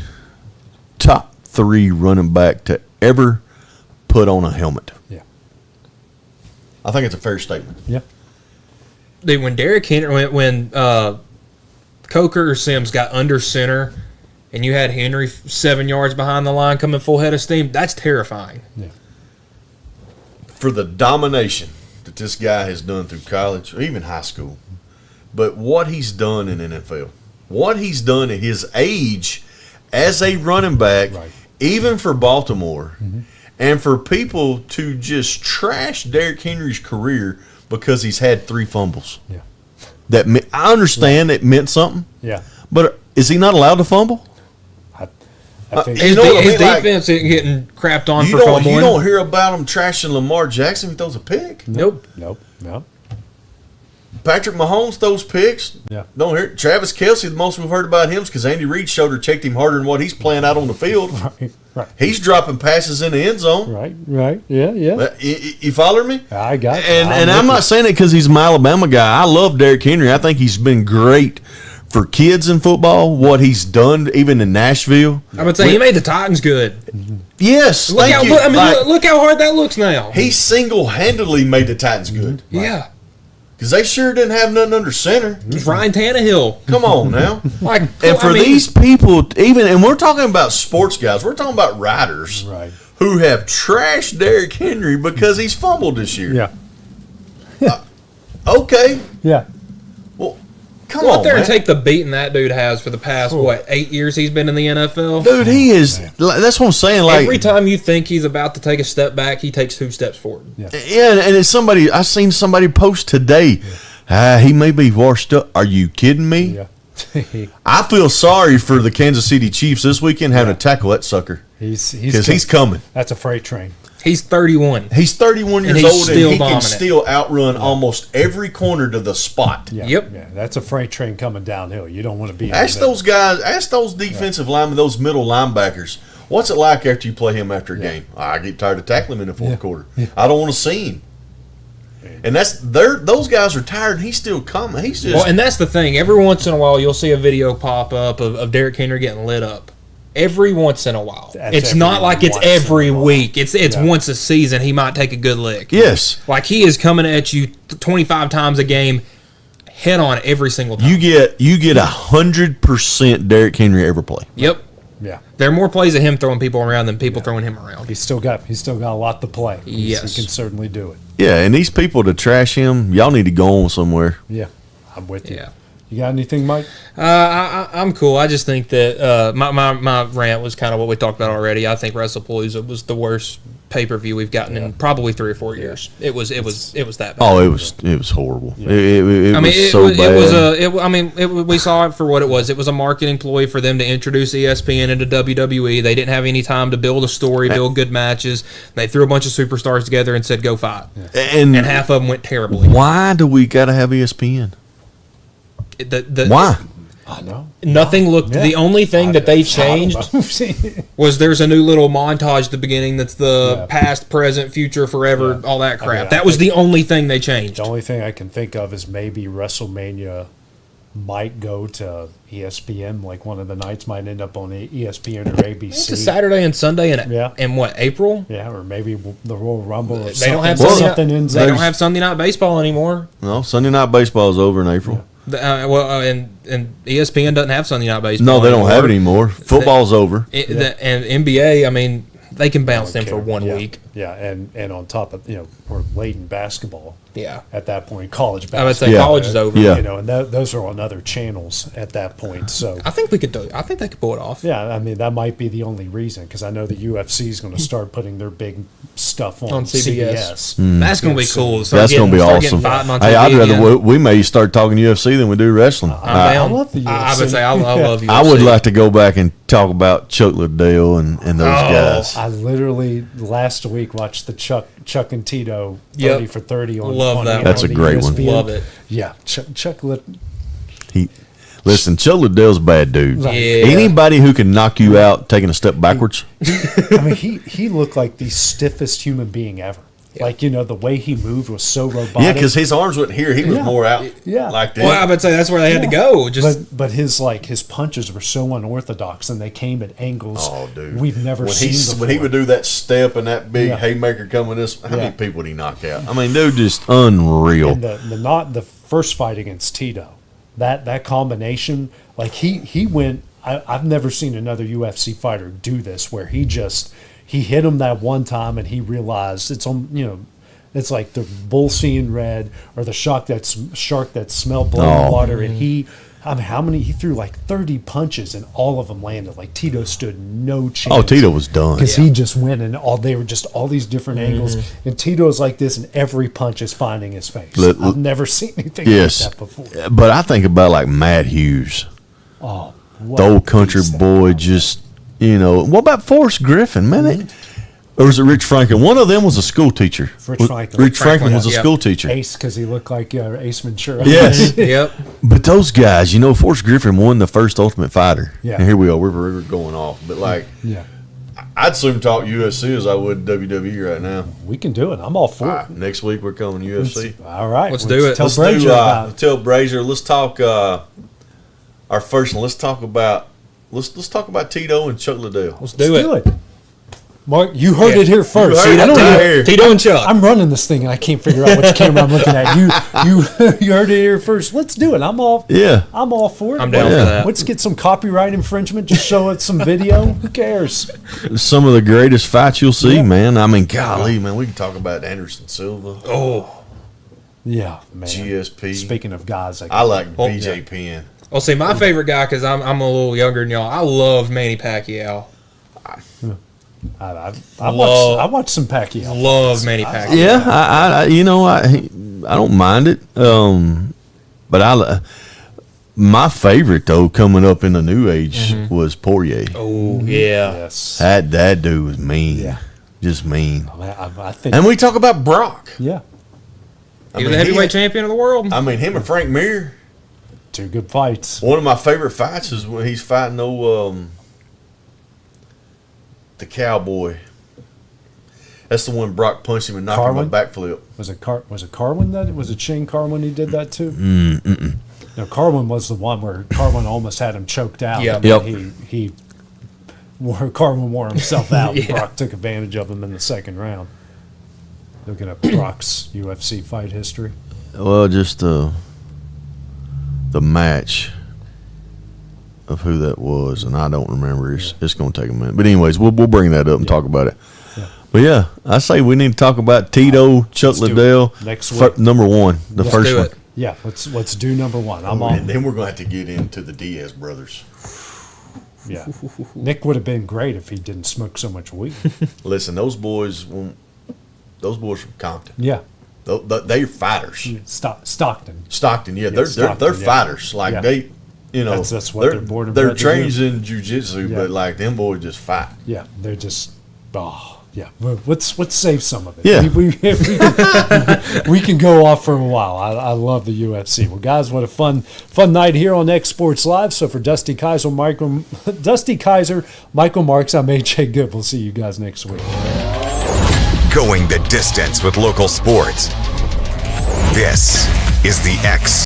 top 3 running back to ever put on a helmet. Yeah. I think it's a fair statement. Yeah. Dude, when Derrick Henry, when Coker or Sims got under center, and you had Henry 7 yards behind the line coming full head of steam, that's terrifying. Yeah. For the domination that this guy has done through college or even high school, but what he's done in NFL, what he's done at his age as a running back, Right. even for Baltimore, and for people to just trash Derrick Henry's career because he's had 3 fumbles. Yeah. I understand it meant something, Yeah. but is he not allowed to fumble? I think You know what I His mean? Like, defense isn't getting crapped on you for don't fumbling. hear about him trashing Lamar Jackson if he throws a pick. Nope. Nope. Patrick Mahomes throws picks. Yeah. Don't hear Travis Kelce. The most we've heard about him is because Andy Reid's shoulder checked him harder than what he's playing out on the field. Right. He's dropping passes in the end zone. Right. Yeah. But you follow me? I got it. And I'm not saying it because he's my Alabama guy. I love Derrick Henry. I think he's been great for kids in football. What he's done, even in Nashville. I would say he made the Titans good. Yes, Look thank how, you. look, I mean, Like, look how hard that looks now. he single-handedly made the Titans good Yeah. because they sure didn't have nothing under center. It's Ryan Tannehill. Come on now. Like, And for I mean, these people, and we're talking about sports guys, we're talking about riders Right. who have trashed Derrick Henry because he's fumbled this year. Yeah. Okay, Yeah. well, come go on, out there man. and take the beating that dude has for the past, 8 years he's been in the NFL? Dude, he is. That's what I'm saying. Like, Every time you think he's about to take a step back, he takes 2 steps forward. Yeah. yeah, and it's somebody. I seen somebody post today. He may be washed up. Are you kidding me? Yeah. I feel sorry for the Kansas City Chiefs this weekend having to tackle that sucker He's because he's coming. That's a freight train. He's 31. He's 31 years he's old and still he can dominant. still outrun almost every corner to the spot. Yeah. Yep. Yeah. That's a freight train coming downhill. You don't want to be. in Ask the middle. those guys, ask those defensive linemen, those middle linebackers, what's it like after you play him after a game? I get tired of tackling him in the fourth quarter. I don't want to see him. And those guys are tired and he's still coming. He's just Well, and that's the thing. Every once in a while, you'll see a video pop up of Derrick Henry getting lit up. Every once in a while. That's It's every not like it's once in a every while. week. It's Yeah. once a season. He might take a good lick. yes. Like he is coming at you 25 times a game, head on every single time. You get 100% Derrick Henry every play. Yep. Yeah. There are more plays of him throwing people around than people throwing him around. He's still got a lot to play. Yes. He can certainly do it. Yeah, and these people to trash him, y'all need to go on somewhere. Yeah. I'm with you. Yeah. You got anything, Mike? I'm cool. I just think that my rant was kind of what we talked about already. I think WrestlePalooza was the worst pay-per-view we've gotten in probably 3 or 4 years. It was that bad. Oh, it was horrible. It was so bad. We saw it for what it was. It was a marketing ploy for them to introduce ESPN into WWE. They didn't have any time to build a story, build good matches. They threw a bunch of superstars together and said, "Go fight," and half of them went terribly. Why do we got to have ESPN? Why? I know. Nothing looked. Yeah. The only thing that they changed was there's a new little montage at the beginning that's the past, present, future, forever, all that crap. That was the only thing they changed. The only thing I can think of is maybe WrestleMania might go to ESPN. Like one of the nights might end up on ESPN or ABC. It's a Saturday and Sunday in what, April? Yeah, or maybe the Royal Rumble. Or They don't have they don't have Sunday Night Baseball anymore. No, Sunday Night Baseball is over in April. And ESPN doesn't have Sunday Night Baseball. No, they anymore. don't have it anymore. Football's over. And NBA, I mean, they can bounce them for 1 week. Yeah, and on top of we're late in basketball. Yeah. At that point, college basketball. I would say college is over. Yeah. And those are on other channels at that point. So I think they could pull it off. yeah, I mean that might be the only reason because I know the UFC is going to start putting their big stuff on CBS. That's going to be cool. That's going to be awesome. Hey, I'd rather we may start talking UFC than we do wrestling. I love the UFC. I would say I love UFC. I would like to go back and talk about Chuck Liddell and those guys. I literally last week watched the Chuck and Tito 30 for 30 on. Love that. That's a great one. ESPN. Love it. Yeah, Chuck Listen, Chuck Liddell's a bad dude. Yeah. Anybody who can knock you out taking a step backwards. I mean, he looked like the stiffest human being ever. Yeah. Like, the way he moved was so robotic. Yeah, because his arms went here. He was more out like that. Well, I would say that's where they had to go. But his punches were so unorthodox, and they came at angles we've never seen before. When he would do that step and that big haymaker coming this, how many people did he knock out? I mean, dude, just unreal. And the first fight against Tito, that combination, like he went. I've never seen another UFC fighter do this, where he hit him that one time and he realized it's it's like the bull seeing red or the shark that smelled blood in water. And he threw like 30 punches and all of them landed. Like Tito stood no chance. Oh, Tito was done. Because he just went and they were just all these different angles. And Tito's like this and every punch is finding his face. I've never seen anything like that before. But I think about like Matt Hughes. Oh, the old country boy just... what about Forrest Griffin, man? Or was it Rich Franklin? One of them was a school teacher. Rich Franklin was a school teacher. Ace, because he looked like Ace Ventura. Yes. Yep. But those guys, Forrest Griffin won the first Ultimate Fighter. Yeah. And here we are. We're going off. But, I'd soon talk UFC as I would WWE right now. We can do it. I'm all for it. Next week, we're coming UFC. All right. Let's do it. Tell Brazier about it. Tell Brazier. Let's talk our first one. Let's talk about Tito and Chuck Liddell. Let's do it. Mark, you heard it here first. Tito and Chuck. I'm running this thing and I can't figure out which camera I'm looking at. You heard it here first. Let's do it. I'm all for it. I'm down for that. Let's get some copyright infringement. Just show it some video. Who cares? Some of the greatest fights you'll see, man. I mean, golly, man. We can talk about Anderson Silva. Oh. Yeah, man. GSP. Speaking of guys, I like BJ Penn. Well, see, my favorite guy, because I'm a little younger than y'all, I love Manny Pacquiao. I watched some Pacquiao. Love Manny Pacquiao. Yeah, I don't mind it. But my favorite though coming up in the new age was Poirier. Oh yeah, yes. That dude was mean. Yeah, just mean. I think. And we talk about Brock. Yeah, he was the heavyweight champion of the world. I mean, him and Frank Mir. Two good fights. One of my favorite fights is when he's fighting the Cowboy. That's the one Brock punched him and knocked him a backflip. Was it Carwin that? Was it Shane Carwin he did that too? No, Carwin was the one where Carwin almost had him choked out. Yep. Carwin wore himself out. Yeah. Brock took advantage of him in the second round. Looking at Brock's UFC fight history. Well, just the match of who that was, and I don't remember. It's going to take a minute. But anyways, we'll bring that up and talk about it. Yeah. But yeah, I say we need to talk about Tito, Chuck Liddell. Next week. Number one, the first one. Yeah, let's do number one. I'm on. And then we're going to have to get into the Diaz brothers. Yeah. Nick would have been great if he didn't smoke so much weed. Listen, those boys from Compton, Yeah. they're fighters. Stockton. Stockton, yeah, they're Stockton, yeah. fighters. Like Yeah. they, you know, That's what they're they're born and they're bred to trained do. in jujitsu, Yeah. but like them boys just fight. Yeah, they're just. Oh, yeah. Well, let's save some of it. Yeah. We can go off for a while. I love the UFC. Well, guys, what a fun night here on X Sports Live. So for Dusty Kizer, Michael Marks, I'm AJ Good. We'll see you guys next week. Going the distance with local sports. This is the X